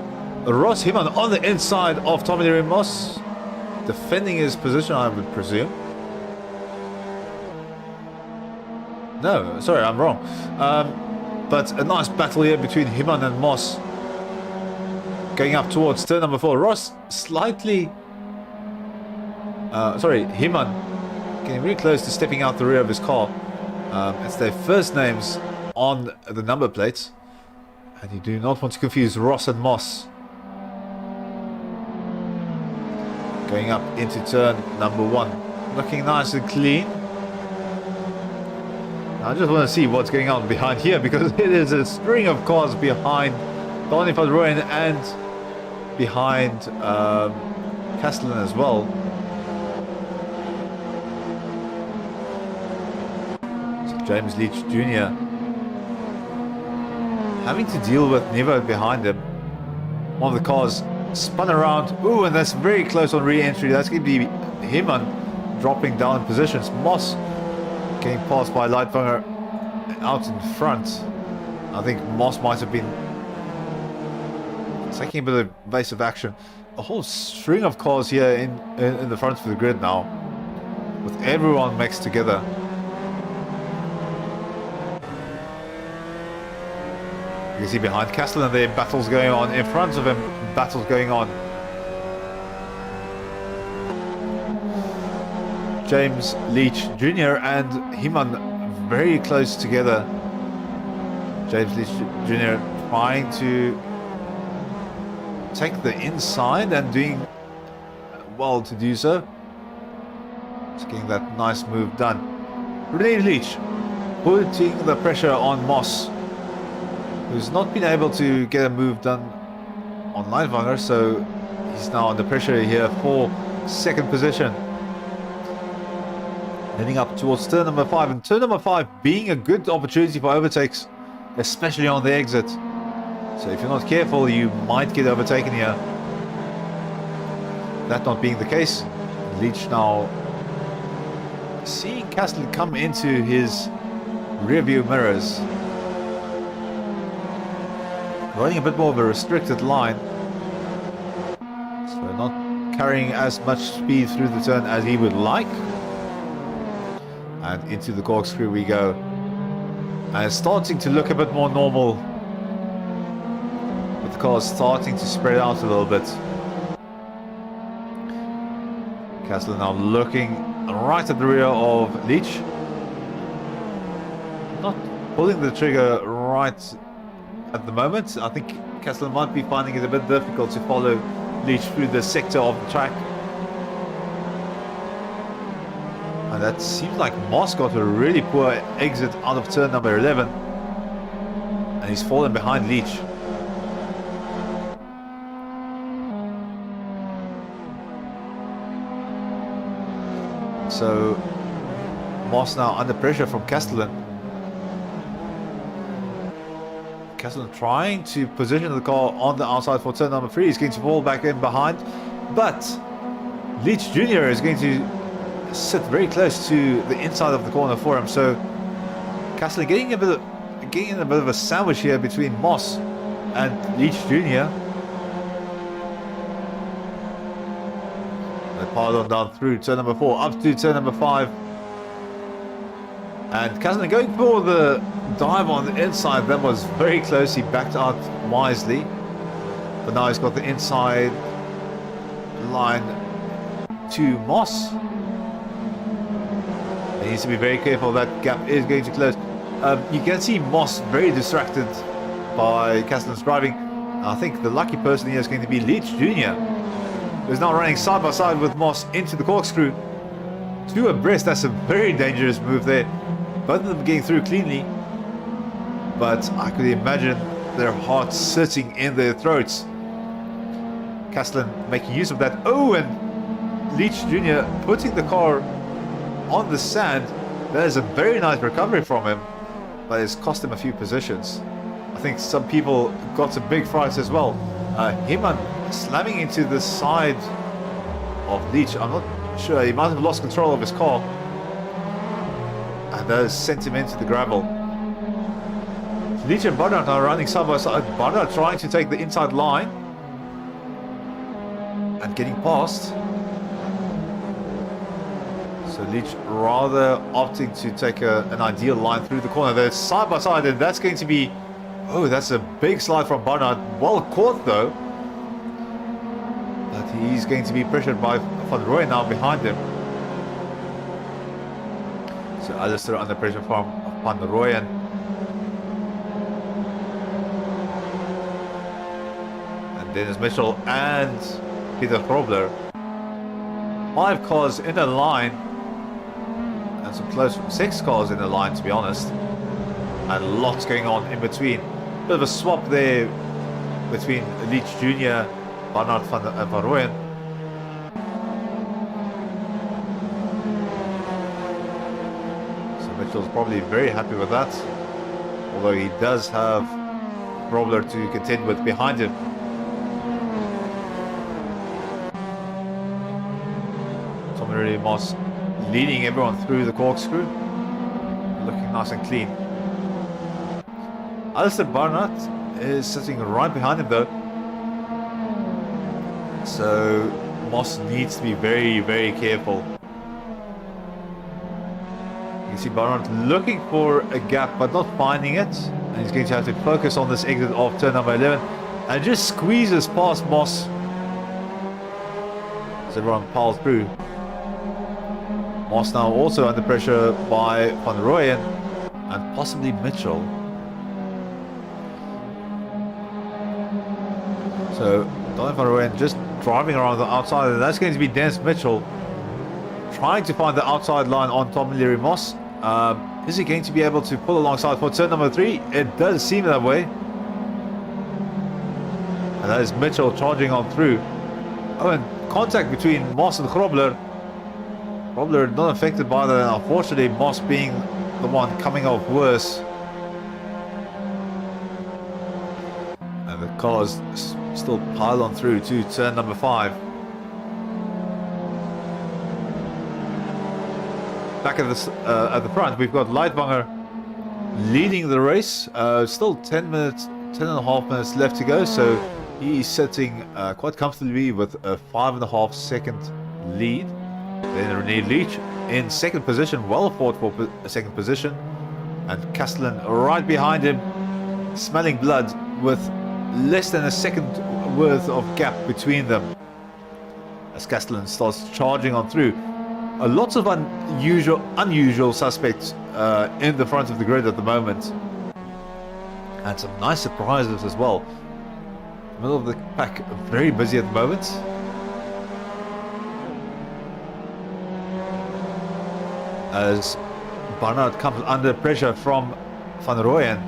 Ross Heeman on the inside of Tommy Moss, defending his position, I would presume. No, sorry, I'm wrong. But a nice battle here between Heeman and Moss. Going up towards turn number 4. Ross slightly... Heeman getting really close to stepping out the rear of his car. It's their first names on the number plates. And you do not want to confuse Ross and Moss. Going up into turn number 1. Looking nice and clean. I just want to see what's going on behind here, because it is a string of cars behind Donny van Rooyen and behind Castellan as well. So James Leach Jr. having to deal with Nivo behind him. One of the cars spun around. Ooh, and that's very close on re-entry. That's going to be Heeman dropping down in positions. Moss getting passed by Leitwanger out in front. I think Moss might have been taking a bit of evasive action. A whole string of cars here in the front of the grid now, with everyone mixed together. You can see behind Castellan there, battles going on. In front of him, battles going on. James Leach Jr. and Heeman very close together. James Leach Jr. trying to take the inside and doing well to do so. Just getting that nice move done. René Leach putting the pressure on Moss, who's not been able to get a move done on Leitwanger, so he's now under pressure here for second position. Heading up towards turn number 5, and turn number 5 being a good opportunity for overtakes, especially on the exit. So if you're not careful, you might get overtaken here. That not being the case, Leach now seeing Castellan come into his rear view mirrors. Running a bit more of a restricted line, so not carrying as much speed through the turn as he would like. And into the corkscrew we go, and it's starting to look a bit more normal, with the cars starting to spread out a little bit. Castellan now looking right at the rear of Leach, not pulling the trigger right at the moment. I think Castellan might be finding it a bit difficult to follow Leach through the sector of the track. And And that seems like Moss got a really poor exit out of turn number 11. And he's fallen behind Leach. So Moss now under pressure from Castellan. Castellan trying to position the car on the outside for turn number 3. He's going to fall back in behind. But Leach Jr. is going to sit very close to the inside of the corner for him. So Castellan getting a bit of a sandwich here between Moss and Leach Jr. They piled on down through turn number 4 up to turn number 5. And Castellan going for the dive on the inside. That was very close. He backed out wisely. But now he's got the inside line to Moss. He needs to be very careful. That gap is going to close. You can see Moss very distracted by Castellan's driving. I think the lucky person here is going to be Leach Jr., who's now running side by side with Moss into the corkscrew. 2 abreast. That's a very dangerous move there. Both of them getting through cleanly. But I could imagine their hearts sitting in their throats. Castellan making use of that. Oh, and Leach Jr. putting the car on the sand. That is a very nice recovery from him, but it's cost him a few positions. I think some people got a big fright as well. Himan slamming into the side of Leach. I'm not sure. He might have lost control of his car, and that has sent him into the gravel. Leach and Barnard are running side by side. Barnard trying to take the inside line and getting past. So Leach rather opting to take an ideal line through the corner. They're side by side, and that's going to be... Oh, that's a big slide from Barnard. Well caught though. But he's going to be pressured by Van Rooyen now behind him. So Alistair under pressure from Van Rooyen. And Dennis Mitchell and Peter Grobler. 5 cars in a line. And some close 6 cars in the line, to be honest, and lots going on in between. Bit of a swap there between Leach Jr., Barnard and Van Rooyen. So Mitchell's probably very happy with that, although he does have Grobler to contend with behind him. Tommy Moss leading everyone through the corkscrew, looking nice and clean. Alistair Barnard is sitting right behind him though, so Moss needs to be very, very careful. You can see Barnard looking for a gap but not finding it, and he's going to have to focus on this exit of turn number 11 and just squeezes past Moss as everyone piles through. Moss now also under pressure by Van Rooyen and possibly Mitchell. So Donny Van Rooyen just driving around the outside, and that's going to be Dennis Mitchell trying to find the outside line on Tom Leary Moss. Is he going to be able to pull alongside for turn number 3? It does seem that way. And that is Mitchell charging on through. Oh, and contact between Moss and Grobler. Grobler not affected by that, unfortunately Moss being the one coming off worse. And the cars still pile on through to turn number 5. Back at the front, we've got Leitwanger leading the race. Still 10 and a half minutes left to go, so he's sitting quite comfortably with a 5.5 second lead. Then René Leach in second position, well fought for a second position, and Castellan right behind him, smelling blood with less than a second worth of gap between them as Castellan starts charging on through. Lots of unusual suspects in the front of the grid at the moment, and some nice surprises as well. Middle of the pack very busy at the moment. as Barnard comes under pressure from Van Rooyen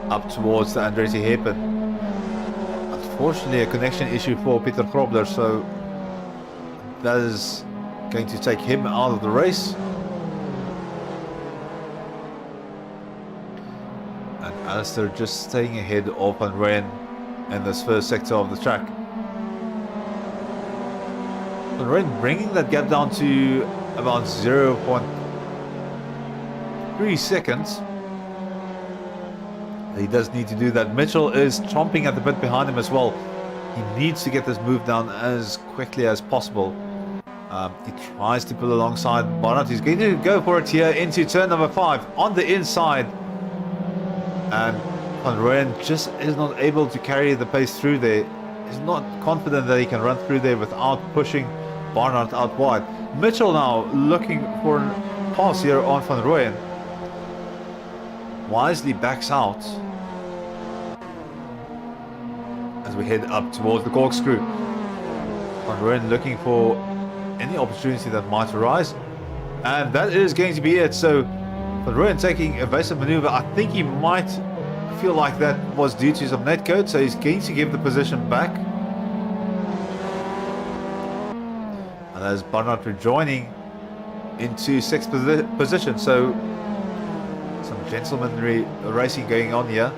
up towards the Andretti hairpin. Unfortunately, a connection issue for Peter Grobler, so that is going to take him out of the race. And Alistair just staying ahead of Van Rooyen in this first sector of the track. Van Rooyen bringing that gap down to about 0.3 seconds. He does need to do that. Mitchell is chomping at the bit behind him as well. He needs to get this move down as quickly as possible. He tries to pull alongside Barnard. He's going to go for it here into turn number 5 on the inside. And Van Rooyen just is not able to carry the pace through there. He's not confident that he can run through there without pushing Barnard out wide. Mitchell now looking for a pass here on Van Rooyen. Wisely backs out as we head up towards the corkscrew. Van Rooyen looking for any opportunity that might arise, and that is going to be it. So Van Rooyen taking evasive maneuver. I think he might feel like that was due to some netcode, so he's going to give the position back. And as Barnard rejoining into 6th position, so some gentlemanly racing going on here.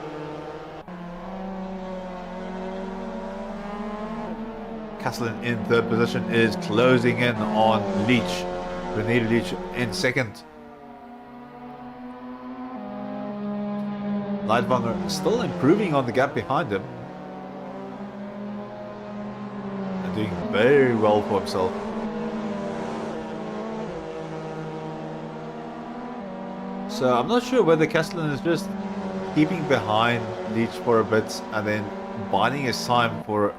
Castellan in 3rd position is closing in on Leach. René Leach in 2nd. Leitwanger still improving on the gap behind him. And doing very well for himself. So I'm not sure whether Castellan is just keeping behind Leach for a bit and then biding his time for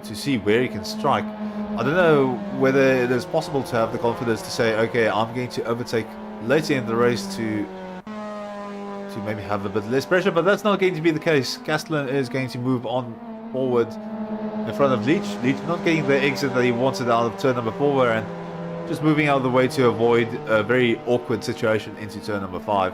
to see where he can strike. I don't know whether it is possible to have the confidence to say, okay, I'm going to overtake later in the race to maybe have a bit less pressure, but that's not going to be the case. Castellan is going to move on forward in front of Leach. Leach not getting the exit that he wanted out of turn number 4 and just moving out of the way to avoid a very awkward situation into turn number 5.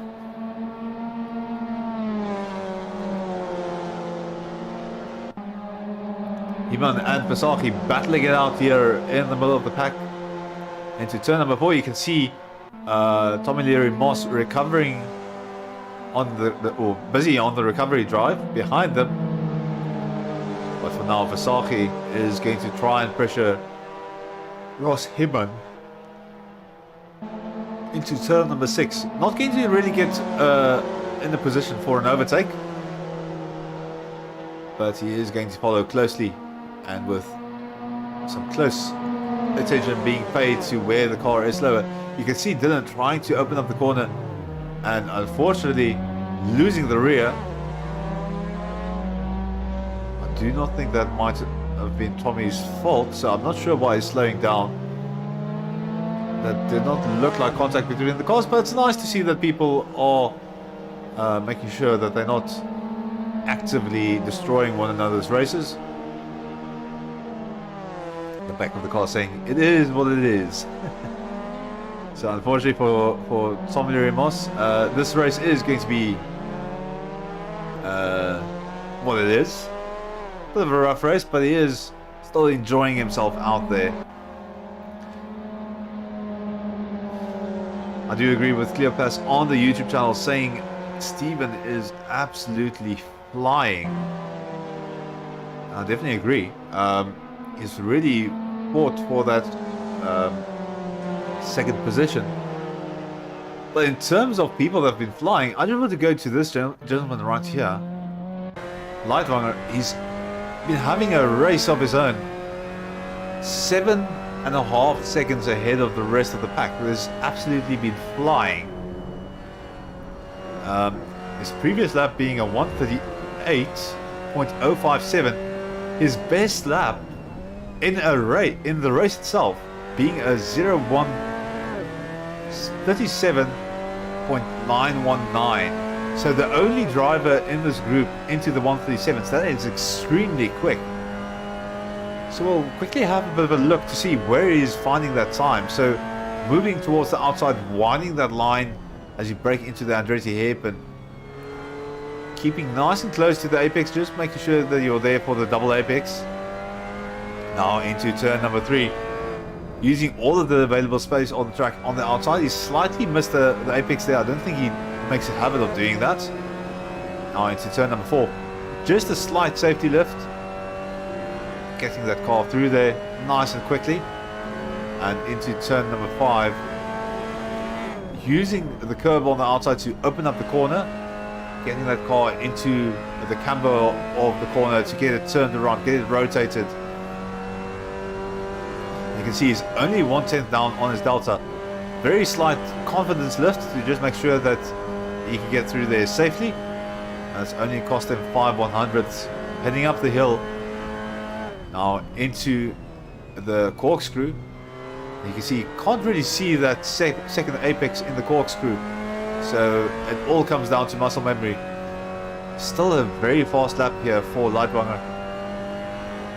Iman and Pasaki battling it out here in the middle of the pack. Into turn number 4, you can see Tommy Leary Moss recovering on or busy on the recovery drive behind them. But for now, Vasaki is going to try and pressure Ross Hibban into turn number 6. Not going to really get in the position for an overtake, but he is going to follow closely and with some close attention being paid to where the car is slower. You can see Dylan trying to open up the corner and unfortunately losing the rear. I do not think that might have been Tommy's fault, so I'm not sure why he's slowing down. That did not look like contact between the cars, but it's nice to see that people are making sure that they're not actively destroying one another's races. The back of the car saying, it is what it is. So unfortunately for Tommy Ramos, this race is going to be what it is. Bit of a rough race, but he is still enjoying himself out there. I do agree with Cleopas on the YouTube channel saying Steven is absolutely flying. I definitely agree. He's really fought for that second position. But in terms of people that have been flying, I just want to go to this gentleman right here. Leitwanger, he's been having a race of his own. 7.5 seconds ahead of the rest of the pack. He's absolutely been flying. His previous lap being a 1:38.057. His best lap in a race, in the race itself, being a 1:37.919. So the only driver in this group into the 137s. That is extremely quick. So we'll quickly have a bit of a look to see where he's finding that time. So moving towards the outside, winding that line as you break into the Andretti hairpin. Keeping nice and close to the apex, just making sure that you're there for the double apex. Now into turn number 3. Using all of the available space on the track on the outside. He slightly missed the apex there. I don't think he makes a habit of doing that. Now into turn number 4. Just a slight safety lift. Getting that car through there nice and quickly. And into turn number 5. Using the curb on the outside to open up the corner. Getting that car into the camber of the corner to get it turned around, get it rotated. You can see he's only 1/10 down on his delta. Very slight confidence lift to just make sure that he can get through there safely. And it's only cost him 5/100ths. Heading up the hill. Now into the corkscrew. You can see, you can't really see that second apex in the corkscrew. So it all comes down to muscle memory. Still a very fast lap here for Leitwanger.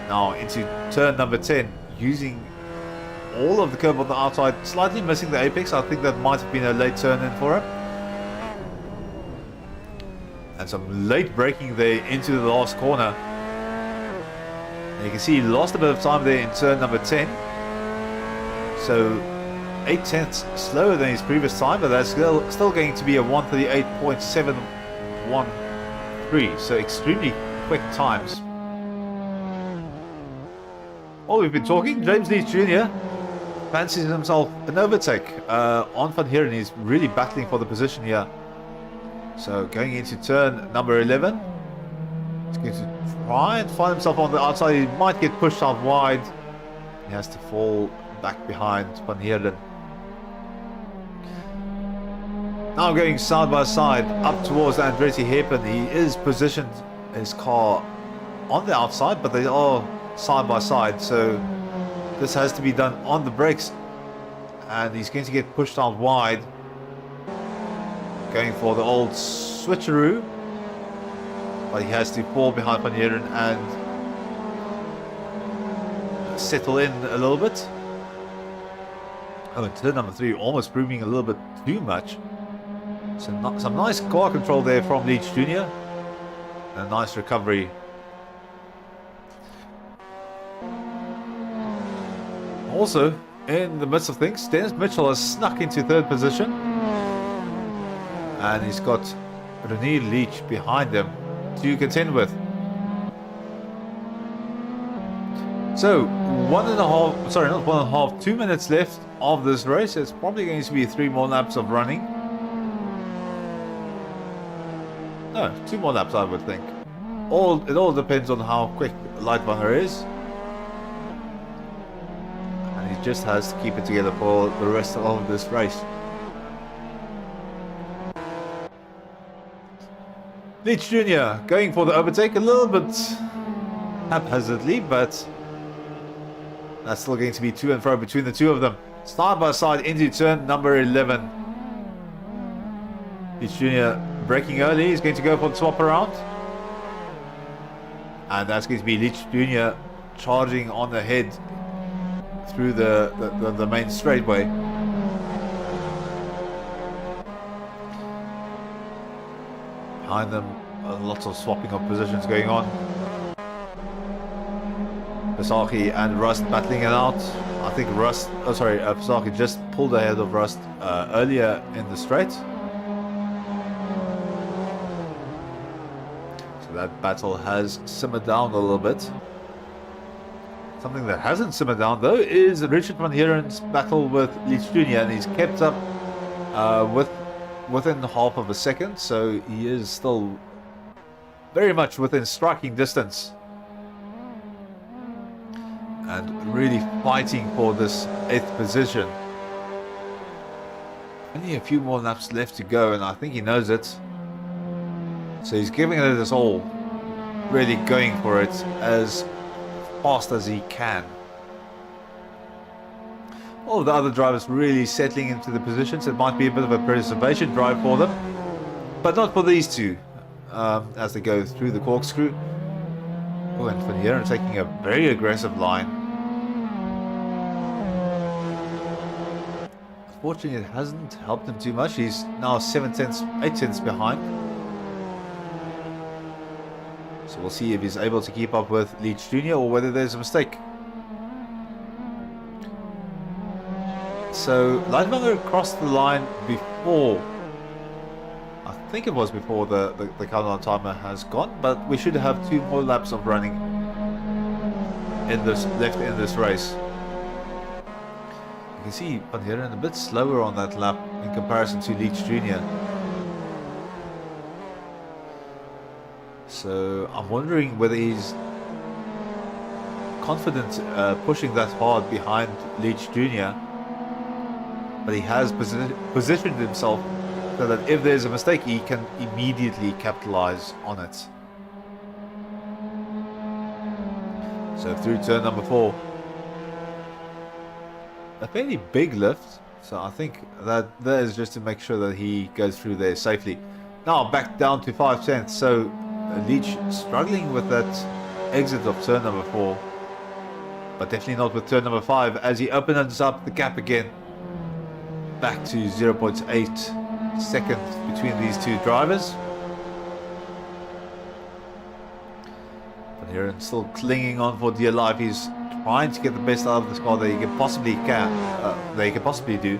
Now into turn number 10. Using all of the curb on the outside, slightly missing the apex. I think that might have been a late turn in for him. And some late braking there into the last corner. And you can see he lost a bit of time there in turn number 10. So 0.8 slower than his previous time, but that's still going to be a 1:38.713. So extremely quick times. While we've been talking, James Leach Jr. fancies himself an overtake on Van Heeren. He's really battling for the position here. So going into turn number 11, he's going to try and find himself on the outside. He might get pushed out wide. He has to fall back behind Van Heeren. Now going side by side up towards the Andretti hairpin. He is positioned his car on the outside, but they are side by side, so this has to be done on the brakes, and he's going to get pushed out wide. Going for the old switcheroo, but he has to fall behind Van Heeren and settle in a little bit. Oh, and turn number 3 almost proving a little bit too much. So some nice car control there from Leach Jr. And a nice recovery. Also, in the midst of things, Dennis Mitchell has snuck into 3rd position. And he's got René Leach behind him to contend with. So, 2 minutes left of this race. It's probably going to be 3 more laps of running. No, 2 more laps I would think. It all depends on how quick Leitwanger is. And he just has to keep it together for the rest of this race. Leach Jr. going for the overtake a little bit haphazardly, but that's still going to be to and fro between the two of them. Side by side into turn number 11. Leach Jr. braking early. He's going to go for the swap around. And that's going to be Leach Jr. charging on the head through the main straightway. Behind them, lots of swapping of positions going on. Pasaki and Rust battling it out. I think Pasaki just pulled ahead of Rust earlier in the straight. So that battle has simmered down a little bit. Something that hasn't simmered down though is Richard Van Heeren's battle with Leach Jr. and he's kept up within half of a second, so he is still very much within striking distance. And really fighting for this 8th position. Only a few more laps left to go, and I think he knows it. So he's giving it his all. Really going for it as fast as he can. All of the other drivers really settling into the positions. It might be a bit of a preservation drive for them, but not for these two as they go through the corkscrew. Oh, and Van Heeren taking a very aggressive line. Unfortunately, it hasn't helped him too much. He's now 7 tenths, 8 tenths behind. So we'll see if he's able to keep up with Leach Jr. or whether there's a mistake. So Lightwanger crossed the line before, I think it was before the countdown timer has gone, but we should have 2 more laps of running in this left in this race. You can see Van Heeren a bit slower on that lap in comparison to Leach Jr. So I'm wondering whether he's confident pushing that hard behind Leach Jr. But he has positioned himself so that if there's a mistake, he can immediately capitalize on it. So through turn number 4. A fairly big lift, so I think that is just to make sure that he goes through there safely. Now back down to 5 tenths, so Leach struggling with that exit of turn number 4, but definitely not with turn number 5 as he opens up the gap again. Back to 0.8 seconds between these two drivers. Van Heeren still clinging on for dear life. He's trying to get the best out of this car that he can possibly do.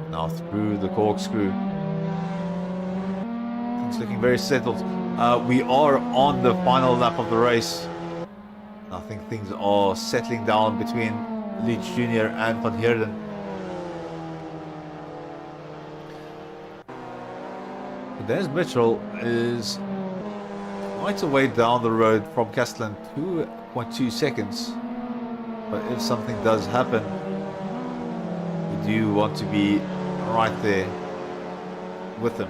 Now through the corkscrew. Things looking very settled. We are on the final lap of the race. I think things are settling down between Leach Jr. and Van Heeren. Dennis Mitchell is quite a way down the road from Castellan, 2.2 seconds. But if something does happen, we do want to be right there with him.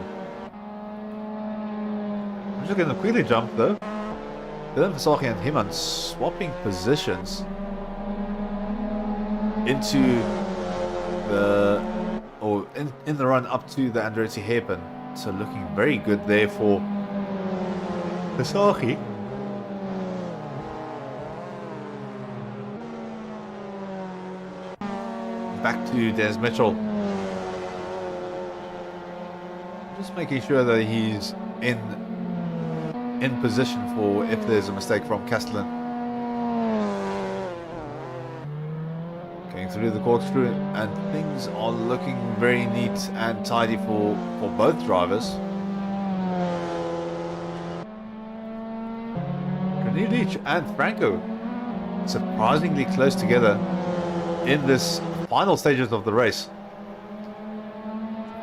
I'm just going to quickly jump though. Dylan Versace and Heman swapping positions into the in the run up to the Andretti hairpin. So looking very good there for Versace. Back to Dennis Mitchell. Just making sure that he's in position for if there's a mistake from Castellan. Going through the corkscrew, and things are looking very neat and tidy for both drivers. René Leach and Franco surprisingly close together in this final stages of the race.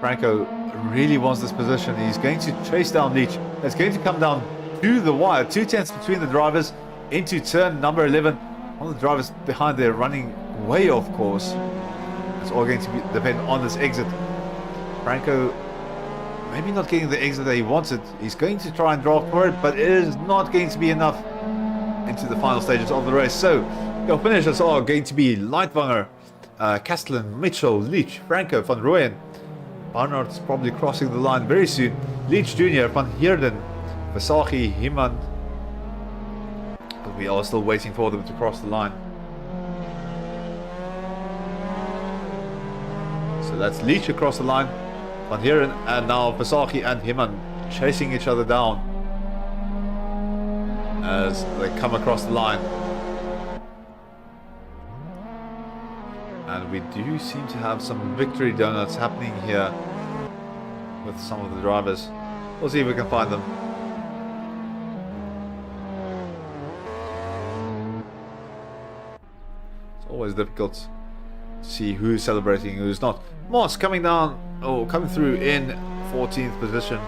Franco really wants this position. He's going to chase down Leach. It's going to come down to the wire. 2 tenths between the drivers into turn number 11. One of the drivers behind there running way off course. It's all going to depend on this exit. Franco maybe not getting the exit that he wanted. He's going to try and draft for it, but it is not going to be enough into the final stages of the race. So your finishers are going to be Lightwanger, Castellan, Mitchell, Leach, Franco, Van Rooyen. Barnard's probably crossing the line very soon. Leach Jr., Van Heeren, Versace, Heman. But we are still waiting for them to cross the line. So that's Leach across the line, Van Heeren, and now Versace and Heman chasing each other down as they come across the line. And we do seem to have some victory donuts happening here with some of the drivers. We'll see if we can find them. It's always difficult to see who's celebrating and who's not. Moss coming down, or coming through in 14th position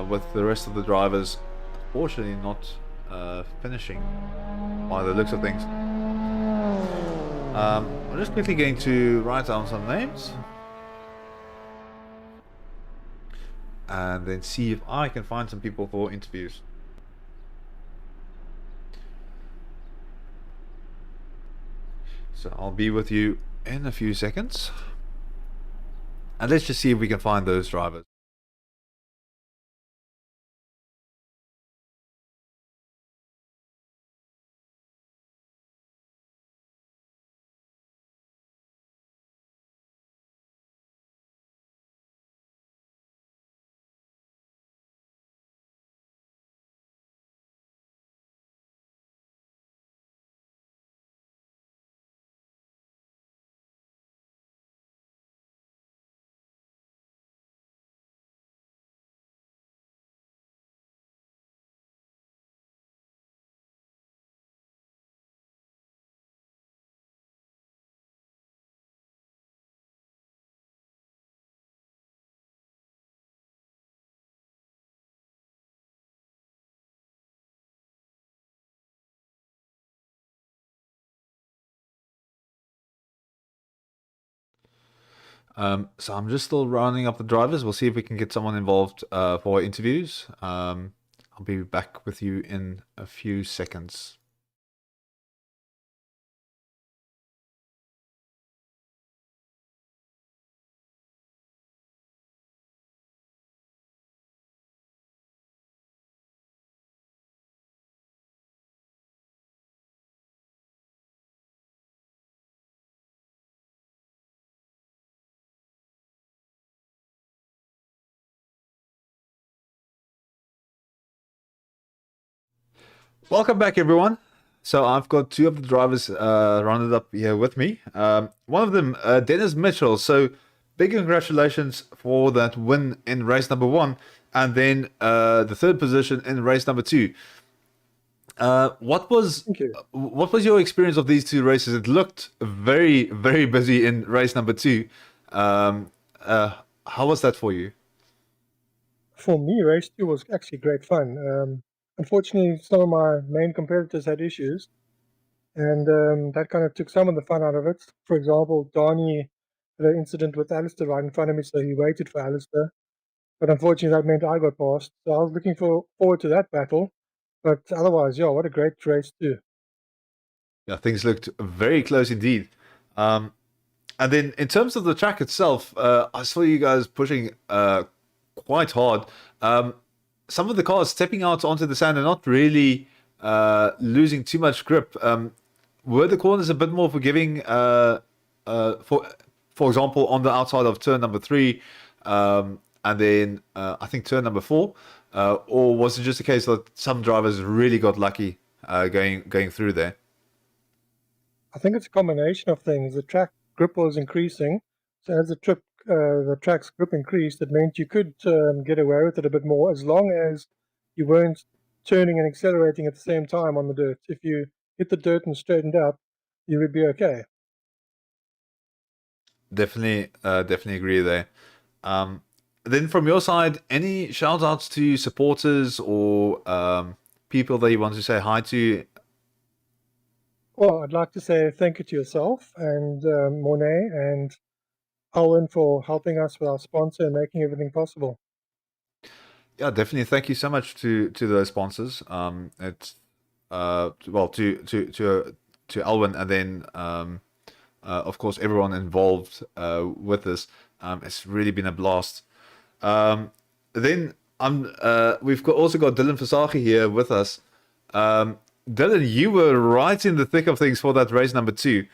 with the rest of the drivers fortunately not finishing by the looks of things. I'm just quickly going to write down some names and then see if I can find some people for interviews. So I'll be with you in a few seconds, and let's just see if we can find those drivers. So I'm just still rounding up the drivers. We'll see if we can get someone involved for interviews. I'll be back with you in a few seconds. Welcome back, everyone. So I've got two of the drivers rounded up here with me. One of them, Dennis Mitchell. So big congratulations for that win in race number 1, and then the third position in race number 2. Thank you. What was your experience of these two races? It looked very, very busy in race number 2. How was that for you? For me, race 2 was actually great fun. Unfortunately, some of my main competitors had issues, and that kind of took some of the fun out of it. For example, Donnie had an incident with Alistair right in front of me, so he waited for Alistair. But unfortunately, that meant I got past. So I was looking forward to that battle. But otherwise, yeah, what a great race 2. Yeah, things looked very close indeed. And then in terms of the track itself, I saw you guys pushing quite hard. Some of the cars stepping out onto the sand and not really losing too much grip. Were the corners a bit more forgiving? For example, on the outside of turn number 3, and then I think turn number 4, or was it just a case that some drivers really got lucky going through there? I think it's a combination of things. The track grip was increasing, so as the track's grip increased, it meant you could get away with it a bit more as long as you weren't turning and accelerating at the same time on the dirt. If you hit the dirt and straightened up, you would be okay. Definitely agree there. Then from your side, any shout outs to supporters or people that you want to say hi to? Well, I'd like to say thank you to yourself and Monet and Owen for helping us with our sponsor and making everything possible. Yeah, definitely. Thank you so much to those sponsors. It's well to Alwyn, and then of course everyone involved with this. It's really been a blast. Then we've also got Dylan Fasaki here with us. Dylan, you were right in the thick of things for that race number 2.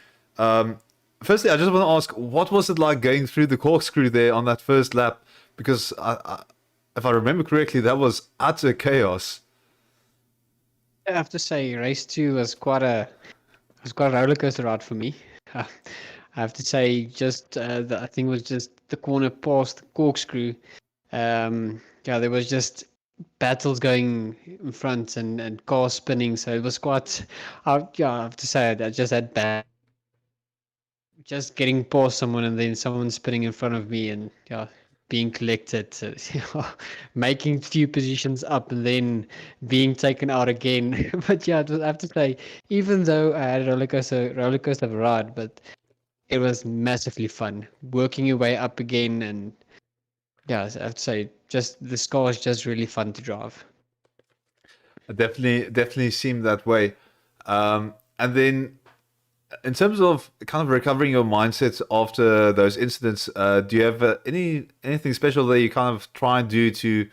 Firstly, I just want to ask, what was it like going through the corkscrew there on that first lap? Because if I remember correctly, that was utter chaos. I have to say, race 2 was quite a roller coaster ride for me. I have to say, just I think it was just the corner past the corkscrew. There was just battles going in front and cars spinning, so it was quite. I have to say, I just had bad. Just getting past someone and then someone spinning in front of me and being collected, making few positions up and then being taken out again. But I have to say, even though I had a roller coaster of a ride, but it was massively fun working your way up again. And I have to say, just this car is just really fun to drive. It definitely seemed that way. And then in terms of kind of recovering your mindset after those incidents, do you have anything special that you kind of try and do to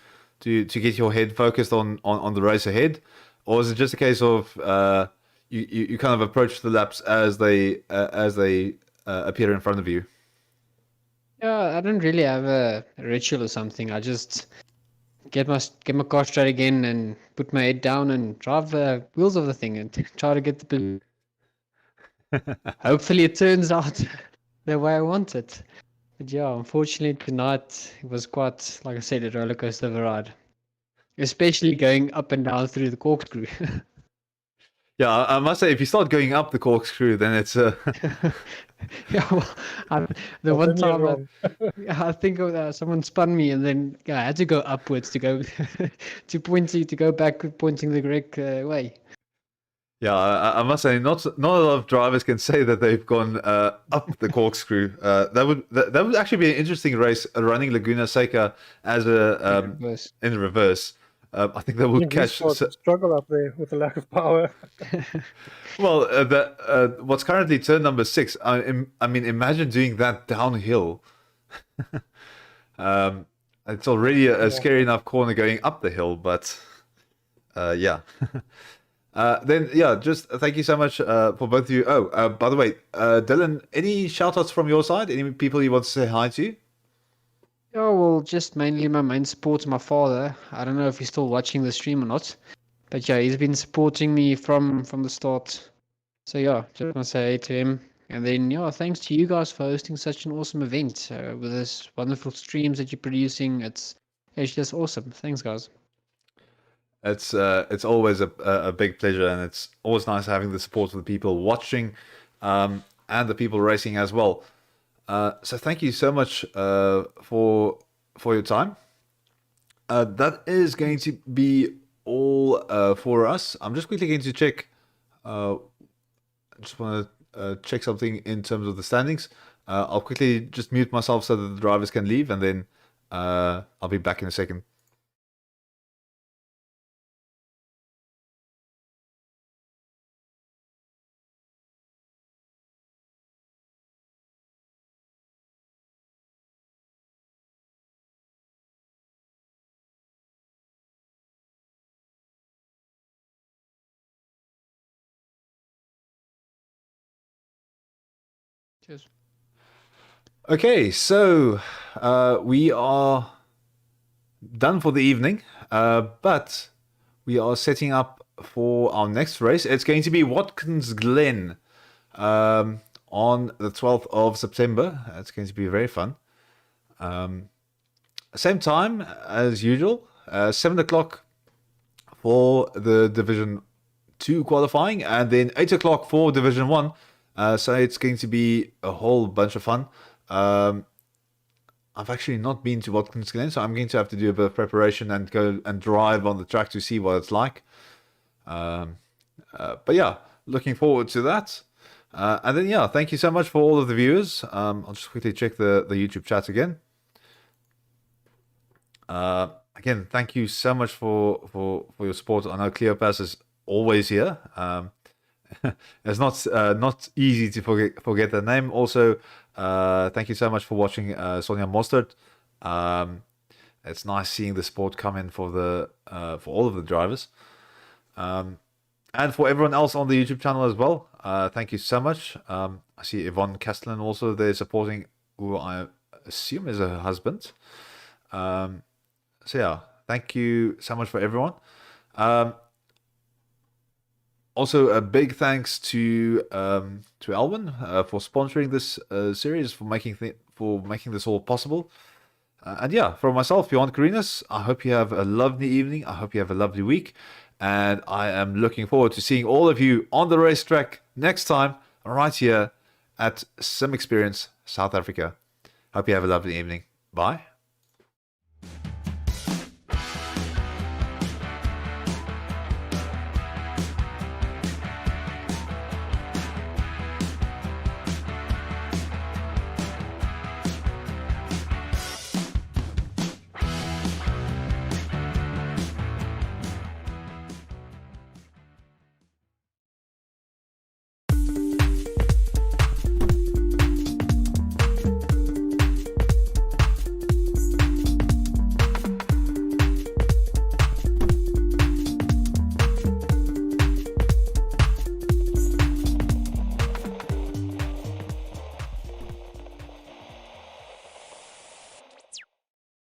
get your head focused on the race ahead, or is it just a case of you kind of approach the laps as they appear in front of you? I don't really have a ritual or something. I just get my car straight again and put my head down and drive the wheels of the thing and try to get the. Hopefully it turns out the way I want it. But unfortunately tonight it was quite, like I said, a roller coaster of a ride. Especially going up and down through the corkscrew. Yeah, I must say, if you start going up the corkscrew, then it's one time I think someone spun me, and then I had to go upwards to go to go back pointing the correct way. Yeah, I must say, not a lot of drivers can say that they've gone up the corkscrew. That would actually be an interesting race, running Laguna Seca as a Reverse. in reverse. I think that I would think catch. Respawn would struggle up there with the lack of power. Well, what's currently turn number 6. I mean, imagine doing that downhill. It's already a scary enough corner going up the hill, but yeah. Then yeah, just thank you so much for both of you. Oh, by the way, Dylan, any shout outs from your side? Any people you want to say hi to? Oh, well, just mainly my main support, my father. I don't know if he's still watching the stream or not, but yeah, he's been supporting me from the start. So yeah, just want to say hey to him. And then yeah, thanks to you guys for hosting such an awesome event with this wonderful streams that you're producing. It's just awesome. Thanks, guys. It's always a big pleasure, and it's always nice having the support of the people watching, and the people racing as well. So thank you so much for your time. That is going to be all for us. I'm just quickly going to check. I just want to check something in terms of the standings. I'll quickly just mute myself so that the drivers can leave, and then I'll be back in a second. Cheers. Okay, so we are done for the evening, but we are setting up for our next race. It's going to be Watkins Glen on the 12th of September. It's going to be very fun. Same time as usual, 7 o'clock for the Division 2 qualifying, and then 8 o'clock for Division 1. So it's going to be a whole bunch of fun. I've actually not been to Watkins Glen, so I'm going to have to do a bit of preparation and go and drive on the track to see what it's like. But yeah, looking forward to that. And then yeah, thank you so much for all of the viewers. I'll just quickly check the YouTube chat again. Again, thank you so much for your support. I know Cleopas is always here. It's not easy to forget the name. Also, thank you so much for watching, Sonia Mostert. It's nice seeing the support come in for all of the drivers, and for everyone else on the YouTube channel as well. Thank you so much. I see Yvonne Castellan also there supporting, who I assume is her husband. So yeah, thank you so much for everyone. Also, a big thanks to Alwyn for sponsoring this series, for making this all possible. And yeah, for myself, Johan Carinas, I hope you have a lovely evening. I hope you have a lovely week. And I am looking forward to seeing all of you on the racetrack next time, right here at Sim Experience South Africa. Hope you have a lovely evening. Bye.